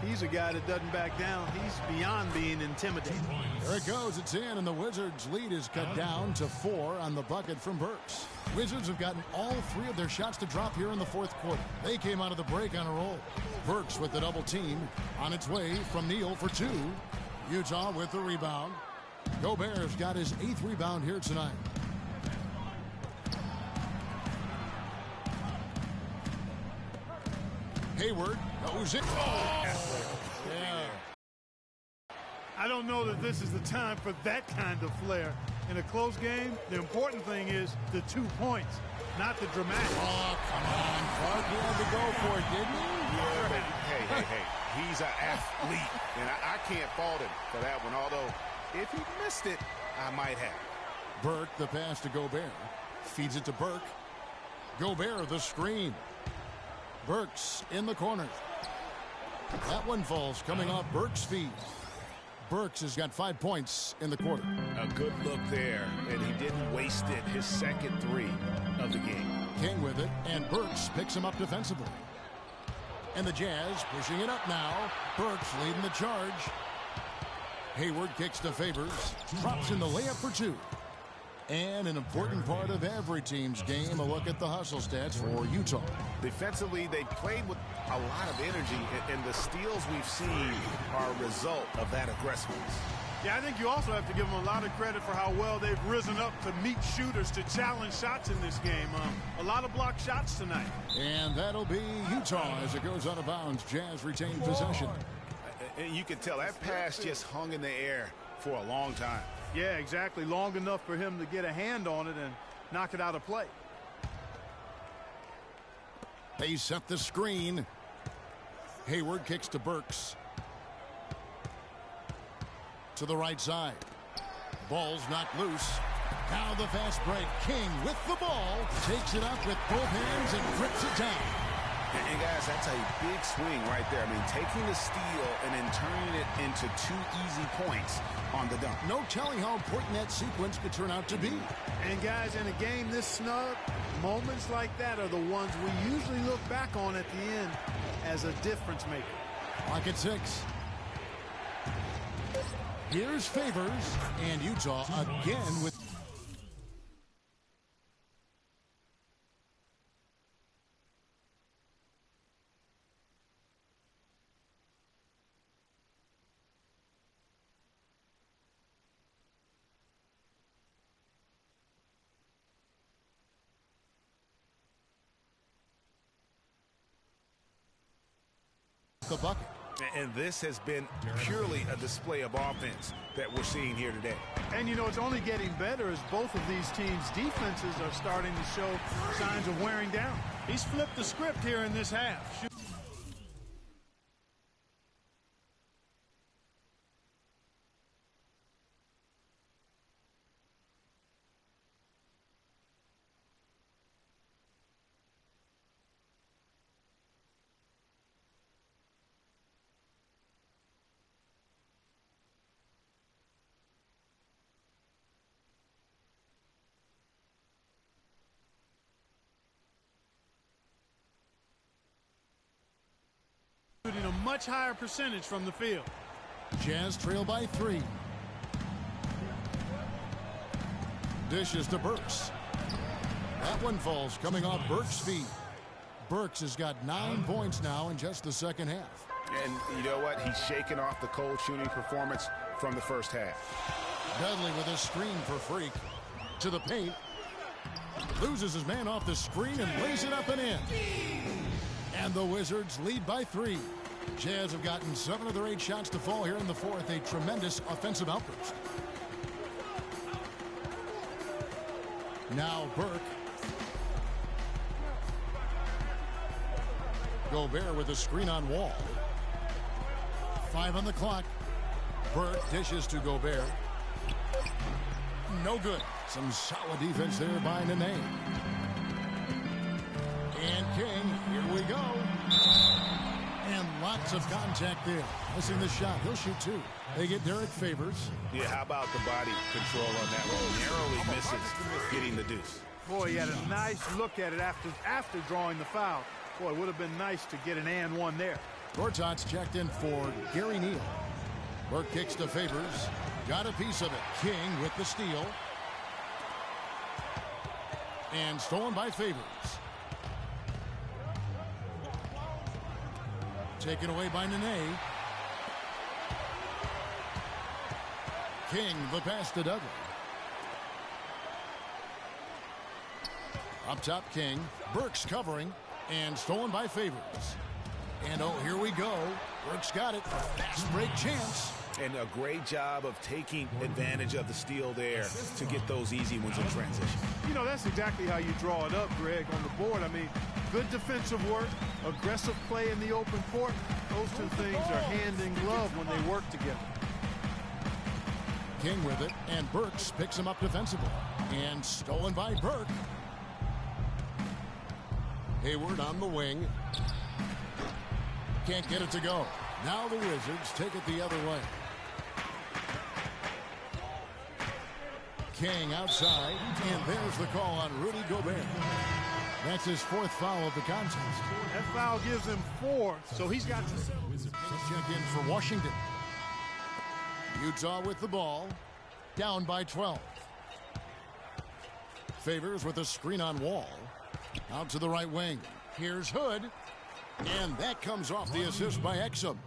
He's a guy that doesn't back down. He's beyond being intimidating. There it goes. It's in, and the Wizards' lead is cut down to 4 on the bucket from Burks. Wizards have gotten all 3 of their shots to drop here in the fourth quarter. They came out of the break on a roll. Burks with the double team on its way from Neal for 2. Utah with the rebound. Gobert's got his 8th rebound here tonight. Hayward goes in. Oh! Yeah. I don't know that this is the time for that kind of flair. In a close game, the important thing is the 2 points, not the dramatic. Oh, come on, Clark. He had to go for it, didn't he? Yeah, but hey. He's an athlete, and I can't fault him for that one, although if he missed it, I might have. Burke, the pass to Gobert. Feeds it to Burke. Gobert, the screen. Burks in the corner. That one falls coming off Burks' feet. Burks has got 5 points in the quarter. A good look there, and he didn't waste it. His second 3 of the game. King with it, and Burks picks him up defensively. And the Jazz pushing it up now. Burks leading the charge. Hayward kicks to Favors. Drops in the layup for 2. And an important part of every team's game, a look at the hustle stats for Utah. Defensively, they played with a lot of energy, and the steals we've seen are a result of that aggressiveness. Yeah, I think you also have to give them a lot of credit for how well they've risen up to meet shooters to challenge shots in this game. A lot of blocked shots tonight. And that'll be Utah as it goes out of bounds. Jazz retain possession. And you can tell that pass just hung in the air for a long time. Yeah, exactly. Long enough for him to get a hand on it and knock it out of play. They set the screen. Hayward kicks to Burks. To the right side. Ball's knocked loose. Now the fast break. King with the ball. Takes it up with both hands and grips it down. And guys, that's a big swing right there. I mean, taking the steal and then turning it into 2 easy points on the dunk. No telling how important that sequence could turn out to be. And guys, in a game this snug, moments like that are the ones we usually look back on at the end as a difference maker. Clock at 6. Here's Favors, and Utah again with... the bucket. And this has been purely a display of offense that we're seeing here today. And, you know, it's only getting better as both of these teams' defenses are starting to show signs of wearing down. He's flipped the script here in this half. A much higher percentage from the field. Jazz trail by 3. Dishes to Burks. That one falls coming off Burks' feet. Burks has got 9 points now in just the second half. And you know what? He's shaking off the cold shooting performance from the first half. Dudley with a screen for Freak. To the paint. Loses his man off the screen and lays it up and in. And the Wizards lead by 3. Jazz have gotten 7 of their 8 shots to fall here in the fourth. A tremendous offensive outburst. Now Burke. Gobert with a screen on Wall. 5 on the clock. Burke dishes to Gobert. No good. Some solid defense there by Nene. And King, here we go. And lots of contact there. Missing the shot. He'll shoot 2. They get Derek Favors. Yeah, how about the body control on that one? Narrowly misses getting the deuce. Boy, he had a nice look at it after drawing the foul. Boy, it would have been nice to get an and one there. Gortat's checked in for Gary Neal. Burke kicks to Favors. Got a piece of it. King with the steal. And stolen by Favors. Taken away by Nene. King, the pass to Dudley. Up top, King. Burke's covering. And stolen by Favors. And oh, here we go. Burke's got it. Fast break chance. And a great job of taking advantage of the steal there to get those easy ones in transition. You know, that's exactly how you draw it up, Greg, on the board. I mean, good defensive work, aggressive play in the open court. Those two things are hand in glove when they work together. King with it, and Burks picks him up defensively. And stolen by Burke. Hayward on the wing. Can't get it to go. Now the Wizards take it the other way. King outside, and there's the call on Rudy Gobert. That's his fourth foul of the contest. That foul gives him 4, so he's got to settle. Check in for Washington. Utah with the ball, down by 12. Favors with a screen on Wall. Out to the right wing. Here's Hood. And that comes off the assist by Exum.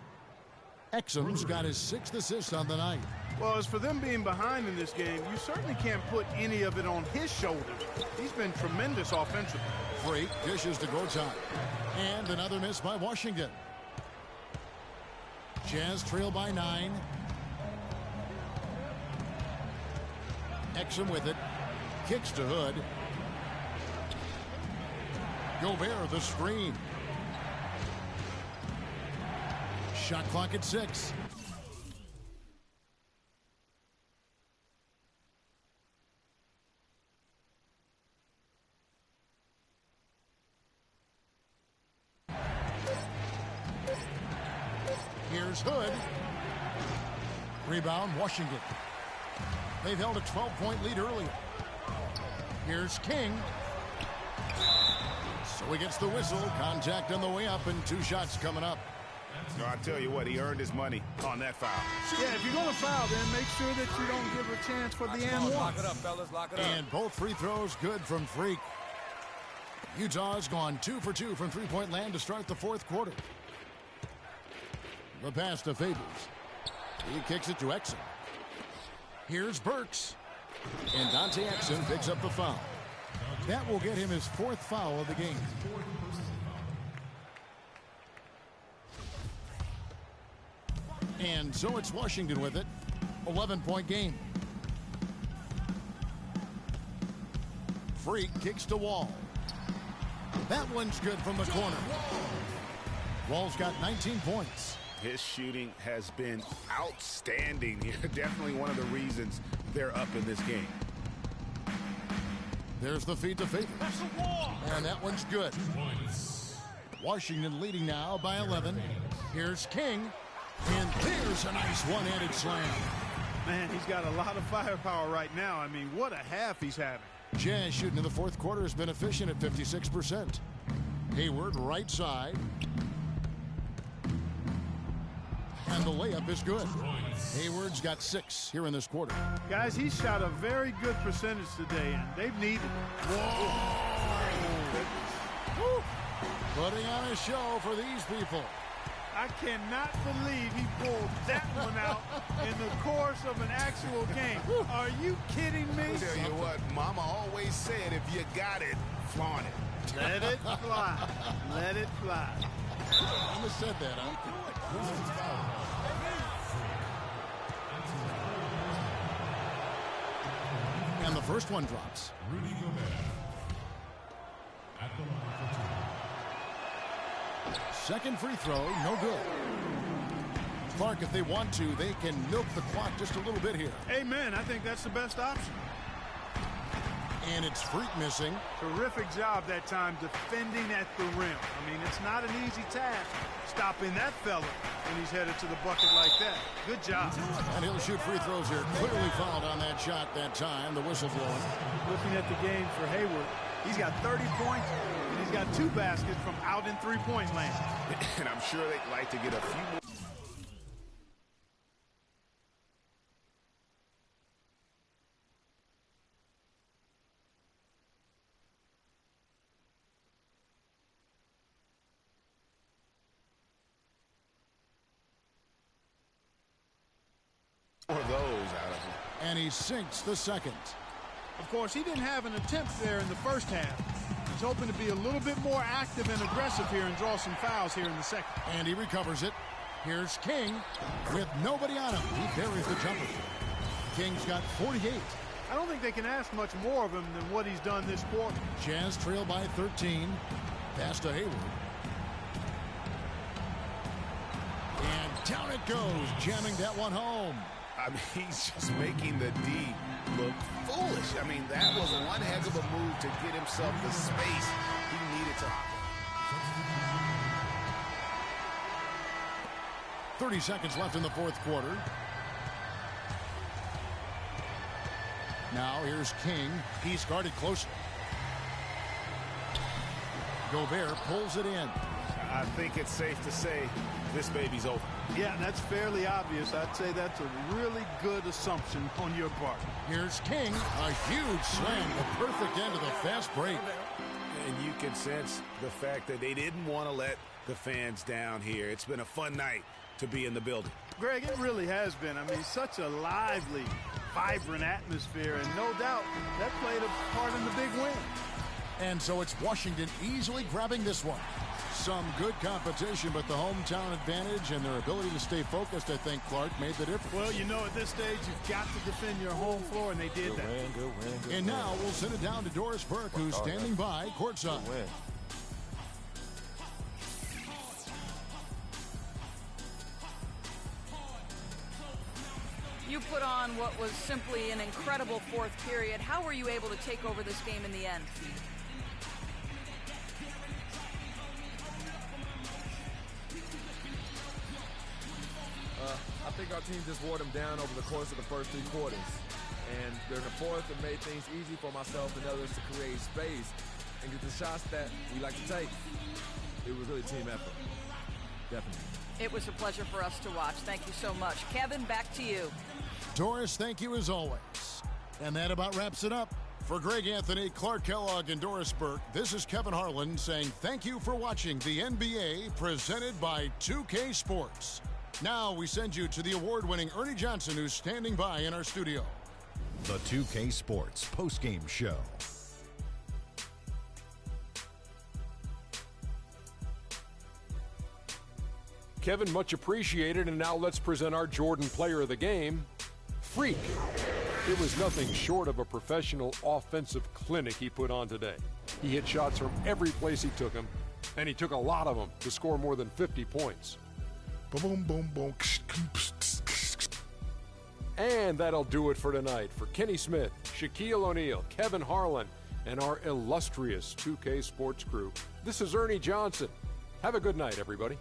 Exum's got his 6th assist on the night. Well, as for them being behind in this game, you certainly can't put any of it on his shoulders. He's been tremendous offensively. Freak dishes to Gortat. And another miss by Washington. Jazz trail by 9. Exum with it. Kicks to Hood. Gobert the screen. Shot clock at 6. Here's Hood. Rebound, Washington. They've held a 12-point lead earlier. Here's King. So he gets the whistle. Contact on the way up, and 2 shots coming up. No, I tell you what, he earned his money on that foul. Yeah, if you're going to foul, then make sure that you don't give a chance for the and one. Lock it up, fellas. Lock it up. And both free throws good from Freak. Utah's gone 2 for 2 from three-point land to start the 4th quarter. The pass to Favors. He kicks it to Exum. Here's Burks. And Dante Exum picks up the foul. That will get him his 4th foul of the game. And so it's Washington with it. 11-point game. Freak kicks to Wall. That one's good from the corner. Wall's got 19 points. His shooting has been outstanding here. Definitely one of the reasons they're up in this game. There's the feed to Favors. And that one's good. Washington leading now by 11. Here's King. And there's a nice one-handed slam. Man, he's got a lot of firepower right now. I mean, what a half he's having. Jazz shooting in the 4th quarter has been efficient at 56%. Hayward right side. And the layup is good. Hayward's got 6 here in this quarter. Guys, he shot a very good percentage today, and they've needed it. Whoa. Putting on a show for these people. I cannot believe he pulled that one out in the course of an actual game. Are you kidding me? I'll tell you what, Mama always said, if you got it, flaunt it. Let it fly. Let it fly. Mama said that, huh? And the first one drops. Rudy Gobert at the line for 2. Second free throw, no good. Clark, if they want to, they can milk the clock just a little bit here. Amen. I think that's the best option. And it's Freak missing. Terrific job that time defending at the rim. I mean, it's not an easy task stopping that fella when he's headed to the bucket like that. Good job. And he'll shoot free throws here. Clearly fouled on that shot that time. The whistle blowing. Looking at the game for Hayward, He's got 30 points, and he's got 2 baskets from out in three-point land. And I'm sure they'd like to get a few more. Those out of him. And he sinks the second. Of course, he didn't have an attempt there in the first half. He's hoping to be a little bit more active and aggressive here and draw some fouls here in the second. And he recovers it. Here's King with nobody on him. He buries the jumper. King's got 48. I don't think they can ask much more of him than what he's done this quarter. Jazz trail by 13. Pass to Hayward. And down it goes, jamming that one home. I mean, he's just making the D look foolish. I mean, that was one heck of a move to get himself the space he needed to. 30 seconds left in the fourth quarter. Now here's King. He's guarded closely. Gobert pulls it in. I think it's safe to say this baby's over. Yeah, that's fairly obvious. I'd say that's a really good assumption on your part. Here's King. A huge slam. The perfect end of the fast break. And you can sense the fact that they didn't want to let the fans down here. It's been a fun night to be in the building. Greg, it really has been. I mean, such a lively, vibrant atmosphere, and no doubt that played a part in the big win. And so it's Washington easily grabbing this one. Some good competition, but the hometown advantage and their ability to stay focused, I think, Clark, made the difference. Well, you know, at this stage, you've got to defend your home floor, and they did that. Good win. And now we'll send it down to Doris Burke, who's standing by courtside. You put on what was simply an incredible fourth period. How were you able to take over this game in the end? I think our team just wore them down over the course of the first 3 quarters. And during the fourth, it made things easy for myself and others to create space and get the shots that we like to take. It was really a team effort. Definitely. It was a pleasure for us to watch. Thank you so much. Kevin, back to you. Doris, thank you as always. And that about wraps it up. For Greg Anthony, Clark Kellogg, and Doris Burke, this is Kevin Harlan saying thank you for watching the NBA presented by 2K Sports. Now we send you to the award-winning Ernie Johnson, who's standing by in our studio. The 2K Sports postgame show. Kevin, much appreciated, and now let's present our Jordan Player of the Game, Freak. It was nothing short of a professional offensive clinic he put on today. He hit shots from every place he took them, and he took a lot of them to score more than 50 points. Boom, boom, boom. And that'll do it for tonight. For Kenny Smith, Shaquille O'Neal, Kevin Harlan, and our illustrious 2K Sports crew, this is Ernie Johnson. Have a good night, everybody.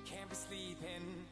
Can't be sleeping.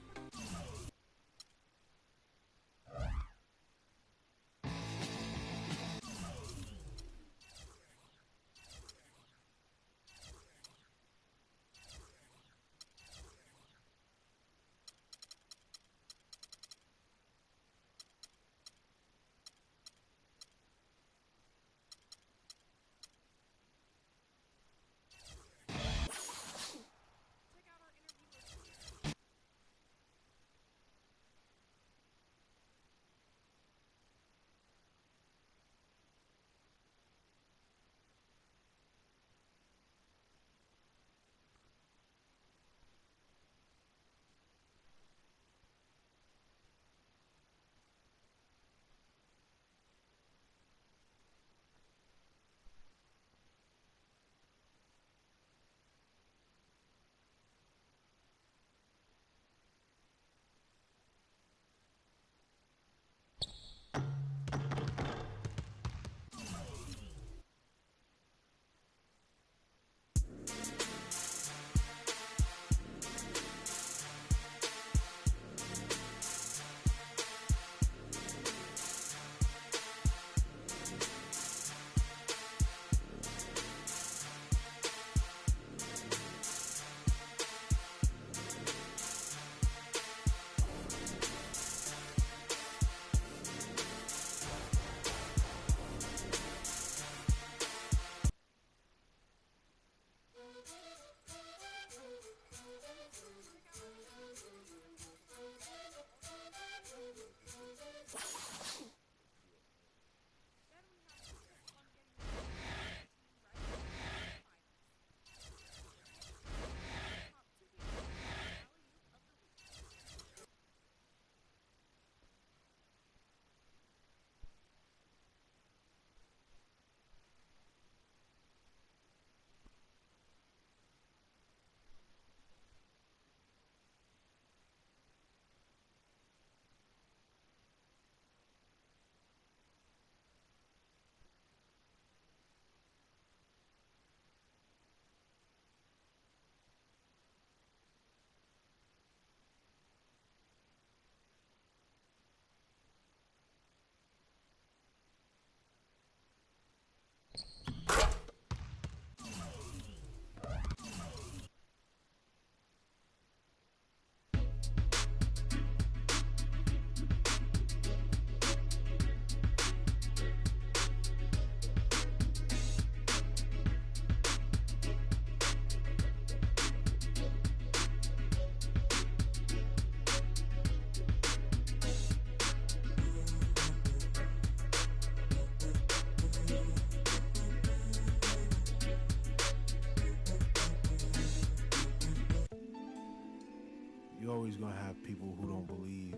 you're always going to have people who don't believe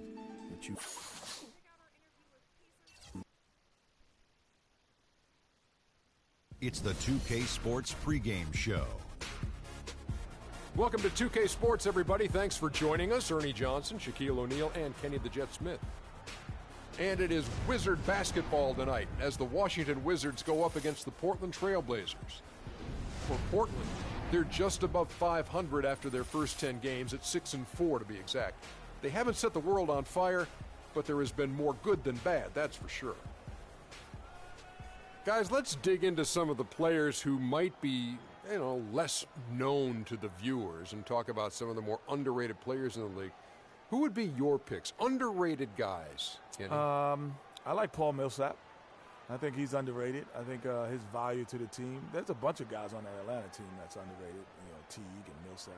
that you. It's the 2K Sports pregame show. Welcome to 2K Sports, everybody. Thanks for joining us. Ernie Johnson, Shaquille O'Neal, and Kenny the Jet Smith. And it is Wizard basketball tonight as the Washington Wizards go up against the Portland Trail Blazers. For Portland, they're just above 500 after their first 10 games at 6-4 to be exact. They haven't set the world on fire, but there has been more good than bad, that's for sure. Guys, let's dig into some of the players who might be, less known to the viewers and talk about some of the more underrated players in the league. Who would be your picks? Underrated guys. Kenny? I like Paul Millsap. I think he's underrated. I think his value to the team. There's a bunch of guys on that Atlanta team that's underrated. Teague and Millsap.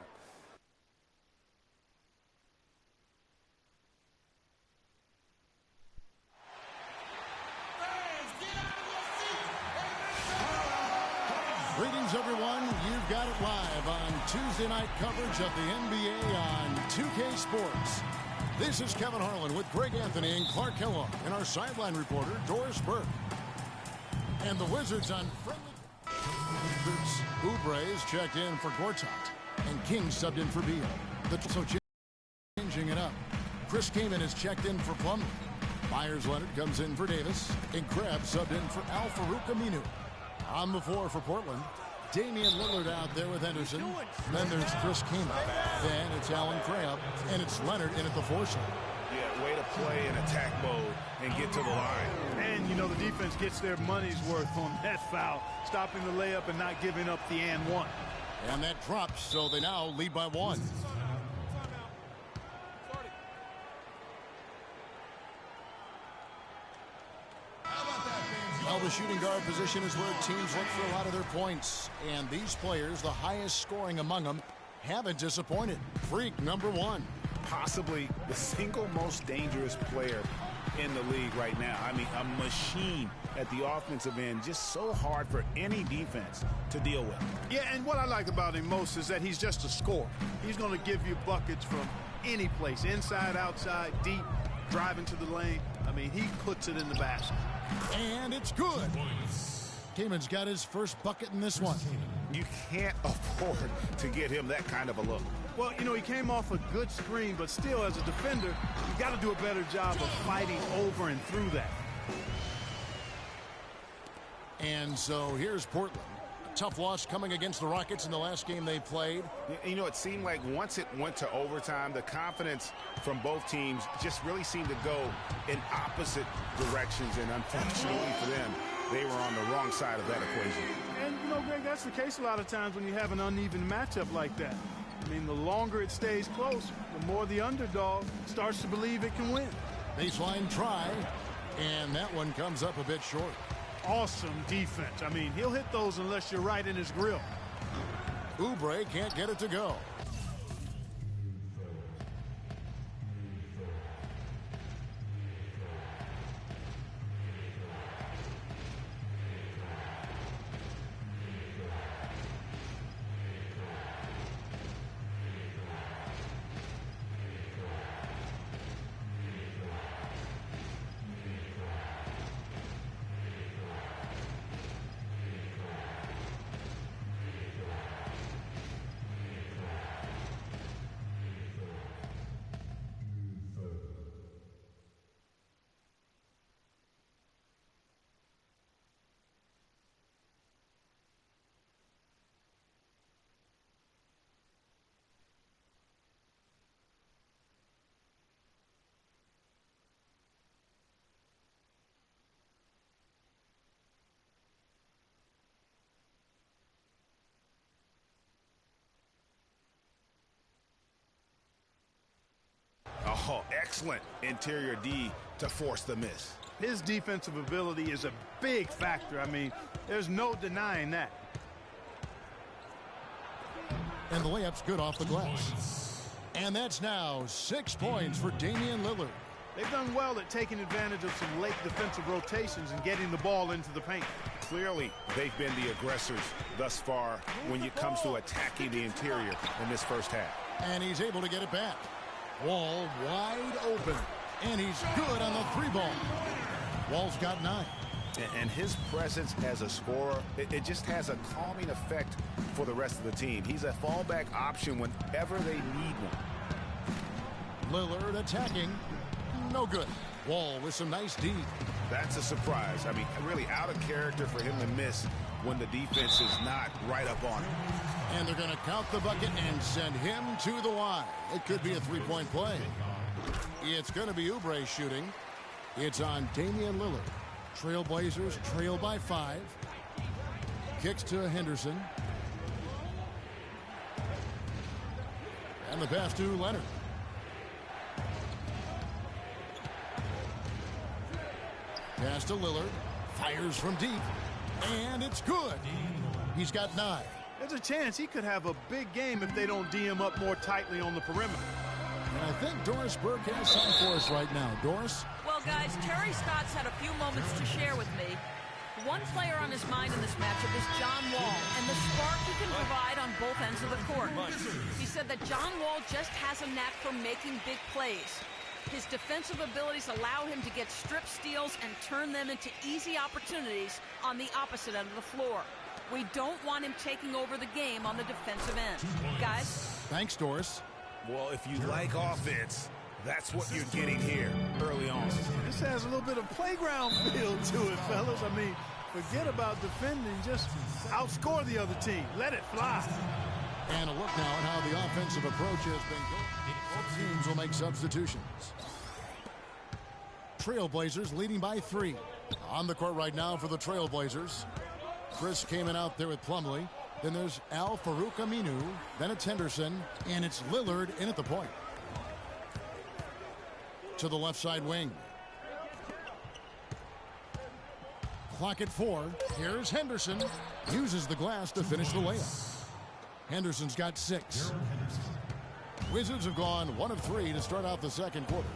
Greetings, everyone. You've got it live on Tuesday night coverage of the NBA on 2K Sports. This is Kevin Harlan with Greg Anthony and Clark Kellogg and our sideline reporter, Doris Burke. And the Wizards on friendly. Oubre is checked in for Gortat, and King subbed in for Beal. So changing it up. Chris Kaman is checked in for Plumlee. Myers Leonard comes in for Davis, and Krebs subbed in for Al-Farouq Aminu. On the floor for Portland, Damian Lillard out there with Henderson. Then there's Chris Kaman. Then it's Alan Crabb, and it's Leonard in at the 4 slot. Yeah, way to play in attack mode and get to the line. And, the defense gets their money's worth on that foul, stopping the layup and not giving up the and one. And that drops, so they now lead by 1. Well, the shooting guard position is where teams look for a lot of their points. And these players, the highest scoring among them, haven't disappointed. Freak, number 1. Possibly the single most dangerous player in the league right now. I mean, a machine at the offensive end, just so hard for any defense to deal with. Yeah, and what I like about him most is that he's just a scorer. He's going to give you buckets from any place, inside, outside, deep, driving to the lane. I mean, he puts it in the basket. And it's good. Kaman's got his first bucket in this one. You can't afford to get him that kind of a look. Well, he came off a good screen, but still, as a defender, you got to do a better job of fighting over and through that. And so here's Portland. A tough loss coming against the Rockets in the last game they played. It seemed like once it went to overtime, the confidence from both teams just really seemed to go in opposite directions, and unfortunately for them, they were on the wrong side of that equation. And, Greg, that's the case a lot of times when you have an uneven matchup like that. I mean, the longer it stays close, the more the underdog starts to believe it can win. Baseline try, and that one comes up a bit short. Awesome defense. I mean, he'll hit those unless you're right in his grill. Oubre can't get it to go. Oh, excellent interior D to force the miss. His defensive ability is a big factor. I mean, there's no denying that. And the layup's good off the glass. And that's now 6 points for Damian Lillard. They've done well at taking advantage of some late defensive rotations and getting the ball into the paint. Clearly, they've been the aggressors thus far when it comes to attacking the interior in this first half. And he's able to get it back. Wall wide open. And he's good on the 3-ball. Wall's got 9. And his presence as a scorer, it just has a calming effect for the rest of the team. He's a fallback option whenever they need one. Lillard attacking. No good. Wall with some nice D. That's a surprise. I mean, really out of character for him to miss when the defense is not right up on him. And they're going to count the bucket and send him to the line. It could be a 3-point play. It's going to be Oubre shooting. It's on Damian Lillard. Trailblazers trail by 5. Kicks to Henderson. And the pass to Leonard. Pass to Lillard. Fires from deep. And it's good. He's got 9. There's a chance he could have a big game if they don't D him up more tightly on the perimeter. And I think Doris Burke has something for us right now. Doris? Well, guys, Terry Stotts had a few moments to share with me. One player on his mind in this matchup is John Wall and the spark he can provide on both ends of the court. He said that John Wall just has a knack for making big plays. His defensive abilities allow him to get strip steals and turn them into easy opportunities on the opposite end of the floor. We don't want him taking over the game on the defensive end. Guys? Thanks, Doris. Well, if you like offense, that's what you're getting here early on. This has a little bit of playground feel to it, fellas. I mean, forget about defending. Just outscore the other team. Let it fly. And a look now at how the offensive approach has been going. Both teams will make substitutions. Trailblazers leading by 3. On the court right now for the Trailblazers. Chris came in out there with Plumlee. Then there's Al-Farouq Aminu. Then it's Henderson. And it's Lillard in at the point. To the left side wing. Clock at 4. Here's Henderson. Uses the glass to finish the layup. Henderson's got 6. Wizards have gone 1 of 3 to start out the second quarter.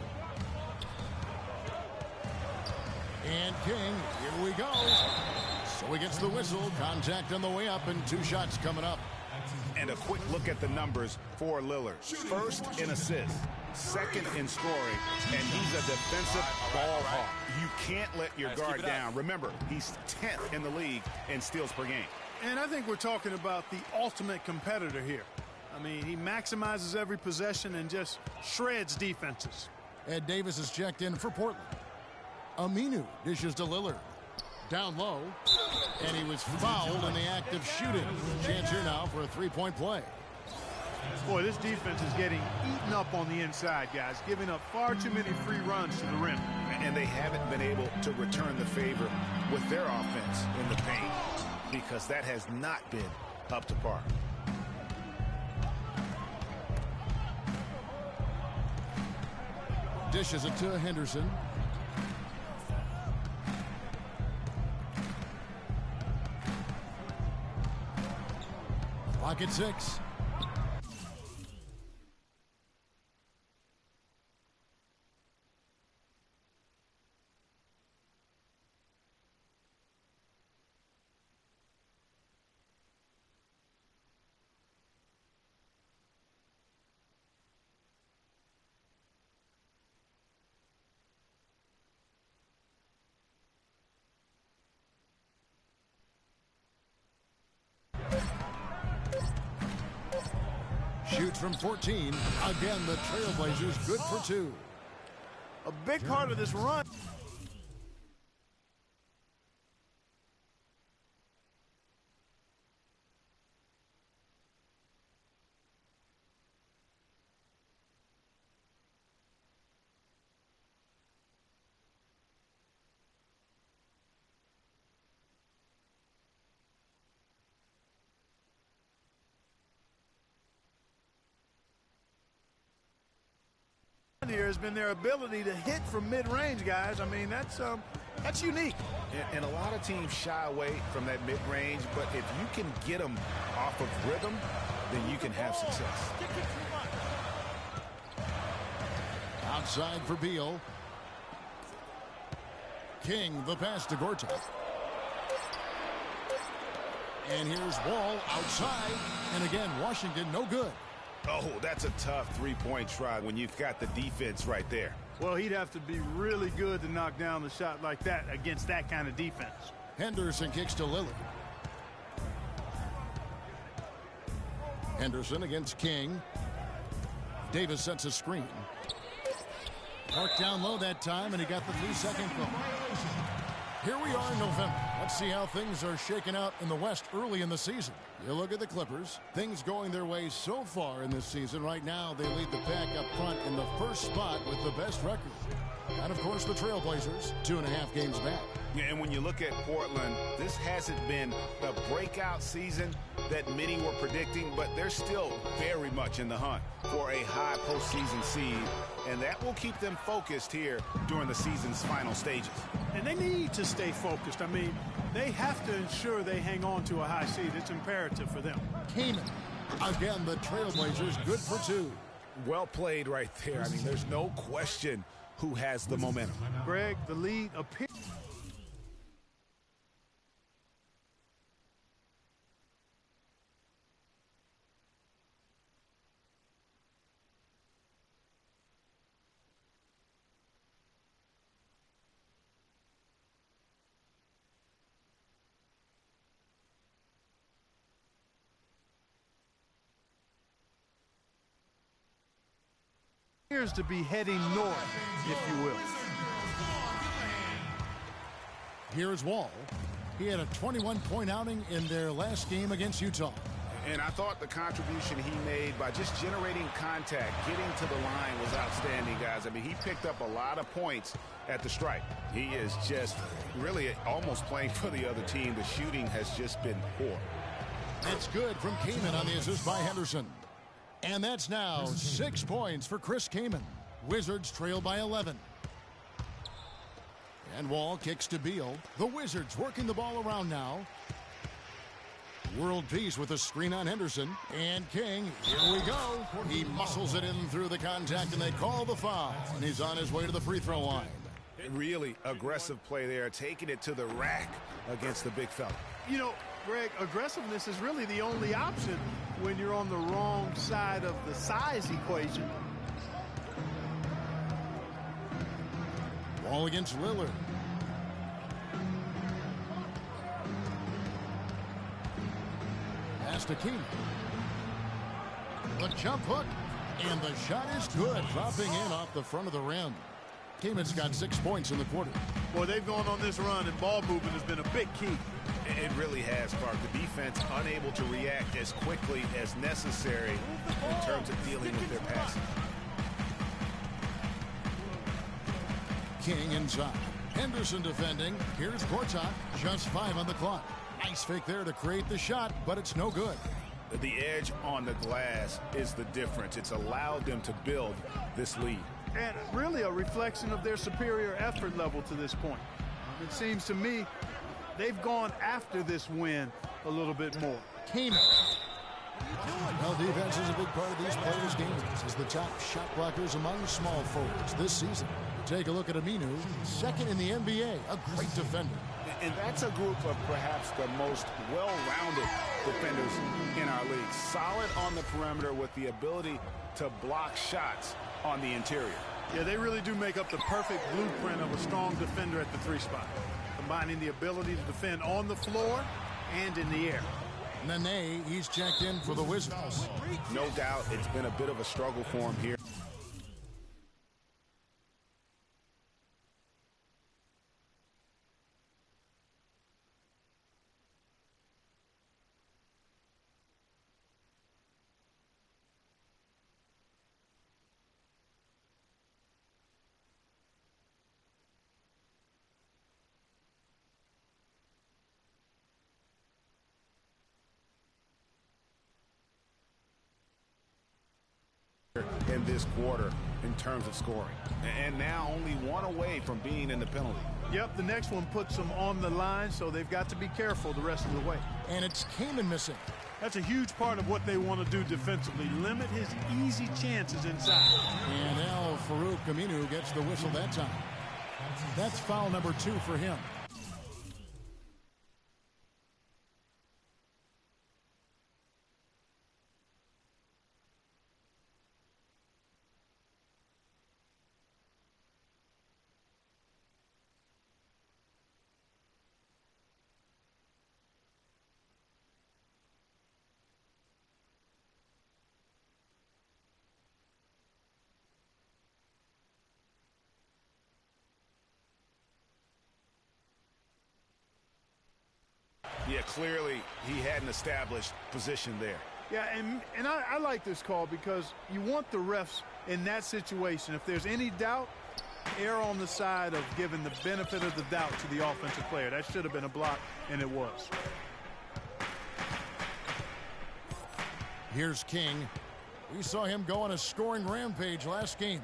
And King, here we go. So he gets the whistle. Contact on the way up and 2 shots coming up. And a quick look at the numbers for Lillard. First in assists, second in scoring, and he's a defensive ball hawk. You can't let your guard down. Remember, he's 10th in the league in steals per game. And I think we're talking about the ultimate competitor here. I mean, he maximizes every possession and just shreds defenses. Ed Davis is checked in for Portland. Aminu dishes to Lillard. Down low. And he was fouled in the act of shooting. Chance here now for a 3-point play. Boy, this defense is getting eaten up on the inside, guys. Giving up far too many free runs to the rim. And they haven't been able to return the favor with their offense in the paint, because that has not been up to par. Dishes it to Henderson. Clock at 6. Shoots from 14. Again, the Trailblazers good for 2. A big part of this run. Here has been their ability to hit from mid-range, guys. I mean, that's unique. And a lot of teams shy away from that mid-range, but if you can get them off of rhythm, then you can have success. Outside for Beal. King, the pass to Gortat. And here's Wall outside. And again, Washington no good. Oh, that's a tough three-point try when you've got the defense right there. Well, he'd have to be really good to knock down the shot like that against that kind of defense. Henderson kicks to Lillard. Henderson against King. Davis sets a screen. Marked down low that time, and he got the 3-second call. Here we are in November. Let's see how things are shaking out in the West early in the season. You look at the Clippers. Things going their way so far in this season. Right now, they lead the pack up front in the first spot with the best record. And, of course, the Trailblazers, 2.5 games back. Yeah, and when you look at Portland, this hasn't been the breakout season that many were predicting, but they're still very much in the hunt for a high postseason seed, and that will keep them focused here during the season's final stages. And they need to stay focused. I mean, they have to ensure they hang on to a high seed. It's imperative for them. Kaman. Again, the Trailblazers good for 2. Well played right there. I mean, there's no question who has the momentum. Greg, the lead appears. To be heading north, if you will. Here's Wall. He had a 21-point outing in their last game against Utah. And I thought the contribution he made by just generating contact, getting to the line was outstanding, guys. I mean, he picked up a lot of points at the stripe. He is just really almost playing for the other team. The shooting has just been poor. That's good from Kaman on the assist by Henderson. And that's now 6 points for Chris Kaman. Wizards trail by 11. And Wall kicks to Beal. The Wizards working the ball around now. World peace with a screen on Henderson. And King, here we go. He muscles it in through the contact, and they call the foul. And he's on his way to the free throw line. Really aggressive play there, taking it to the rack against the big fella. You know, Greg, aggressiveness is really the only option when you're on the wrong side of the size equation. Ball against Lillard. Pass to King. The jump hook, and the shot is good, dropping in off the front of the rim. Kaman's got 6 points in the quarter. Boy, they've gone on this run, and ball movement has been a big key. It really has, Clark. The defense unable to react as quickly as necessary in terms of dealing with their passing. King inside. Henderson defending. Here's Gortat. Just 5 on the clock. Nice fake there to create the shot, but it's no good. The edge on the glass is the difference. It's allowed them to build this lead. And really a reflection of their superior effort level to this point. It seems to me they've gone after this win a little bit more. Kaman. Well, defense is a big part of these players' games as the top shot blockers among small forwards this season. Take a look at Aminu, second in the NBA, a great defender. And that's a group of perhaps the most well-rounded defenders in our league. Solid on the perimeter with the ability to block shots on the interior. Yeah, they really do make up the perfect blueprint of a strong defender at the 3 spot, combining the ability to defend on the floor and in the air. Nene, he's checked in for the Wizards. No doubt it's been a bit of a struggle for him here. In this quarter in terms of scoring, and now only 1 away from being in the penalty. Yep, the next one puts them on the line, so they've got to be careful the rest of the way. And it's Kaman missing. That's a huge part of what they want to do defensively, limit his easy chances inside. And now Farouk Aminu gets the whistle that time. That's foul number 2 for him. Yeah, clearly he had an established position there. Yeah, and I like this call because you want the refs in that situation. If there's any doubt, err on the side of giving the benefit of the doubt to the offensive player. That should have been a block, and it was. Here's King. We saw him go on a scoring rampage last game.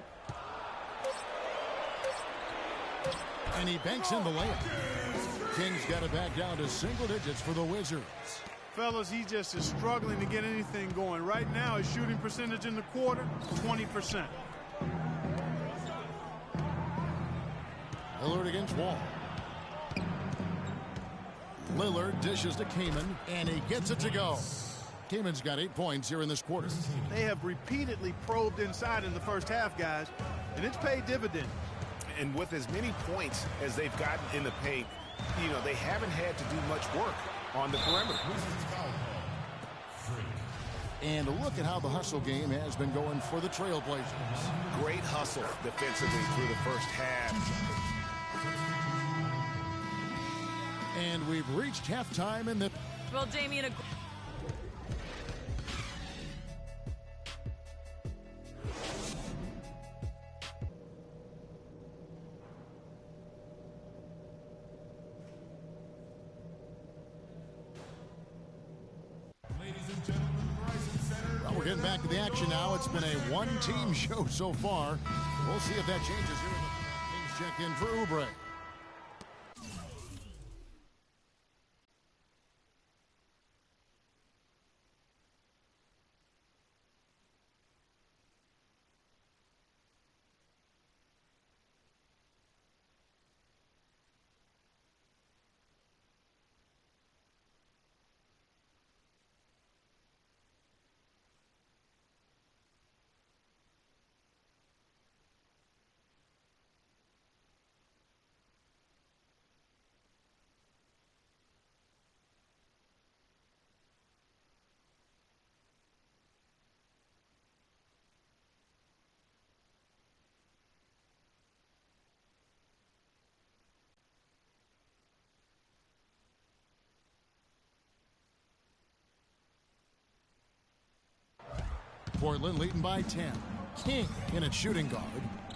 And he banks in the layup. King's got it back down to single digits for the Wizards. Fellas, he just is struggling to get anything going. Right now, his shooting percentage in the quarter, 20%. Lillard against Wall. Lillard dishes to Kaman, and he gets it to go. Kaman's got 8 points here in this quarter. They have repeatedly probed inside in the first half, guys, and it's paid dividends. And with as many points as they've gotten in the paint, you know, they haven't had to do much work on the perimeter. And look at how the hustle game has been going for the Trailblazers. Great hustle defensively through the first half. And we've reached halftime in the... Well, Damian... Well, we're getting back to the action now. It's been a one-team show so far. We'll see if that changes here. Kings check in for Oubre. Portland leading by 10. King in at shooting guard.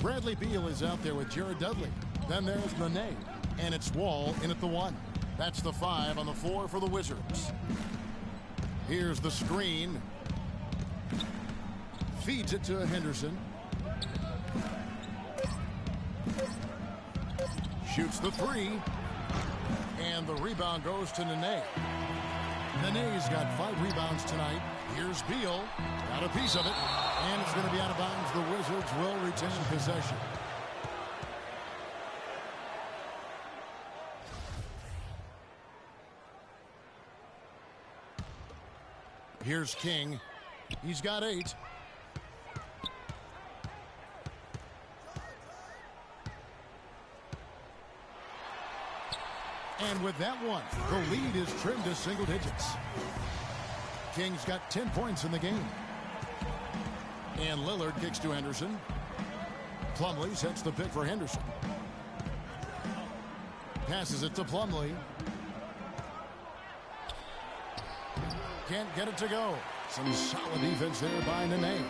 Bradley Beal is out there with Jared Dudley. Then there's Nene. And it's Wall in at the 1. That's the 5 on the floor for the Wizards. Here's the screen. Feeds it to Henderson. Shoots the 3. And the rebound goes to Nene. Nene's got 5 rebounds tonight. Here's Beal. Got a piece of it. And it's going to be out of bounds. The Wizards will retain possession. Here's King. He's got 8. And with that one, the lead is trimmed to single digits. King's got 10 points in the game. And Lillard kicks to Henderson. Plumlee sets the pick for Henderson. Passes it to Plumlee. Can't get it to go. Some solid defense there by Nene.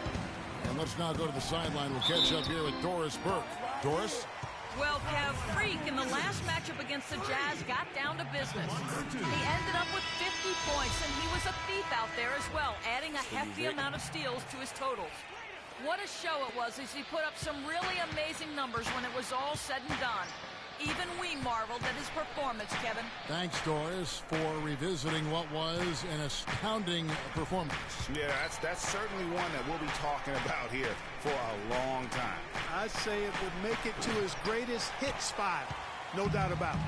And let's now go to the sideline. We'll catch up here with Doris Burke. Doris? Well, Kev, Freak in the last matchup against the Jazz got down to business. He ended up with 50 points, and he was a thief out there as well, adding a hefty amount of steals to his totals. What a show it was as he put up some really amazing numbers when it was all said and done. Even we marveled at his performance, Kevin. Thanks, Doris, for revisiting what was an astounding performance. Yeah, that's certainly one that we'll be talking about here for a long time. I'd say it would make it to his greatest hit spot, no doubt about it.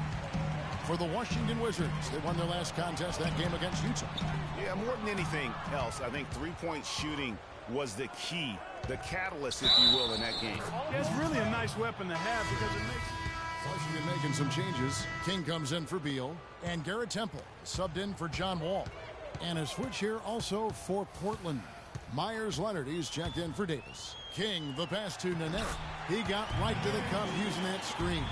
For the Washington Wizards, they won their last contest, that game against Utah. Yeah, more than anything else, I think three-point shooting was the key, the catalyst, if you will, in that game. Yeah, it's really a nice weapon to have because it makes... Washington making some changes. King comes in for Beal. And Garrett Temple subbed in for John Wall. And a switch here also for Portland. Myers Leonard, he's checked in for Davis. King, the pass to Nene. He got right to the cup using that screen.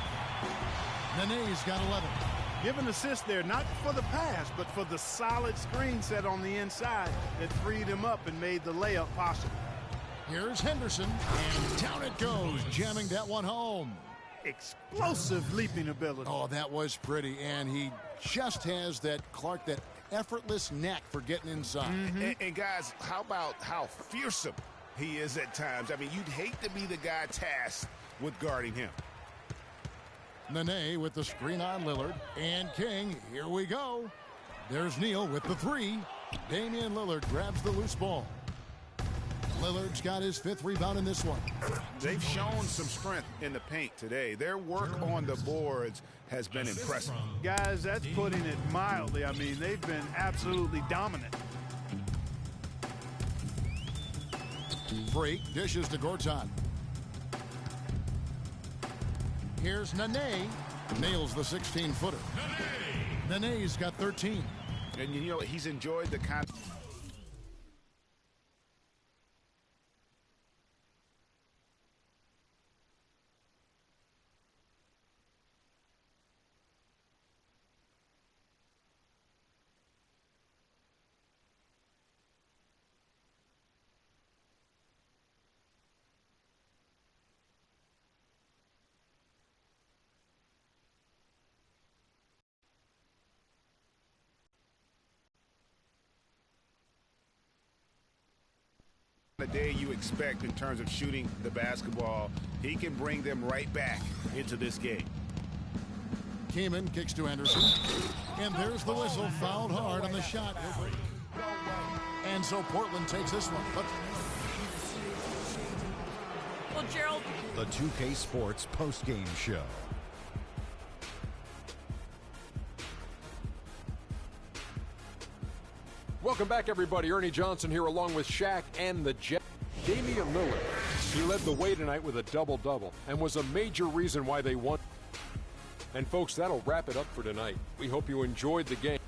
Nene's got 11. Give an assist there, not for the pass, but for the solid screen set on the inside that freed him up and made the layup possible. Here's Henderson, and down it goes, jamming that one home. Explosive leaping ability. Oh, that was pretty, and he just has that, Clark, that effortless knack for getting inside. And guys, how about how fearsome he is at times? I mean, you'd hate to be the guy tasked with guarding him. Nene with the screen on Lillard, and King, here we go. There's Neal with the three. Damian Lillard grabs the loose ball. Lillard's got his 5th rebound in this one. They've shown some strength in the paint today. Their work on the boards has been impressive. Guys, that's putting it mildly. I mean, they've been absolutely dominant. Freak dishes to Gortat. Here's Nene. Nails the 16-footer. Nene's got 13. And you know, he's enjoyed the kind. The day you expect in terms of shooting the basketball, he can bring them right back into this game. Keeman kicks to Anderson, and there's the whistle. Fouled hard on the shot. And so Portland takes this one. But Well, Gerald. The 2K Sports postgame show. Welcome back, everybody. Ernie Johnson here along with Shaq and the Jet. Damian Lillard, he led the way tonight with a double-double and was a major reason why they won. And, folks, that'll wrap it up for tonight. We hope you enjoyed the game.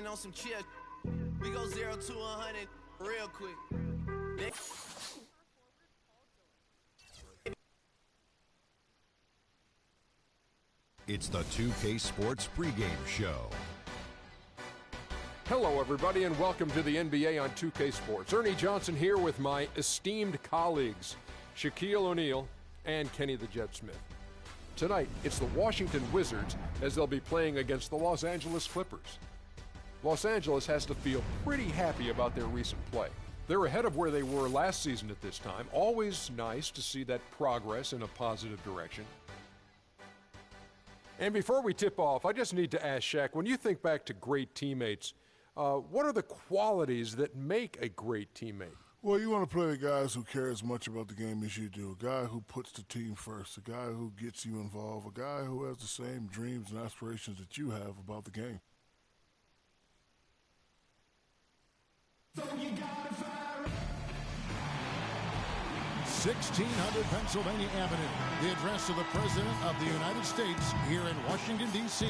On some chill, we go 0 to 100 real quick. It's the 2K Sports pregame show. Hello, everybody, and welcome to the NBA on 2K Sports. Ernie Johnson here with my esteemed colleagues, Shaquille O'Neal and Kenny the Jet Smith. Tonight, it's the Washington Wizards as they'll be playing against the Los Angeles Clippers. Los Angeles has to feel pretty happy about their recent play. They're ahead of where they were last season at this time. Always nice to see that progress in a positive direction. And before we tip off, I just need to ask Shaq, when you think back to great teammates, what are the qualities that make a great teammate? Well, you want to play with guys who care as much about the game as you do, a guy who puts the team first, a guy who gets you involved, a guy who has the same dreams and aspirations that you have about the game. So you gotta fire 1600 Pennsylvania Avenue, the address of the President of the United States here in Washington, D.C.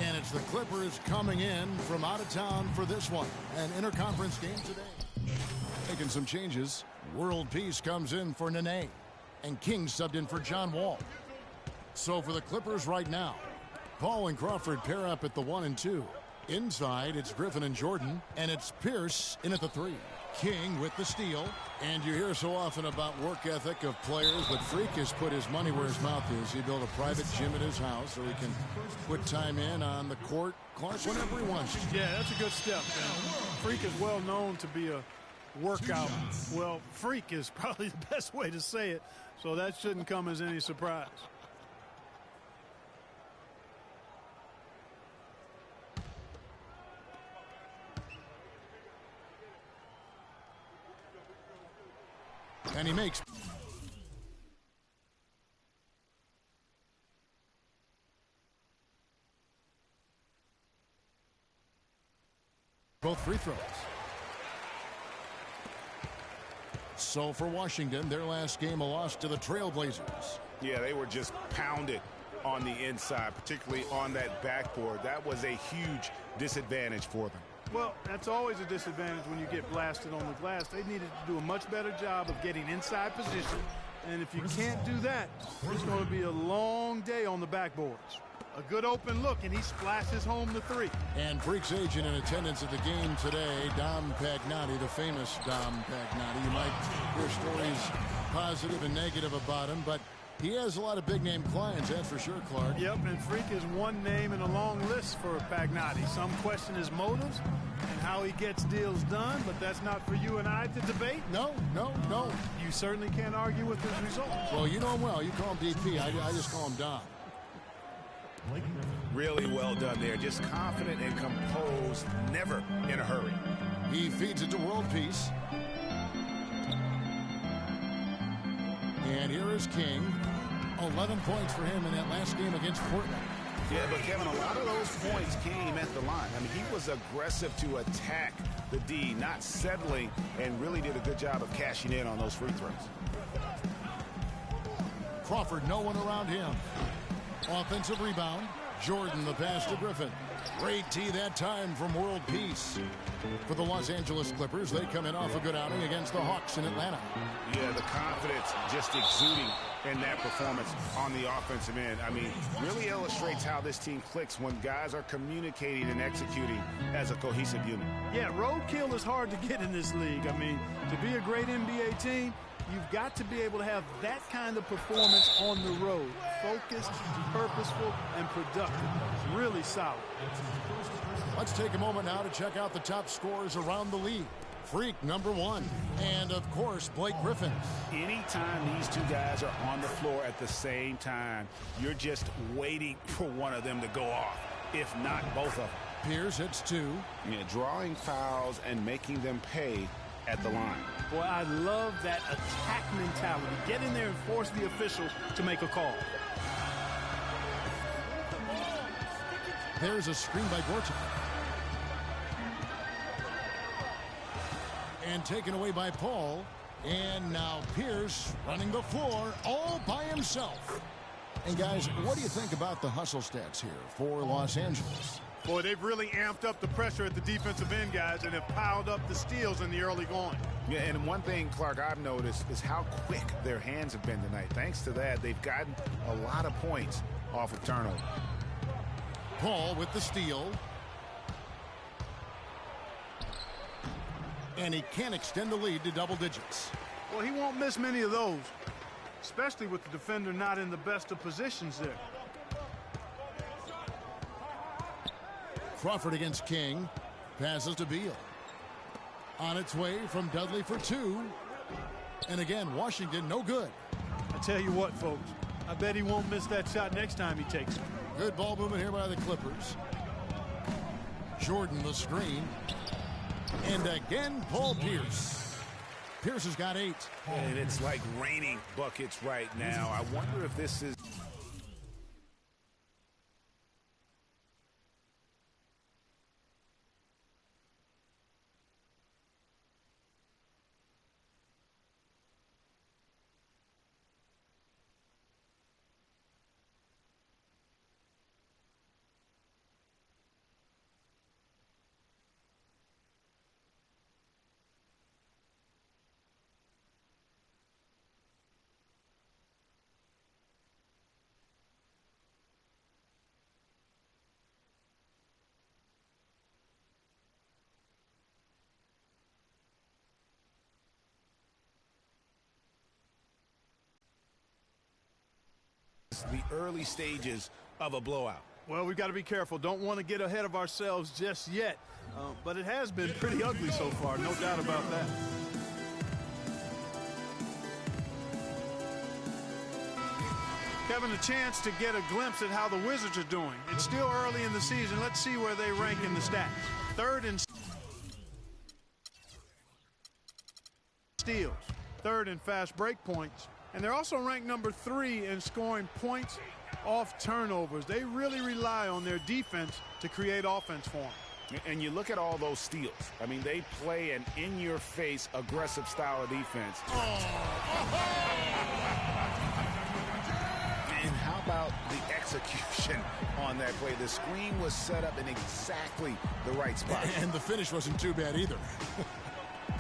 And it's the Clippers coming in from out of town for this one, an interconference game today. Making some changes. World Peace comes in for Nene, and King subbed in for John Wall. So for the Clippers right now, Paul and Crawford pair up at the 1 and 2. Inside, it's Griffin and Jordan, and it's Pierce in at the 3. King with the steal. And you hear so often about work ethic of players, but Freak has put his money where his mouth is. He built a private gym at his house so he can put time in on the court, Clark, whenever he wants to. Yeah, that's a good step. Freak is well known to be a workout. Well, freak is probably the best way to say it, so that shouldn't come as any surprise. And he makes both free throws. So for Washington, their last game, a loss to the Trailblazers. Yeah, they were just pounded on the inside, particularly on that backboard. That was a huge disadvantage for them. Well, that's always a disadvantage when you get blasted on the glass. They needed to do a much better job of getting inside position. And if you can't do that, it's going to be a long day on the backboards. A good open look, and he splashes home the 3. And Freak's agent in attendance at the game today, Dom Pagnotti, the famous Dom Pagnotti. You might hear stories positive and negative about him, but he has a lot of big-name clients, that's for sure, Clark. Yep, and Freak is one name in a long list for Pagnotti. Some question his motives and how he gets deals done, but that's not for you and I to debate. No. You certainly can't argue with his results. Well, you know him well. You call him DP. I just call him Dom. Really well done there. Just confident and composed, never in a hurry. He feeds it to World Peace. And here is King. 11 points for him in that last game against Portland. Yeah, but Kevin, a lot of those points came at the line. I mean, he was aggressive to attack the D, not settling, and really did a good job of cashing in on those free throws. Crawford, no one around him. Offensive rebound. Jordan, the pass to Griffin. Great tee that time from World Peace. For the Los Angeles Clippers, they come in off a good outing against the Hawks in Atlanta. Yeah, the confidence just exuding in that performance on the offensive end. I mean, really illustrates how this team clicks when guys are communicating and executing as a cohesive unit. Yeah, roadkill is hard to get in this league. I mean, to be a great NBA team, you've got to be able to have that kind of performance on the road. Focused, purposeful, and productive. Really solid. Let's take a moment now to check out the top scorers around the league. Freak, number 1. And, of course, Blake Griffin. Anytime these two guys are on the floor at the same time, you're just waiting for one of them to go off, if not both of them. Pierce hits 2. Yeah, drawing fouls and making them pay at the line. Boy, I love that attack mentality. Get in there and force the official to make a call. There's a screen by Gorton. And taken away by Paul. And now Pierce running the floor all by himself. And guys, what do you think about the hustle stats here for Los Angeles? Boy, they've really amped up the pressure at the defensive end, guys, and have piled up the steals in the early going. Yeah, and one thing, Clark, I've noticed is how quick their hands have been tonight. Thanks to that, they've gotten a lot of points off of turnover. Paul with the steal. And he can't extend the lead to double digits. Well, he won't miss many of those, especially with the defender not in the best of positions there. Crawford against King. Passes to Beal. On its way from Dudley for 2. And again, Washington no good. I tell you what, folks, I bet he won't miss that shot next time he takes it. Good ball movement here by the Clippers. Jordan the screen. And again, Paul Pierce. Pierce has got 8. And it's like raining buckets right now. I wonder if this is... the early stages of a blowout. Well, we've got to be careful. Don't want to get ahead of ourselves just yet. But it has been pretty ugly so far, no doubt about that. Kevin, a chance to get a glimpse at how the Wizards are doing. It's still early in the season. Let's see where they rank in the stats. 3rd in steals, 3rd in fast break points, and they're also ranked number 3 in scoring points off turnovers. They really rely on their defense to create offense for them. And you look at all those steals. I mean, they play an in-your-face, aggressive style of defense. And how about the execution on that play? The screen was set up in exactly the right spot. And the finish wasn't too bad either.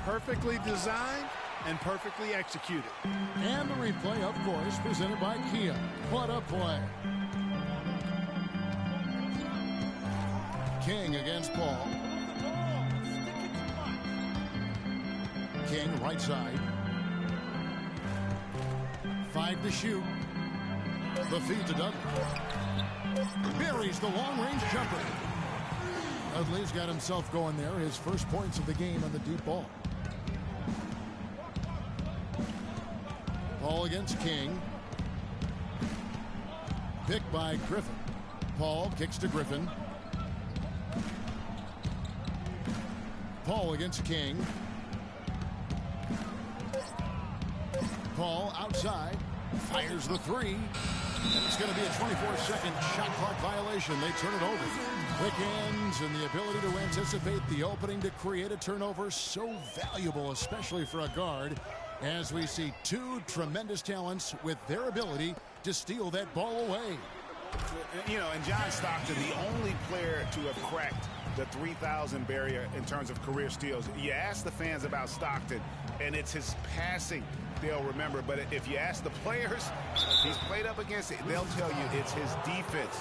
Perfectly designed and perfectly executed. And the replay, of course, presented by Kia. What a play. King against Paul. King, right side. 5 to shoot. The feed to Dudley. Buries the long-range jumper. Dudley's got himself going there. His first points of the game on the deep ball. Paul against King. Picked by Griffin. Paul kicks to Griffin. Paul against King. Paul outside. Fires the 3. And it's going to be a 24-second shot clock violation. They turn it over. Quick ends and the ability to anticipate the opening to create a turnover. So valuable, especially for a guard, as we see 2 tremendous talents with their ability to steal that ball away. You know, and John Stockton, the only player to have cracked the 3,000 barrier in terms of career steals. You ask the fans about Stockton, and it's his passing they'll remember. But if you ask the players he's played up against, they'll tell you it's his defense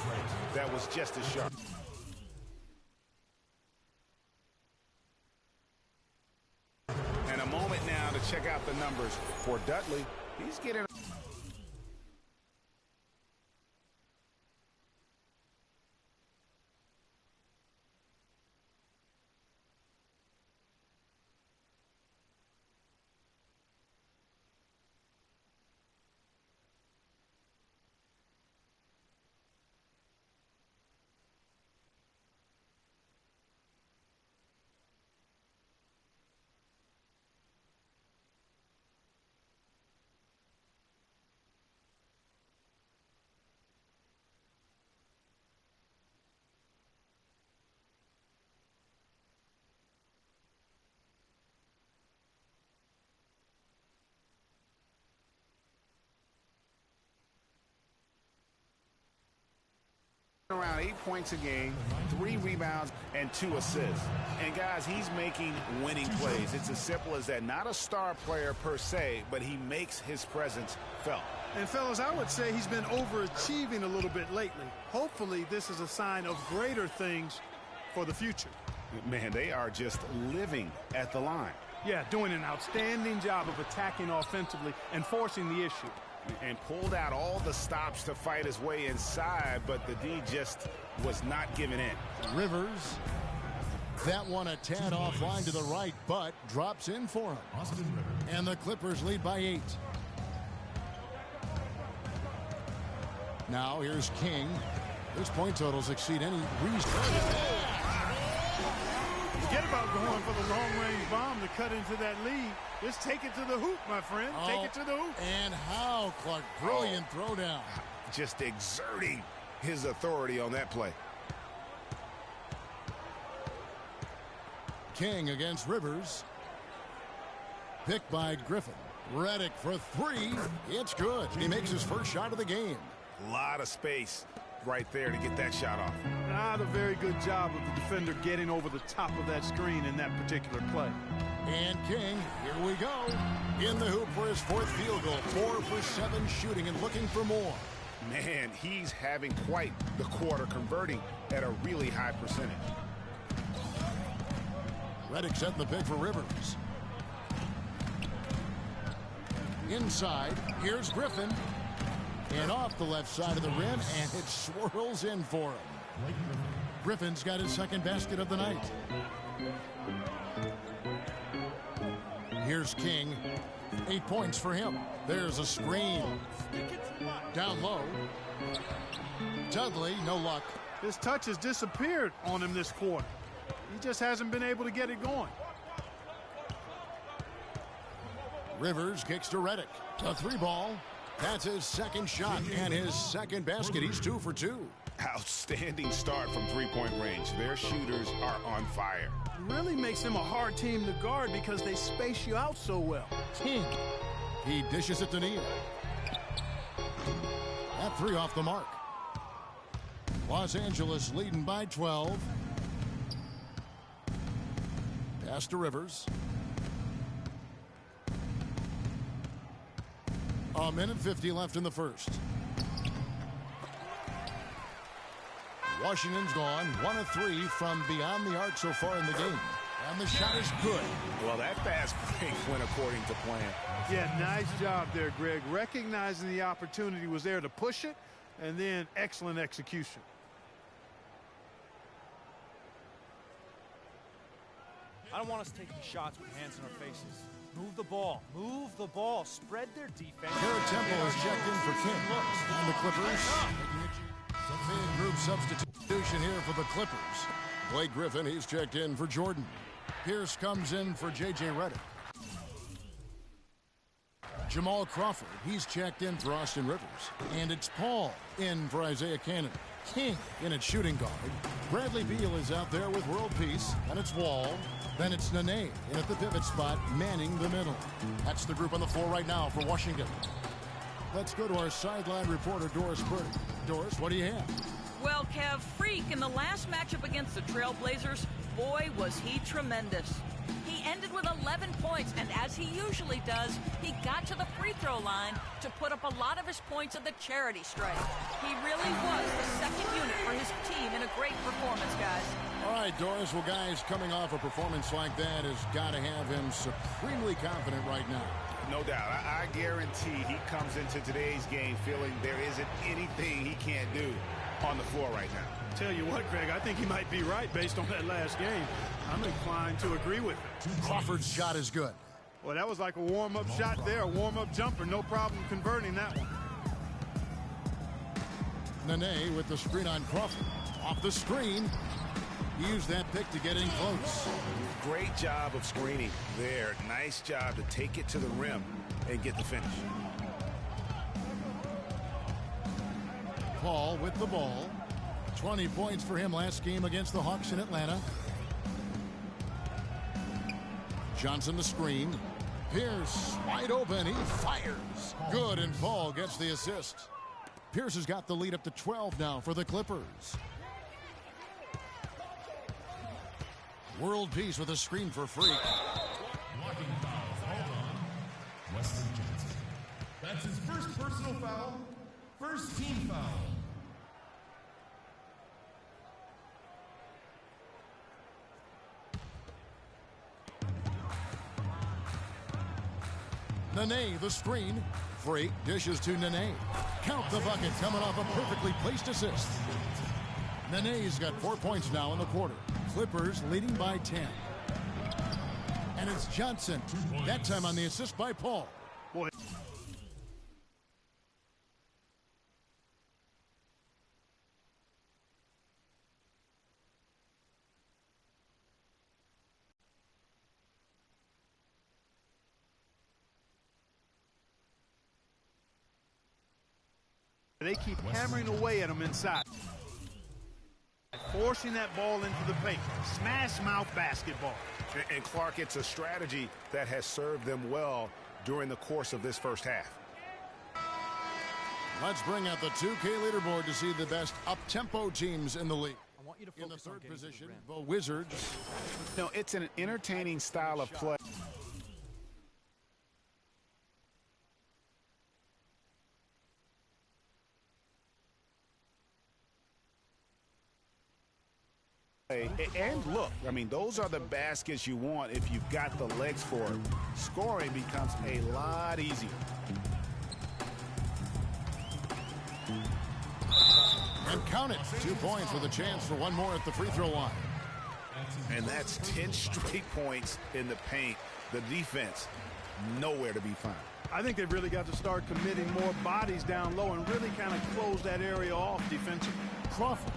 that was just as sharp. And a moment now to check out the numbers for Dudley. He's getting... around 8 points a game, 3 rebounds, and 2 assists. And guys, he's making winning plays. It's as simple as that. Not a star player per se, but he makes his presence felt. And fellas, I would say he's been overachieving a little bit lately. Hopefully this is a sign of greater things for the future. Man, they are just living at the line. Yeah, doing an outstanding job of attacking offensively and forcing the issue. And pulled out all the stops to fight his way inside, but the D just was not giving in. Rivers, that one a tad offline to the right, but drops in for him. And the Clippers lead by 8. Now here's King. His point totals exceed any reason. Forget about going for the long-range bomb to cut into that lead. Just take it to the hoop, my friend. Take it to the hoop. And how, Clark? Brilliant throwdown. Just exerting his authority on that play. King against Rivers. Picked by Griffin. Redick for three. It's good. He makes his first shot of the game. A lot of space right there to get that shot off. Not a very good job of the defender getting over the top of that screen in that particular play. And King, here we go. In the hoop for his fourth field goal. 4 for 7 shooting and looking for more. Man, he's having quite the quarter, converting at a really high percentage. Redick setting the pick for Rivers. Inside, here's Griffin. And off the left side of the rim, and it swirls in for him. Griffin's got his second basket of the night. Here's King. 8 points for him. There's a screen. Down low. Dudley, no luck. His touch has disappeared on him this quarter. He just hasn't been able to get it going. Rivers kicks to Redick. A 3-ball. That's his second shot and his second basket. He's 2 for 2. Outstanding start from three-point range. Their shooters are on fire. It really makes them a hard team to guard because they space you out so well. King. He dishes it to Neal. That 3 off the mark. Los Angeles leading by 12. Pass to Rivers. A minute 50 left in the first. Washington's gone 1 of 3 from beyond the arc so far in the game. And the shot is good. Well, that fast break went according to plan. Yeah, nice job there, Greg. Recognizing the opportunity was there to push it, and then excellent execution. I don't want us taking shots with hands in our faces. Move the ball. Move the ball. Spread their defense. Garrett Temple is checked in for King. And the Clippers making a group substitution here for the Clippers. Blake Griffin, he's checked in for Jordan. Pierce comes in for J.J. Redick. Jamal Crawford, he's checked in for Austin Rivers. And it's Paul in for Isaiah Cannon. King in at shooting guard. Bradley Beal is out there with world peace. And it's Wall. Then it's Nene in at the pivot spot, manning the middle. That's the group on the floor right now for Washington. Let's go to our sideline reporter, Doris Purdy. Doris, what do you have? Well, Kev, Freak in the last matchup against the Trailblazers, boy, was he tremendous. He ended with 11 points, and as he usually does, he got to the free throw line to put up a lot of his points at the charity stripe. He really was the second unit for his team in a great performance, guys. All right, Doris. Well, guys, coming off a performance like that has got to have him supremely confident right now. No doubt. I guarantee he comes into today's game feeling there isn't anything he can't do on the floor right now. Tell you what, Greg, I think he might be right based on that last game. I'm inclined to agree with him. Crawford's shot is good. Well, that was like a warm-up shot there, a warm-up jumper. No problem converting that one. Nene with the screen on Crawford. Off the screen. Use that pick to get in close. Great job of screening there. Nice job to take it to the rim and get the finish. Paul with the ball. 20 points for him last game against the Hawks in Atlanta. Johnson the screen. Pierce wide open. He fires. Good, and Paul gets the assist. Pierce has got the lead up to 12 now for the Clippers. World peace with a screen for Freak. Blocking foul called on Weston Johnson. That's his first personal foul. First team foul. Nene, the screen. Freak dishes to Nene. Count the bucket coming off a perfectly placed assist. Nene's got 4 points now in the quarter. Clippers leading by 10. And it's Johnson. That time on the assist by Paul. Boy. They keep hammering away at them inside. Forcing that ball into the paint. Smash mouth basketball. And Clark, it's a strategy that has served them well during the course of this first half. Let's bring out the 2K leaderboard to see the best up-tempo teams in the league. I want you to In the focus on third getting to the position, rim. the Wizards. No, it's an entertaining style of play. And look, I mean, those are the baskets you want if you've got the legs for it. Scoring becomes a lot easier. And count it. 2 points with a chance for one more at the free throw line. And that's 10 straight points in the paint. The defense, nowhere to be found. I think they've really got to start committing more bodies down low and really kind of close that area off defensively. Crawford.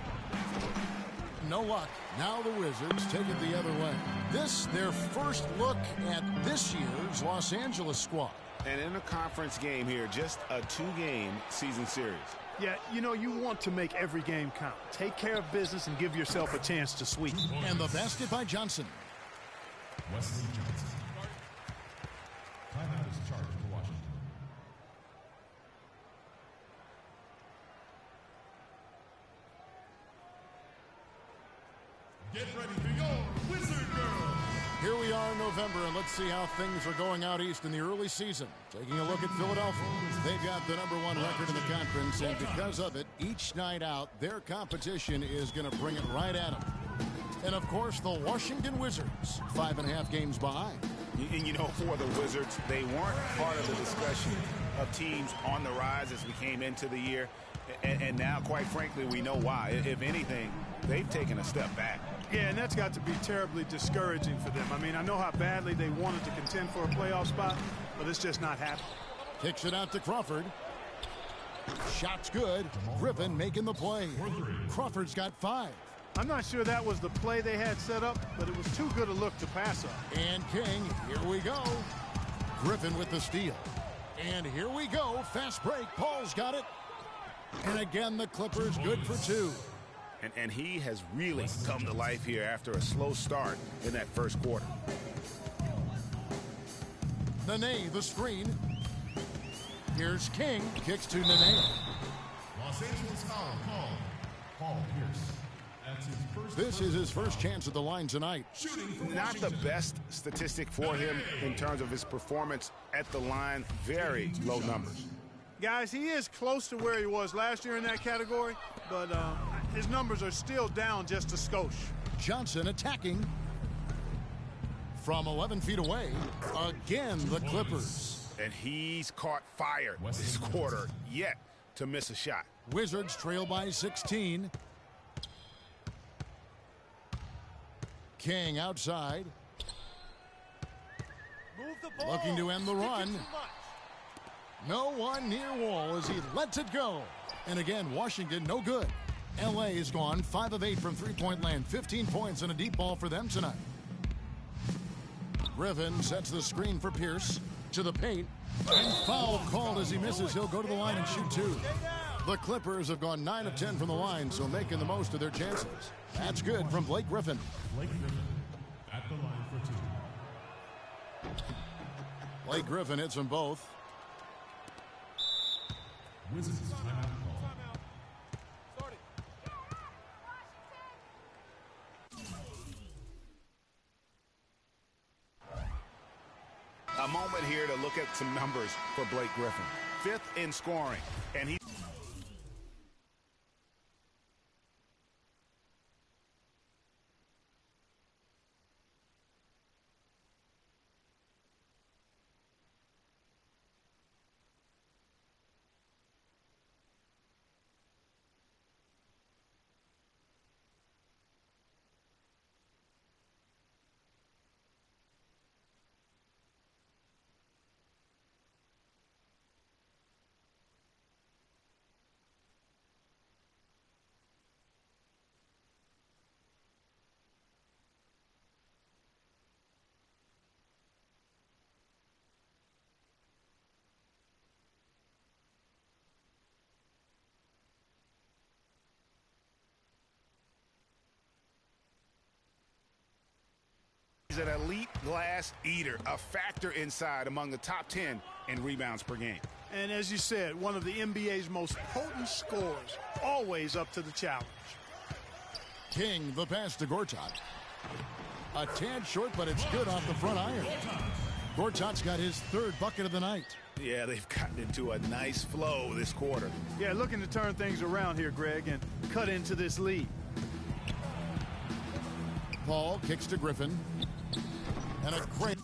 No luck. Now the Wizards take it the other way. This, their first look at this year's Los Angeles squad. And in a conference game here, just a 2-game season series. Yeah, you know, you want to make every game count. Take care of business and give yourself a chance to sweep. And the basket by Johnson. Wesley Johnson. Timeout is charged for Washington. Get ready for your Wizard Girl. Here we are in November, and let's see how things are going out east in the early season. Taking a look at Philadelphia. They've got the #1 record in the conference, and because of it, each night out, their competition is going to bring it right at them. And, of course, the Washington Wizards, 5.5 games behind. And, you know, for the Wizards, they weren't part of the discussion of teams on the rise as we came into the year. And now, quite frankly, we know why. If anything, they've taken a step back. Yeah, and that's got to be terribly discouraging for them. I mean, I know how badly they wanted to contend for a playoff spot, but it's just not happening. Kicks it out to Crawford. Shot's good. Griffin making the play. Crawford's got 5. I'm not sure that was the play they had set up, but it was too good a look to pass up. And King, here we go. Griffin with the steal. And here we go. Fast break. Paul's got it. And again, the Clippers good for 2. And he has really come to life here after a slow start in that first quarter. Nene, the screen. Here's King. Kicks to Nene. Los Angeles foul called. Paul Pierce. That's his first. This is his first chance at the line tonight. Not the best statistic for him in terms of his performance at the line. Very low numbers. Guys, he is close to where he was last year in that category, but his numbers are still down just a skosh. Johnson attacking from 11 feet away. Again, the Clippers. And he's caught fire this quarter, yet to miss a shot. Wizards trail by 16. King outside. Move the ball. Looking to end the run. No one near Wall as he lets it go. And again, Washington no good. L.A. is gone 5 of 8 from three-point land. 15 points and a deep ball for them tonight. Griffin sets the screen for Pierce to the paint. And foul called as he misses. He'll go to the line and shoot 2. The Clippers have gone 9 of 10 from the line, so making the most of their chances. That's good from Blake Griffin. Blake Griffin at the line for 2. Blake Griffin hits them both. Wizards timeout call. A moment here to look at some numbers for Blake Griffin. 5th in scoring, and he He's an elite glass eater, a factor inside among the top 10 in rebounds per game. And as you said, one of the NBA's most potent scorers, always up to the challenge. King, the pass to Gortat. A tad short, but it's good off the front iron. Gortat's got his third bucket of the night. Yeah, they've gotten into a nice flow this quarter. Yeah, looking to turn things around here, Greg, and cut into this lead. Paul kicks to Griffin. And a great...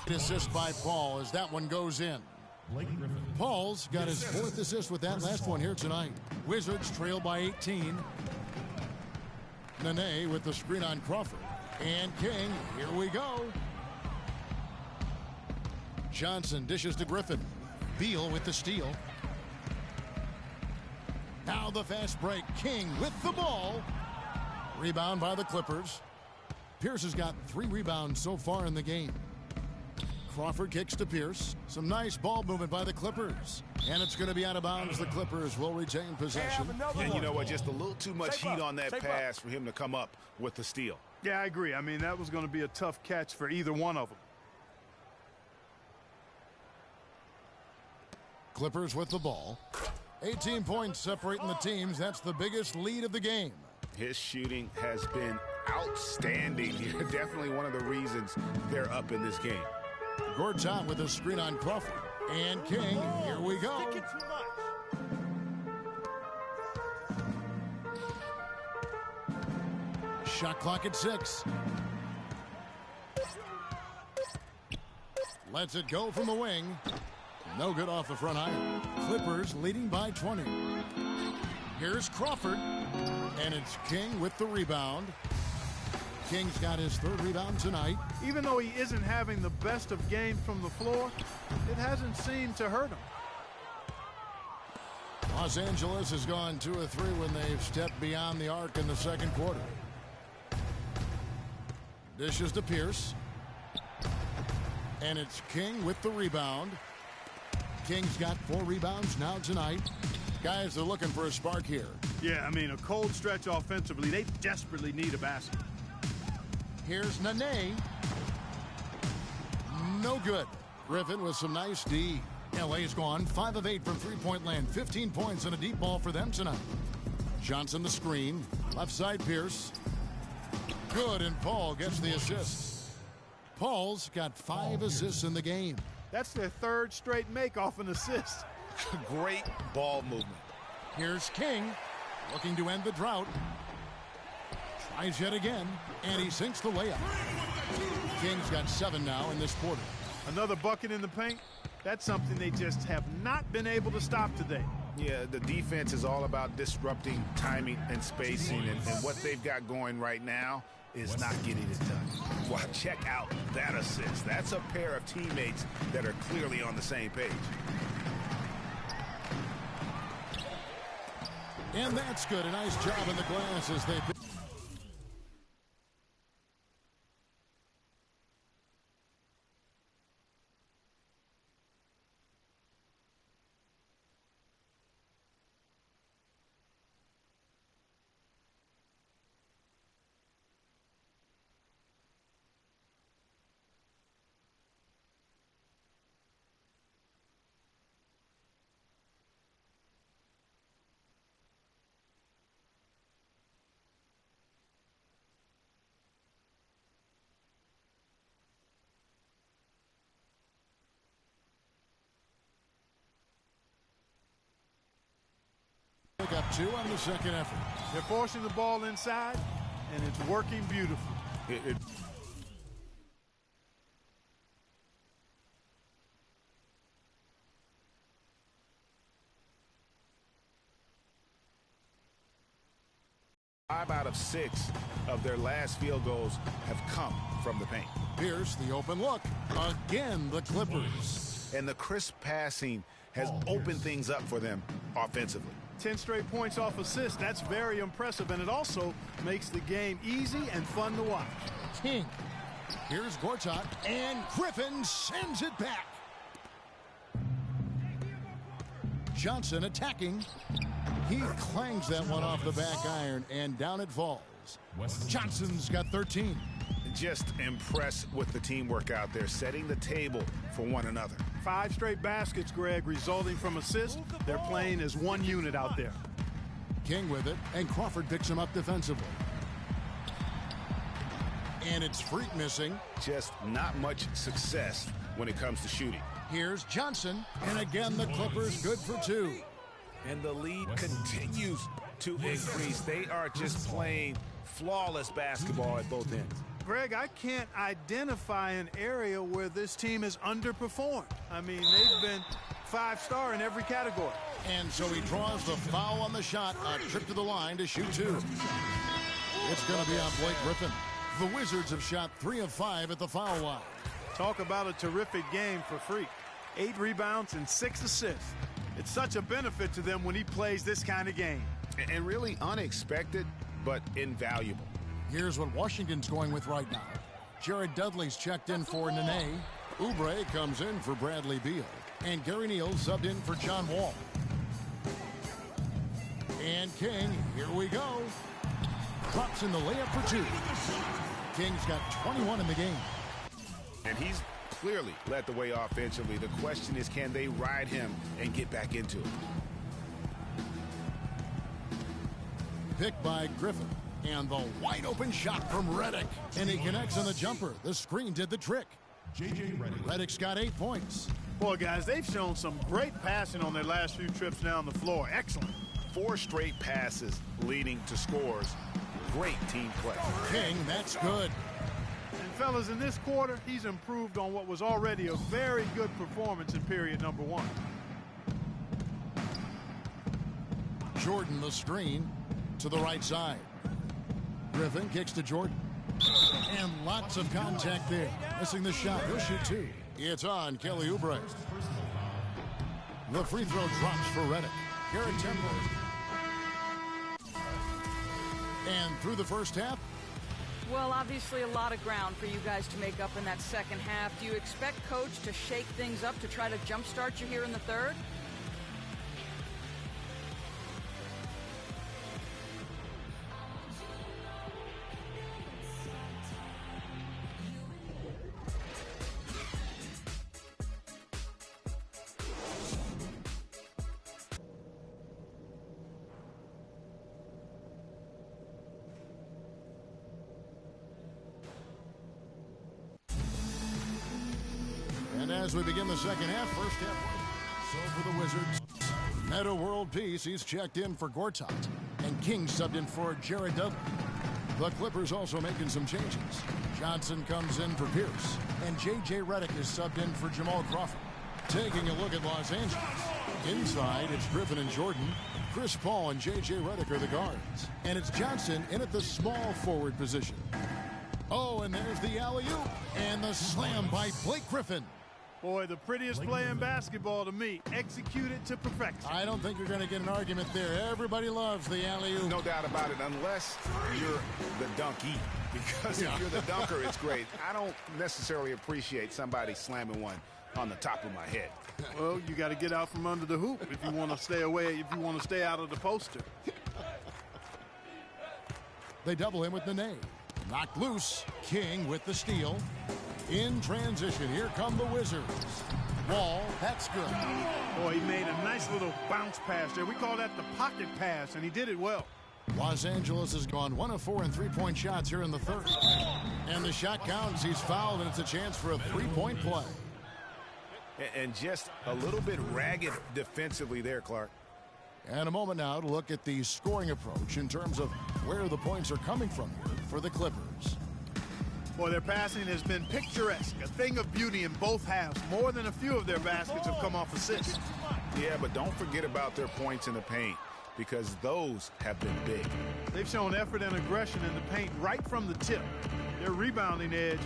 assist by Paul as that one goes in. Paul's got his fourth assist with that last one here tonight. Wizards trail by 18. Nene with the screen on Crawford. And King, here we go. Johnson dishes to Griffin. Beal with the steal. Now the fast break. King with the ball. Rebound by the Clippers. Pierce has got 3 rebounds so far in the game. Crawford kicks to Pierce. Some nice ball movement by the Clippers. And it's going to be out of bounds. The Clippers will retain possession. And you know what? Just a little too much heat on that pass for him to come up with the steal. Yeah, I agree. I mean, that was going to be a tough catch for either one of them. Clippers with the ball. 18 points separating the teams. That's the biggest lead of the game. His shooting has been outstanding here. Definitely one of the reasons they're up in this game. Gortat with a screen on Crawford. And King, here we go. Shot clock at 6. Lets it go from the wing. No good off the front iron. Clippers leading by 20. Here's Crawford. And it's King with the rebound. King's got his 3rd rebound tonight. Even though he isn't having the best of games from the floor, it hasn't seemed to hurt him. Los Angeles has gone 2 of 3 when they've stepped beyond the arc in the second quarter. Dishes to Pierce. And it's King with the rebound. King's got 4 rebounds now tonight. Guys are looking for a spark here. Yeah, I mean, a cold stretch offensively. They desperately need a basket. Here's Nene. No good. Griffin with some nice D. LA's gone 5 of 8 from three-point land. 15 points and a deep ball for them tonight. Johnson the screen. Left side Pierce. Good, and Paul gets the assist. Paul's got 5 assists in the game. That's their 3rd straight make off an assist. Great ball movement. Here's King looking to end the drought. Tries yet again, and he sinks the layup. King's got 7 now in this quarter. Another bucket in the paint. That's something they just have not been able to stop today. Yeah, the defense is all about disrupting timing and spacing, and what they've got going right now is not getting it done. Well, check out that assist. That's a pair of teammates that are clearly on the same page. And that's good. A nice job in the glass as they... pick up 2 on the second effort. They're forcing the ball inside, and it's working beautifully. Five out of 6 of their last field goals have come from the paint. Here's the open look. Again, the Clippers. And the crisp passing has opened things up for them offensively. 10 straight points off assists. That's very impressive, and it also makes the game easy and fun to watch. King. Here's Gortat, and Griffin sends it back. Johnson attacking. He clangs that one off the back iron, and down it falls. Johnson's got 13. Just impressed with the teamwork out there, setting the table for one another. 5 straight baskets, Greg, resulting from assists. They're playing as one unit out there. King with it, and Crawford picks him up defensively. And it's Freak missing. Just not much success when it comes to shooting. Here's Johnson, and again the Clippers good for 2. And the lead continues to increase. They are just playing flawless basketball at both ends. Greg, I can't identify an area where this team has underperformed. I mean, they've been 5-star in every category. And so he draws the foul on the shot, a trip to the line to shoot 2. It's going to be on Blake Griffin. The Wizards have shot 3 of 5 at the foul line. Talk about a terrific game for Freak. 8 rebounds and 6 assists. It's such a benefit to them when he plays this kind of game. And really unexpected, but invaluable. Here's what Washington's going with right now. Jared Dudley's checked in for Nene. Oubre comes in for Bradley Beal. And Gary Neal subbed in for John Wall. And King, here we go. Drops in the layup for 2. King's got 21 in the game. And he's clearly led the way offensively. The question is, can they ride him and get back into it? Picked by Griffin. And the wide open shot from Redick. And he connects on the jumper. The screen did the trick. Redick's got 8 points. Boy, guys, they've shown some great passing on their last few trips down the floor. Excellent. 4 straight passes leading to scores. Great team play. King, that's good. And fellas, in this quarter, he's improved on what was already a very good performance in period number 1. Jordan the screen to the right side. Griffin kicks to Jordan. And lots of contact there. Missing the shot. He'll shoot 2. It's on Kelly Oubre. The free throw drops for Redick. Garrett Temple. And through the first half. Well, obviously a lot of ground for you guys to make up in that second half. Do you expect Coach to shake things up to try to jumpstart you here in the third? And as we begin the second half, first half. So for the Wizards, Meta World Peace, he's checked in for Gortat. And King subbed in for Jared Dudley. The Clippers also making some changes. Johnson comes in for Pierce. And J.J. Redick is subbed in for Jamal Crawford. Taking a look at Los Angeles. Inside, it's Griffin and Jordan. Chris Paul and J.J. Redick are the guards. And it's Johnson in at the small forward position. Oh, and there's the alley-oop. And the slam by Blake Griffin. Boy, the prettiest play in basketball to me. Executed to perfection. I don't think you're going to get an argument there. Everybody loves the alley-oop. No doubt about it, unless you're the donkey. Because if you're the dunker, it's great. I don't necessarily appreciate somebody slamming one on the top of my head. Well, you got to get out from under the hoop if you want to stay away, if you want to stay out of the poster. They double him with Nene. Knocked loose. King with the steal. In transition, here come the Wizards. Wall, that's good. Boy, he made a nice little bounce pass there. We call that the pocket pass, and he did it well. Los Angeles has gone 1 of 4 in three-point shots here in the third. And the shot counts. He's fouled, and it's a chance for a three-point play. And just a little bit ragged defensively there, Clark. And a moment now to look at the scoring approach in terms of where the points are coming from here for the Clippers. Well, their passing has been picturesque, a thing of beauty in both halves. More than a few of their baskets have come off assists. Yeah, but don't forget about their points in the paint, because those have been big. They've shown effort and aggression in the paint right from the tip. Their rebounding edge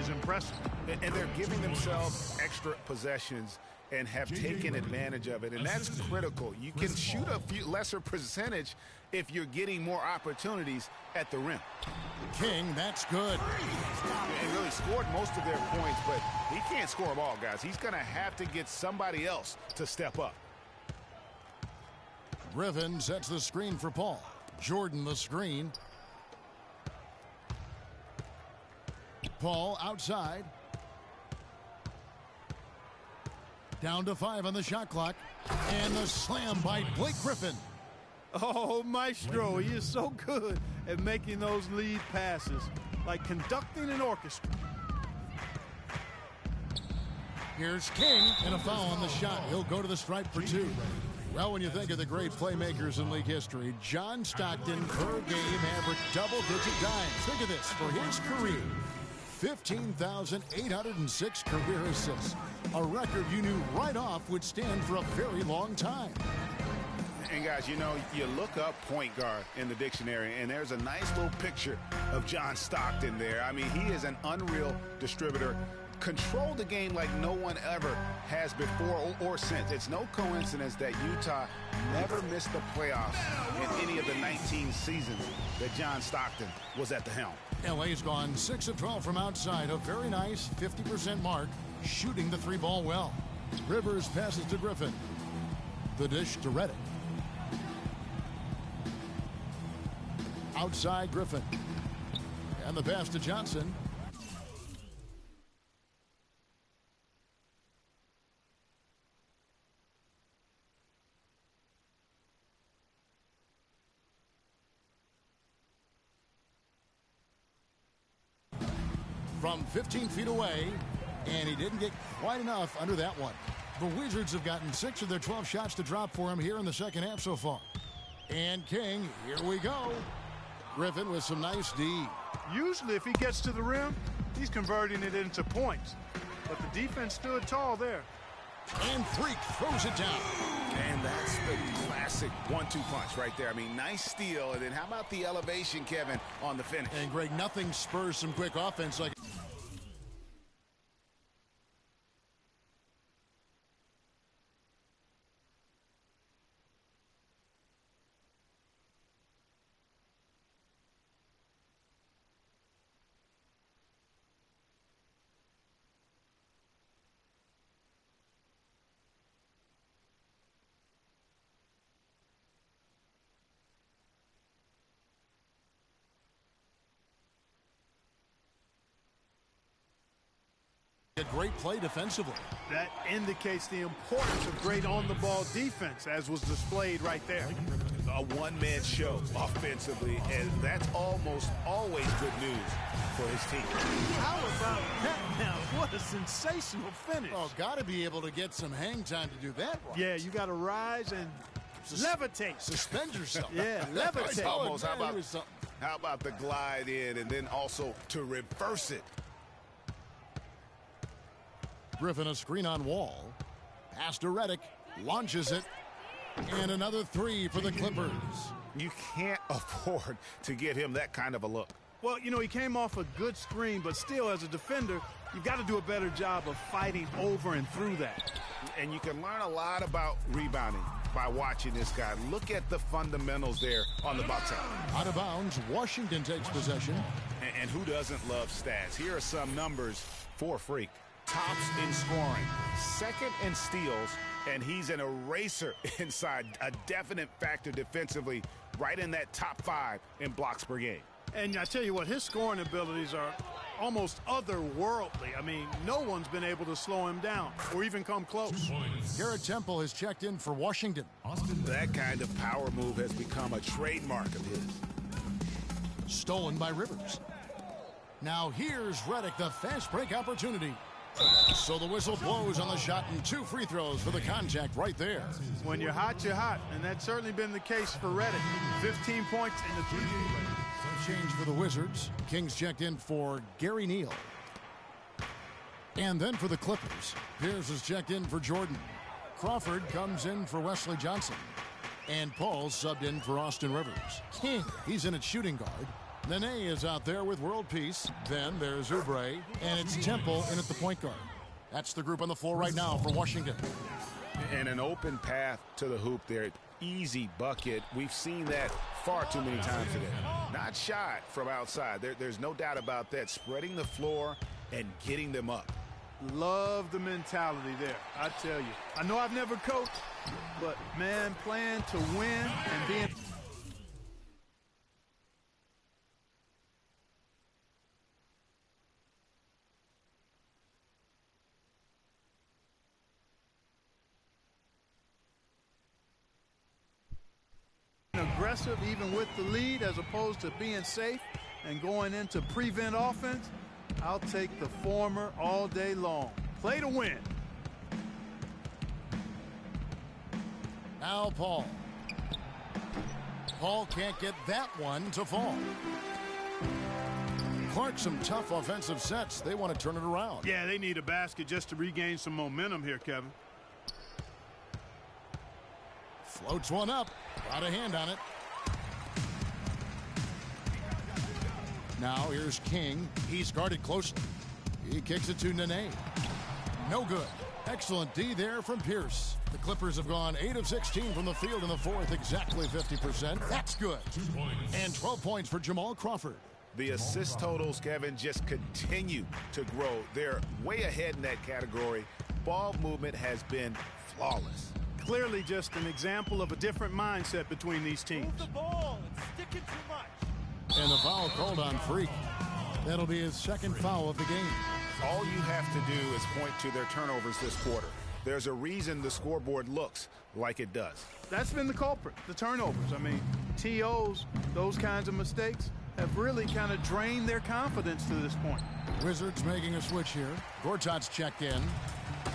is impressive. And they're giving themselves extra possessions and have taken advantage of it, and that's critical. You can shoot a few lesser percentage if you're getting more opportunities at the rim. King, that's good. And really scored most of their points, but he can't score them all, guys. He's going to have to get somebody else to step up. Griffin sets the screen for Paul. Jordan the screen. Paul outside. Down to 5 on the shot clock. And the slam by Blake Griffin. Oh, Maestro, he is so good at making those lead passes, like conducting an orchestra. Here's King, and a foul on the shot. He'll go to the stripe for 2. Well, when you think of the great playmakers in league history, John Stockton per game averaged double-digit dimes. Think of this, for his career, 15,806 career assists, a record you knew right off would stand for a very long time. And guys, you know, you look up point guard in the dictionary, and there's a nice little picture of John Stockton there. I mean, he is an unreal distributor. Control the game like no one ever has before or since. It's no coincidence that Utah never missed the playoffs in any of the 19 seasons that John Stockton was at the helm. LA's gone 6 of 12 from outside, a very nice 50% mark, shooting the 3-ball well. Rivers passes to Griffin. The dish to Redick. Outside Griffin. And the pass to Johnson. From 15 feet away, and he didn't get quite enough under that one. The Wizards have gotten 6 of their 12 shots to drop for him here in the second half so far. And King, here we go. Griffin with some nice D. Usually if he gets to the rim, he's converting it into points. But the defense stood tall there. And Freak throws it down. And that's the classic 1-2 punch right there. I mean, nice steal. And then how about the elevation, Kevin, on the finish? And Greg, nothing spurs some quick offense like... A great play defensively. That indicates the importance of great on-the-ball defense, as was displayed right there. A one-man show offensively, and that's almost always good news for his team. How about that now? What a sensational finish. Oh, got to be able to get some hang time to do that right. Yeah, you got to rise and levitate. Suspend yourself. Yeah, levitate. Almost. How about the glide in and then also to reverse it? Griffin a screen on Wall. Pass to Redick. Launches it. And another 3 for the Clippers. You can't afford to get him that kind of a look. Well, you know, he came off a good screen, but still, as a defender, you've got to do a better job of fighting over and through that. And you can learn a lot about rebounding by watching this guy. Look at the fundamentals there on the Bucks side. Out of bounds, Washington takes possession. And who doesn't love stats? Here are some numbers for Freak. Tops in scoring, second in steals, and he's an eraser inside, a definite factor defensively, right in that top 5 in blocks per game. And I tell you what, his scoring abilities are almost otherworldly. I mean, no one's been able to slow him down or even come close. Garrett Temple has checked in for Washington. That kind of power move has become a trademark of his. Stolen by Rivers. Now here's Redick, the fast break opportunity. So the whistle blows on the shot and 2 free throws for the contact right there. When you're hot, you're hot, and that's certainly been the case for Reddick. 15 points in the 3-game race. Change for the Wizards. Kings checked in for Gary Neal. And then for the Clippers, Pierce is checked in for Jordan. Crawford comes in for Wesley Johnson. And Paul subbed in for Austin Rivers. King, he's in at shooting guard. Nene is out there with world peace. Then there's Oubre, and it's Temple in at the point guard. That's the group on the floor right now for Washington. And an open path to the hoop there. Easy bucket. We've seen that far too many times today. Not shot from outside. There's no doubt about that. Spreading the floor and getting them up. Love the mentality there, I tell you. I know I've never coached, but, man, playing to win and being... aggressive even with the lead as opposed to being safe and going into prevent offense. I'll take the former all day long. Play to win. Now Paul. Paul can't get that one to fall. Clark, some tough offensive sets. They want to turn it around. Yeah, they need a basket just to regain some momentum here, Kevin. Floats one up. Got a hand on it. Now here's King. He's guarded closely. He kicks it to Nene. No good. Excellent D there from Pierce. The Clippers have gone 8 of 16 from the field in the fourth, exactly 50%. That's good. 2 points. And 12 points for Jamal Crawford. The assist totals, Kevin, just continue to grow. They're way ahead in that category. Ball movement has been flawless. Clearly just an example of a different mindset between these teams. Move the ball. It's sticking too much. And the foul called on Freak. That'll be his second foul of the game. All you have to do is point to their turnovers this quarter. There's a reason the scoreboard looks like it does. That's been the culprit, the turnovers. I mean, TOs, those kinds of mistakes have really kind of drained their confidence to this point. Wizards making a switch here. Gortat's checked in.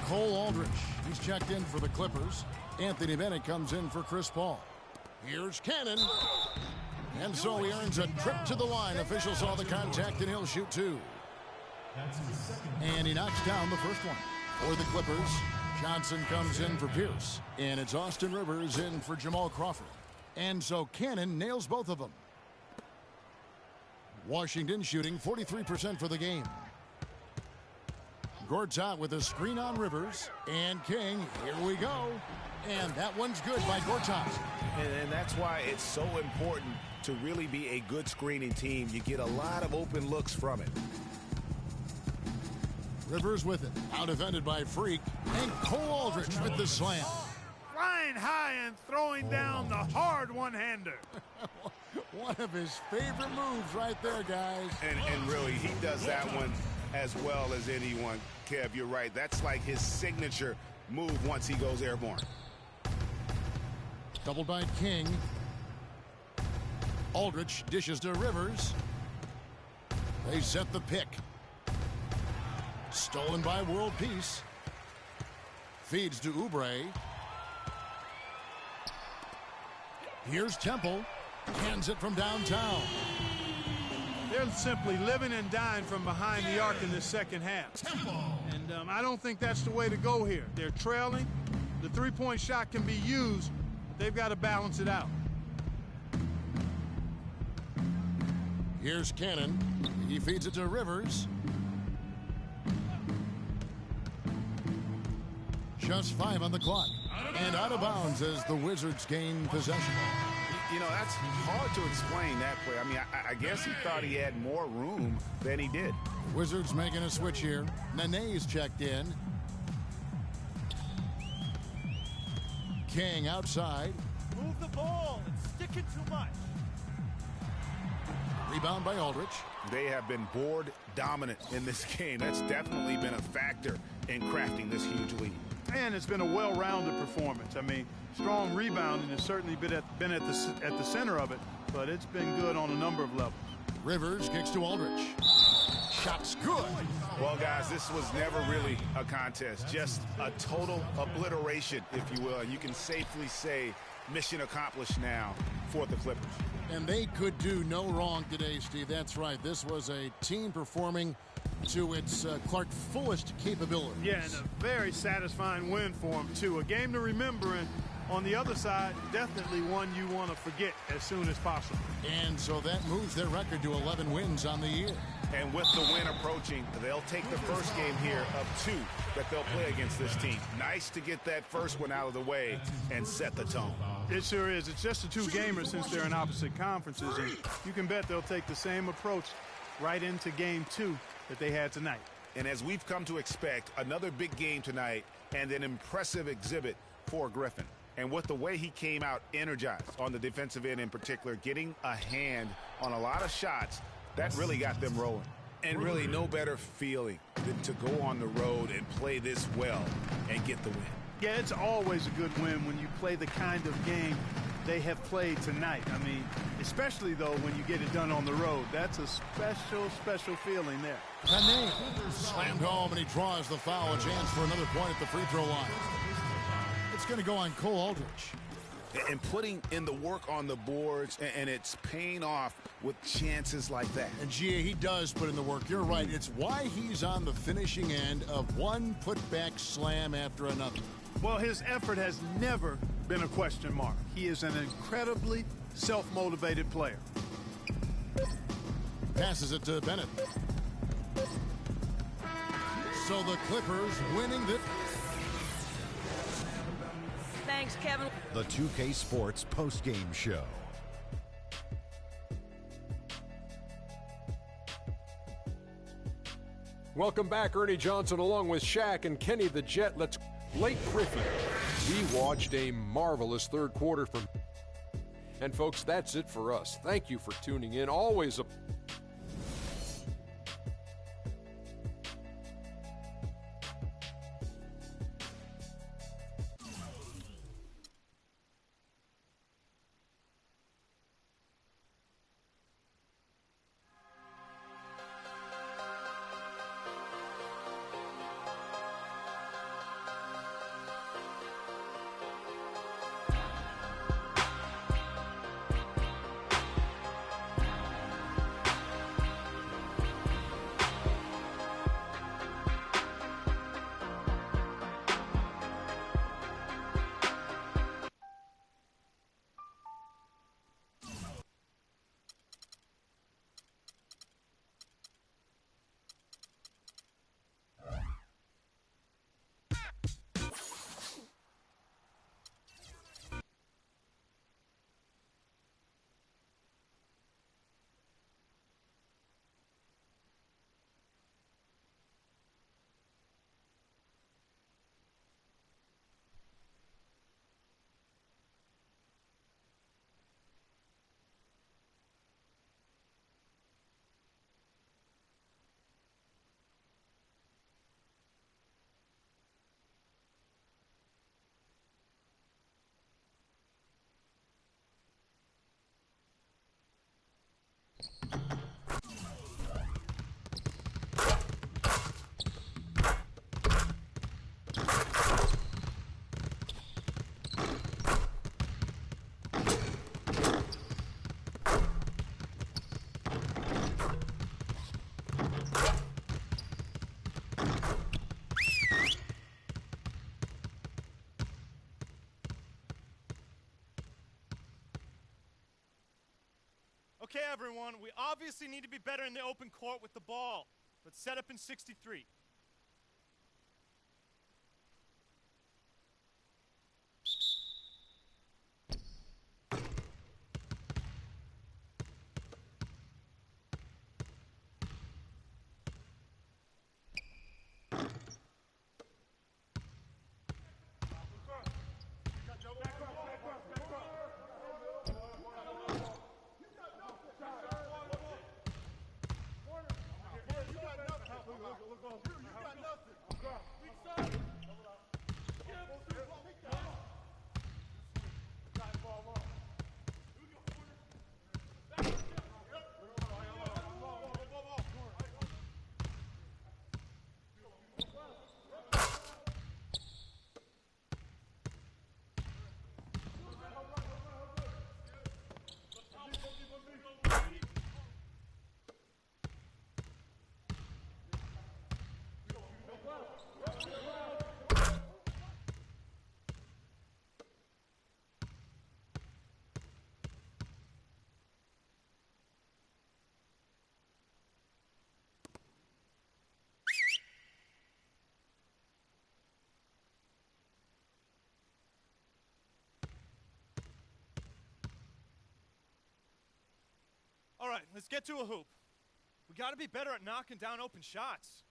Cole Aldrich, he's checked in for the Clippers. Anthony Bennett comes in for Chris Paul. Here's Cannon. And so he earns a trip to the line. Official saw the contact and he'll shoot 2. And he knocks down the first one. For the Clippers, Johnson comes in for Pierce. And it's Austin Rivers in for Jamal Crawford. And so Cannon nails both of them. Washington shooting 43% for the game. Gortat with a screen on Rivers. And King, here we go. And that one's good by Gortat. And that's why it's so important to really be a good screening team. You get a lot of open looks from it. Rivers with it. Out defended by Freak. And Cole Aldrich with the slam. Flying high and throwing down the hard one-hander. One of his favorite moves right there, guys. And really, he does that one as well as anyone. Kev, you're right. That's like his signature move once he goes airborne. Doubled by King. Aldrich dishes to Rivers. They set the pick. Stolen by World Peace. Feeds to Oubre. Here's Temple. Hands it from downtown. They're simply living and dying from behind the arc in this second half. And I don't think that's the way to go here. They're trailing. The three-point shot can be used. They've got to balance it out. Here's Cannon. He feeds it to Rivers. Just 5 on the clock. And out of bounds as the Wizards gain possession. You know, that's hard to explain that play. I mean, I guess he thought he had more room than he did. Wizards making a switch here. Nene's checked in. King outside. Move the ball. It's sticking too much. Rebound by Aldrich. They have been board dominant in this game. That's definitely been a factor in crafting this huge lead. And it's been a well-rounded performance. I mean, strong rebounding has certainly been at the center of it, but it's been good on a number of levels. Rivers kicks to Aldrich. Shot's good. Well, guys, this was never really a contest, just a total obliteration, if you will. And you can safely say mission accomplished now for the Clippers. And they could do no wrong today, Steve. That's right. This was a team performing to its Clark fullest capabilities. Yeah, and a very satisfying win for them, too. A game to remember, and on the other side, definitely one you want to forget as soon as possible. And so that moves their record to 11 wins on the year. And with the win approaching, they'll take the first game here of 2 that they'll play against this team. Nice to get that first one out of the way and set the tone. It sure is. It's just a 2-gamer since they're in opposite conferences, and you can bet they'll take the same approach right into game 2 that they had tonight. And as we've come to expect, another big game tonight and an impressive exhibit for Griffin. And with the way he came out energized on the defensive end in particular, getting a hand on a lot of shots, that really got them rolling. And really no better feeling than to go on the road and play this well and get the win. Yeah, it's always a good win when you play the kind of game they have played tonight. I mean, especially, though, when you get it done on the road. That's a special, special feeling there. Penny slammed home, and he draws the foul. A chance for another point at the free throw line. It's going to go on Cole Aldrich. And putting in the work on the boards, and it's paying off with chances like that. And, Gia, he does put in the work. You're right. It's why he's on the finishing end of one putback slam after another. Well, his effort has never been a question mark. He is an incredibly self-motivated player. Passes it to Bennett. So the Clippers winning this. Thanks, Kevin. The 2K Sports postgame show. Welcome back, Ernie Johnson, along with Shaq and Kenny the Jet. Let's Blake Griffin. We watched a marvelous third quarter from. And folks, that's it for us. Thank you for tuning in. Always a Okay, everyone, we obviously need to be better in the open court with the ball. Let's set up in 63. All right, let's get to a hoop. We got to be better at knocking down open shots.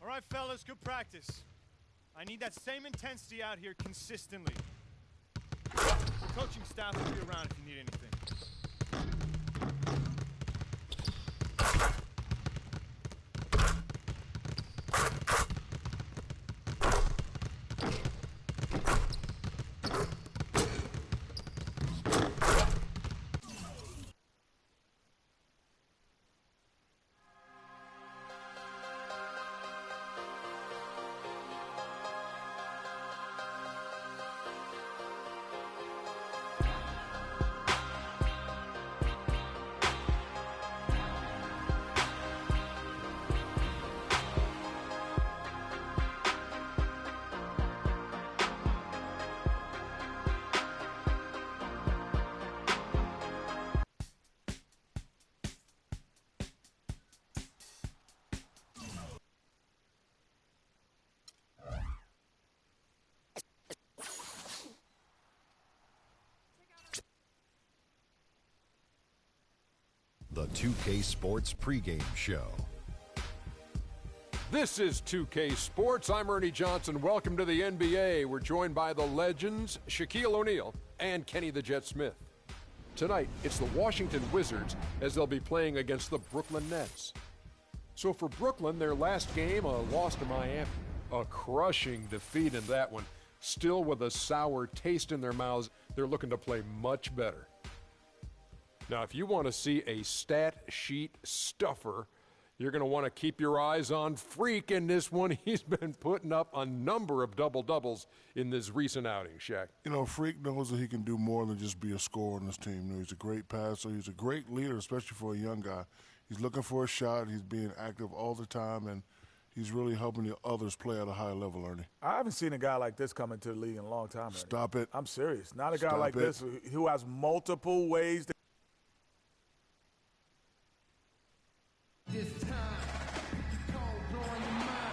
All right, fellas, good practice. I need that same intensity out here consistently. The coaching staff will be around if you need anything. The 2K Sports pregame show. This is 2K Sports. I'm Ernie Johnson. Welcome to the NBA. We're joined by the legends, Shaquille O'Neal and Kenny the Jet Smith. Tonight, it's the Washington Wizards as they'll be playing against the Brooklyn Nets. So for Brooklyn, their last game, a loss to Miami. A crushing defeat in that one. Still with a sour taste in their mouths, they're looking to play much better. Now, if you want to see a stat sheet stuffer, you're going to want to keep your eyes on Freak in this one. He's been putting up a number of double-doubles in this recent outing, Shaq. You know, Freak knows that he can do more than just be a scorer on this team. You know, he's a great passer. He's a great leader, especially for a young guy. He's looking for a shot. He's being active all the time, and he's really helping the others play at a high level, Ernie. I haven't seen a guy like this come into the league in a long time, Ernie. Stop it. I'm serious. Not a guy Stop like it. this who has multiple ways to This time, cold blowing your mind.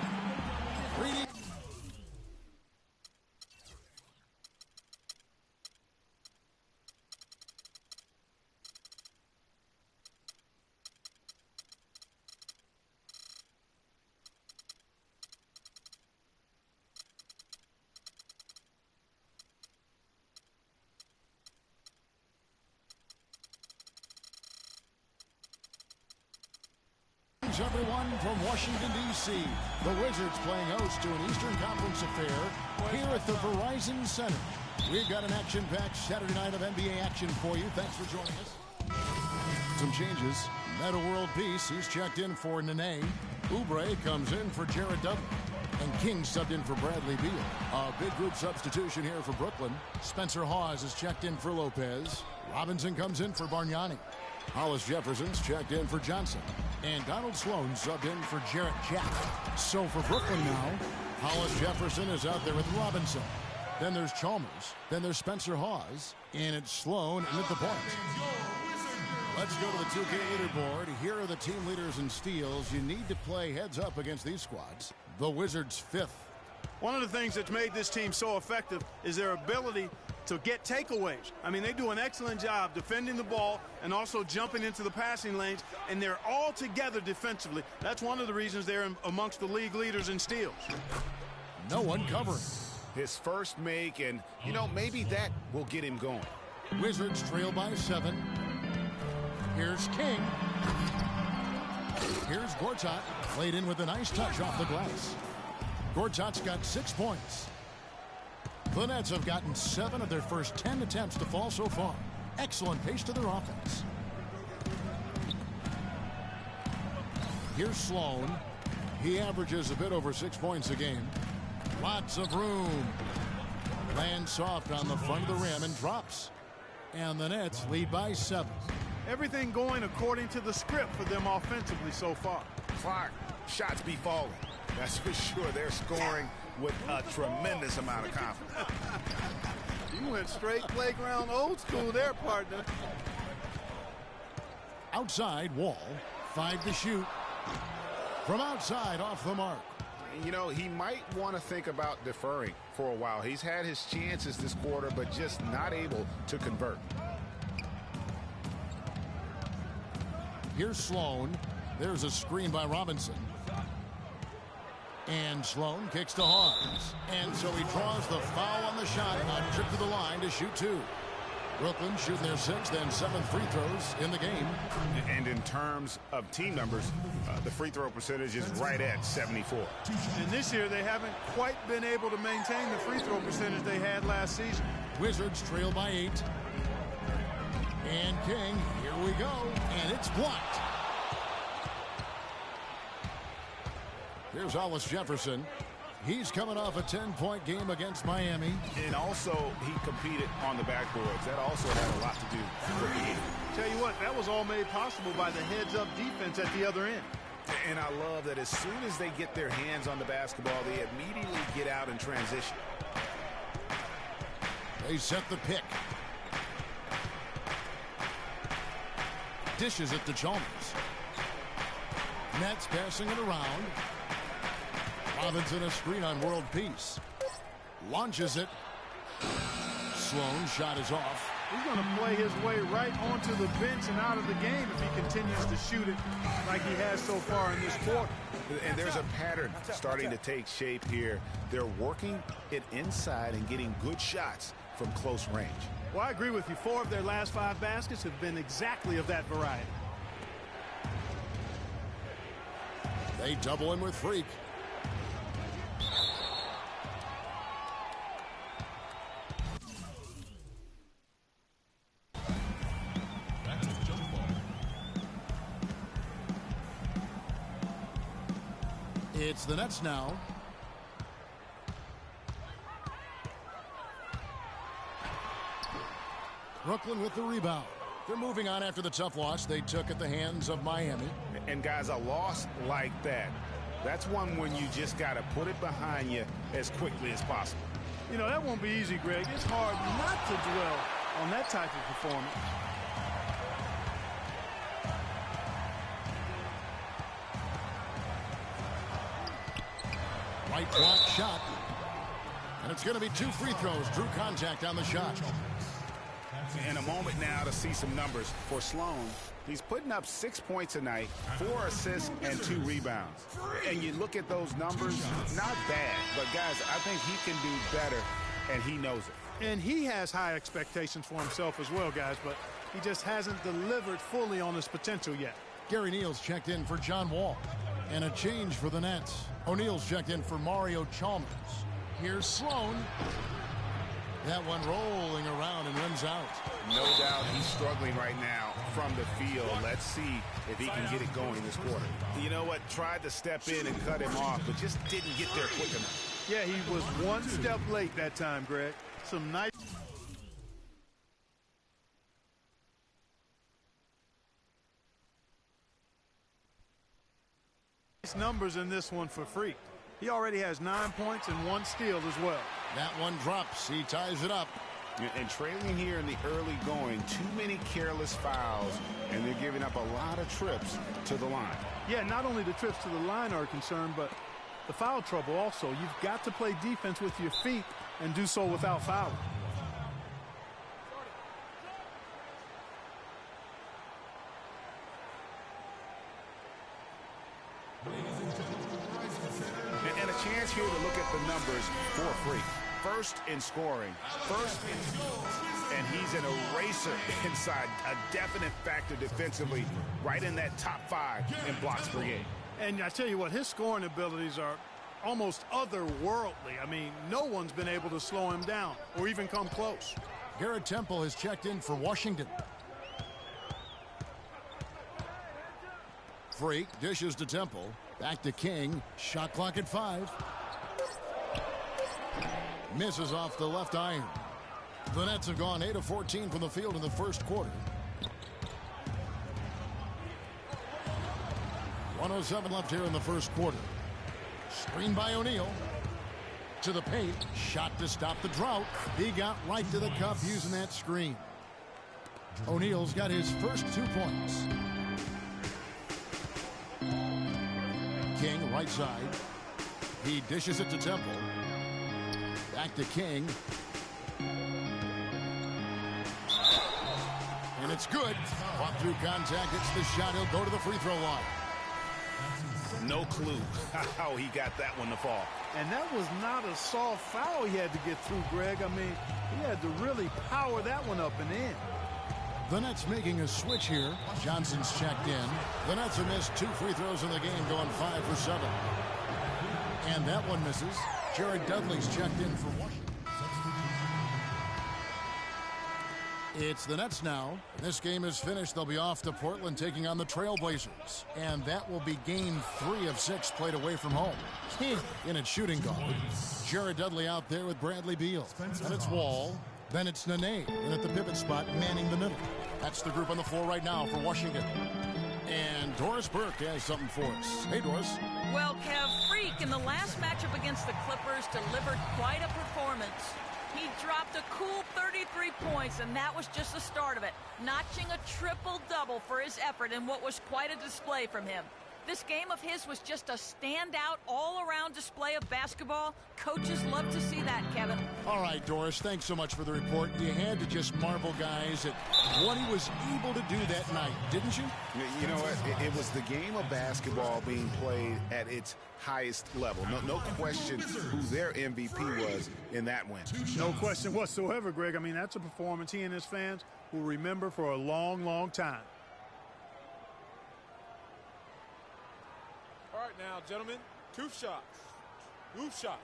Greetings, everyone, from Washington, D.C. The Wizards playing host to an Eastern Conference affair here at the Verizon Center. We've got an action-packed Saturday night of NBA action for you. Thanks for joining us. Some changes. Meta World Peace, he's checked in for Nene. Oubre comes in for Jared Dudley. And King subbed in for Bradley Beal. A big group substitution here for Brooklyn. Spencer Hawes is checked in for Lopez. Robinson comes in for Bargnani. Hollis Jefferson's checked in for Johnson. And Donald Sloan subbed in for Jarrett Jack. So for Brooklyn now, Hollis Jefferson is out there with Robinson. Then there's Chalmers. Then there's Spencer Hawes. And it's Sloan in at the point. Let's go to the 2K leaderboard. Here are the team leaders in steals. You need to play heads up against these squads. The Wizards 5th. One of the things that's made this team so effective is their ability to get takeaways. I mean, they do an excellent job defending the ball and also jumping into the passing lanes, and they're all together defensively. That's one of the reasons they're amongst the league leaders in steals. No one covering. His first make, and, you know, maybe that will get him going. Wizards trail by 7. Here's King. Here's Gortat. Played in with a nice touch off the glass. Gortat's got 6 points. The Nets have gotten 7 of their first 10 attempts to fall so far. Excellent pace to their offense. Here's Sloan. He averages a bit over 6 points a game. Lots of room. Lands soft on the front of the rim and drops. And the Nets lead by 7. Everything going according to the script for them offensively so far. Clark, shots be falling. That's for sure. They're scoring with a tremendous amount of confidence. You went straight playground old school there, partner. Outside, Wall. 5 to shoot. From outside, off the mark. You know, he might want to think about deferring for a while. He's had his chances this quarter, but just not able to convert. Here's Sloan. There's a screen by Robinson. And Sloan kicks to Hawes. And so he draws the foul on the shot on trip to the line to shoot 2. Brooklyn shooting their 6th and 7th free throws in the game. And in terms of team numbers, the free throw percentage is right at 74. And this year they haven't quite been able to maintain the free throw percentage they had last season. Wizards trail by 8. And King, here we go. And it's blocked. Here's Hollis Jefferson. He's coming off a 10-point game against Miami. And also, he competed on the backboards. That also had a lot to do with the game. Tell you what, that was all made possible by the heads-up defense at the other end. And I love that as soon as they get their hands on the basketball, they immediately get out and transition. They set the pick. Dishes it to Chalmers. Nets passing it around. Robinson a screen on World Peace. Launches it. Sloan shot is off. He's going to play his way right onto the bench and out of the game if he continues to shoot it like he has so far in this quarter. And there's a pattern starting to take shape here. They're working it inside and getting good shots from close range. Well, I agree with you. 4 of their last 5 baskets have been exactly of that variety. They double him with Freak. It's the Nets now. Brooklyn with the rebound. They're moving on after the tough loss they took at the hands of Miami. And guys, a loss like that, that's one when you just got to put it behind you as quickly as possible. You know, that won't be easy, Greg. It's hard not to dwell on that type of performance. Right block shot. And it's going to be 2 free throws. Drew contact on the shot. In a moment now to see some numbers for Sloan. He's putting up 6 points a night, 4 assists, and 2 rebounds. And you look at those numbers, not bad. But, guys, I think he can do better, and he knows it. And he has high expectations for himself as well, guys, but he just hasn't delivered fully on his potential yet. Gary Neal's checked in for John Wall. And a change for the Nets. O'Neal's checked in for Mario Chalmers. Here's Sloan. That one rolling around and runs out. No doubt he's struggling right now from the field. Let's see if he can get it going this quarter. You know what? Tried to step in and cut him off, but just didn't get there quick enough. Yeah, he was one step late that time, Greg. Some nice numbers in this one for Freak. He already has 9 points and 1 steal as well. That one drops. He ties it up. And trailing here in the early going, too many careless fouls, and they're giving up a lot of trips to the line. Yeah, not only the trips to the line are concerned, but the foul trouble also. You've got to play defense with your feet and do so without fouling. And a chance here to look at the numbers for Freak. First in scoring, and he's an eraser inside, a definite factor defensively, right in that top 5 in blocks per game. And I tell you what, his scoring abilities are almost otherworldly. I mean, no one's been able to slow him down or even come close. Garrett Temple has checked in for Washington. Freak dishes to Temple. Back to King. Shot clock at 5. Misses off the left iron. The Nets have gone 8 of 14 from the field in the first quarter. 1:07 left here in the first quarter. Screen by O'Neal. To the paint. Shot to stop the drought. He got right to the cup using that screen. O'Neal's got his first 2 points. King right side. He dishes it to Temple. Back to King. And it's good. Off through contact. It's the shot. He'll go to the free throw line. No clue how he got that one to fall. And that was not a soft foul he had to get through, Greg. I mean, he had to really power that one up and in. The Nets making a switch here. Johnson's checked in. The Nets have missed 2 free throws in the game, going 5 for 7. And that one misses. Jared Dudley's checked in for Washington. It's the Nets now. This game is finished. They'll be off to Portland taking on the Trailblazers. And that will be game 3 of 6 played away from home. In its shooting guard. Jared Dudley out there with Bradley Beal. And it's Wall. Then it's Nene. And at the pivot spot, manning the middle. That's the group on the floor right now for Washington. And Doris Burke has something for us. Hey, Doris. Well, Kev, Freak in the last matchup against the Clippers delivered quite a performance. He dropped a cool 33 points, and that was just the start of it, notching a triple-double for his effort in what was quite a display from him. This game of his was just a standout, all-around display of basketball. Coaches love to see that, Kevin. All right, Doris, thanks so much for the report. You had to just marvel, guys, at what he was able to do that night, didn't you? You know what? It was the game of basketball being played at its highest level. No question who their MVP was in that win. No question whatsoever, Greg. I mean, that's a performance he and his fans will remember for a long, long time. All right, now, gentlemen, 2 shots. 2 shots.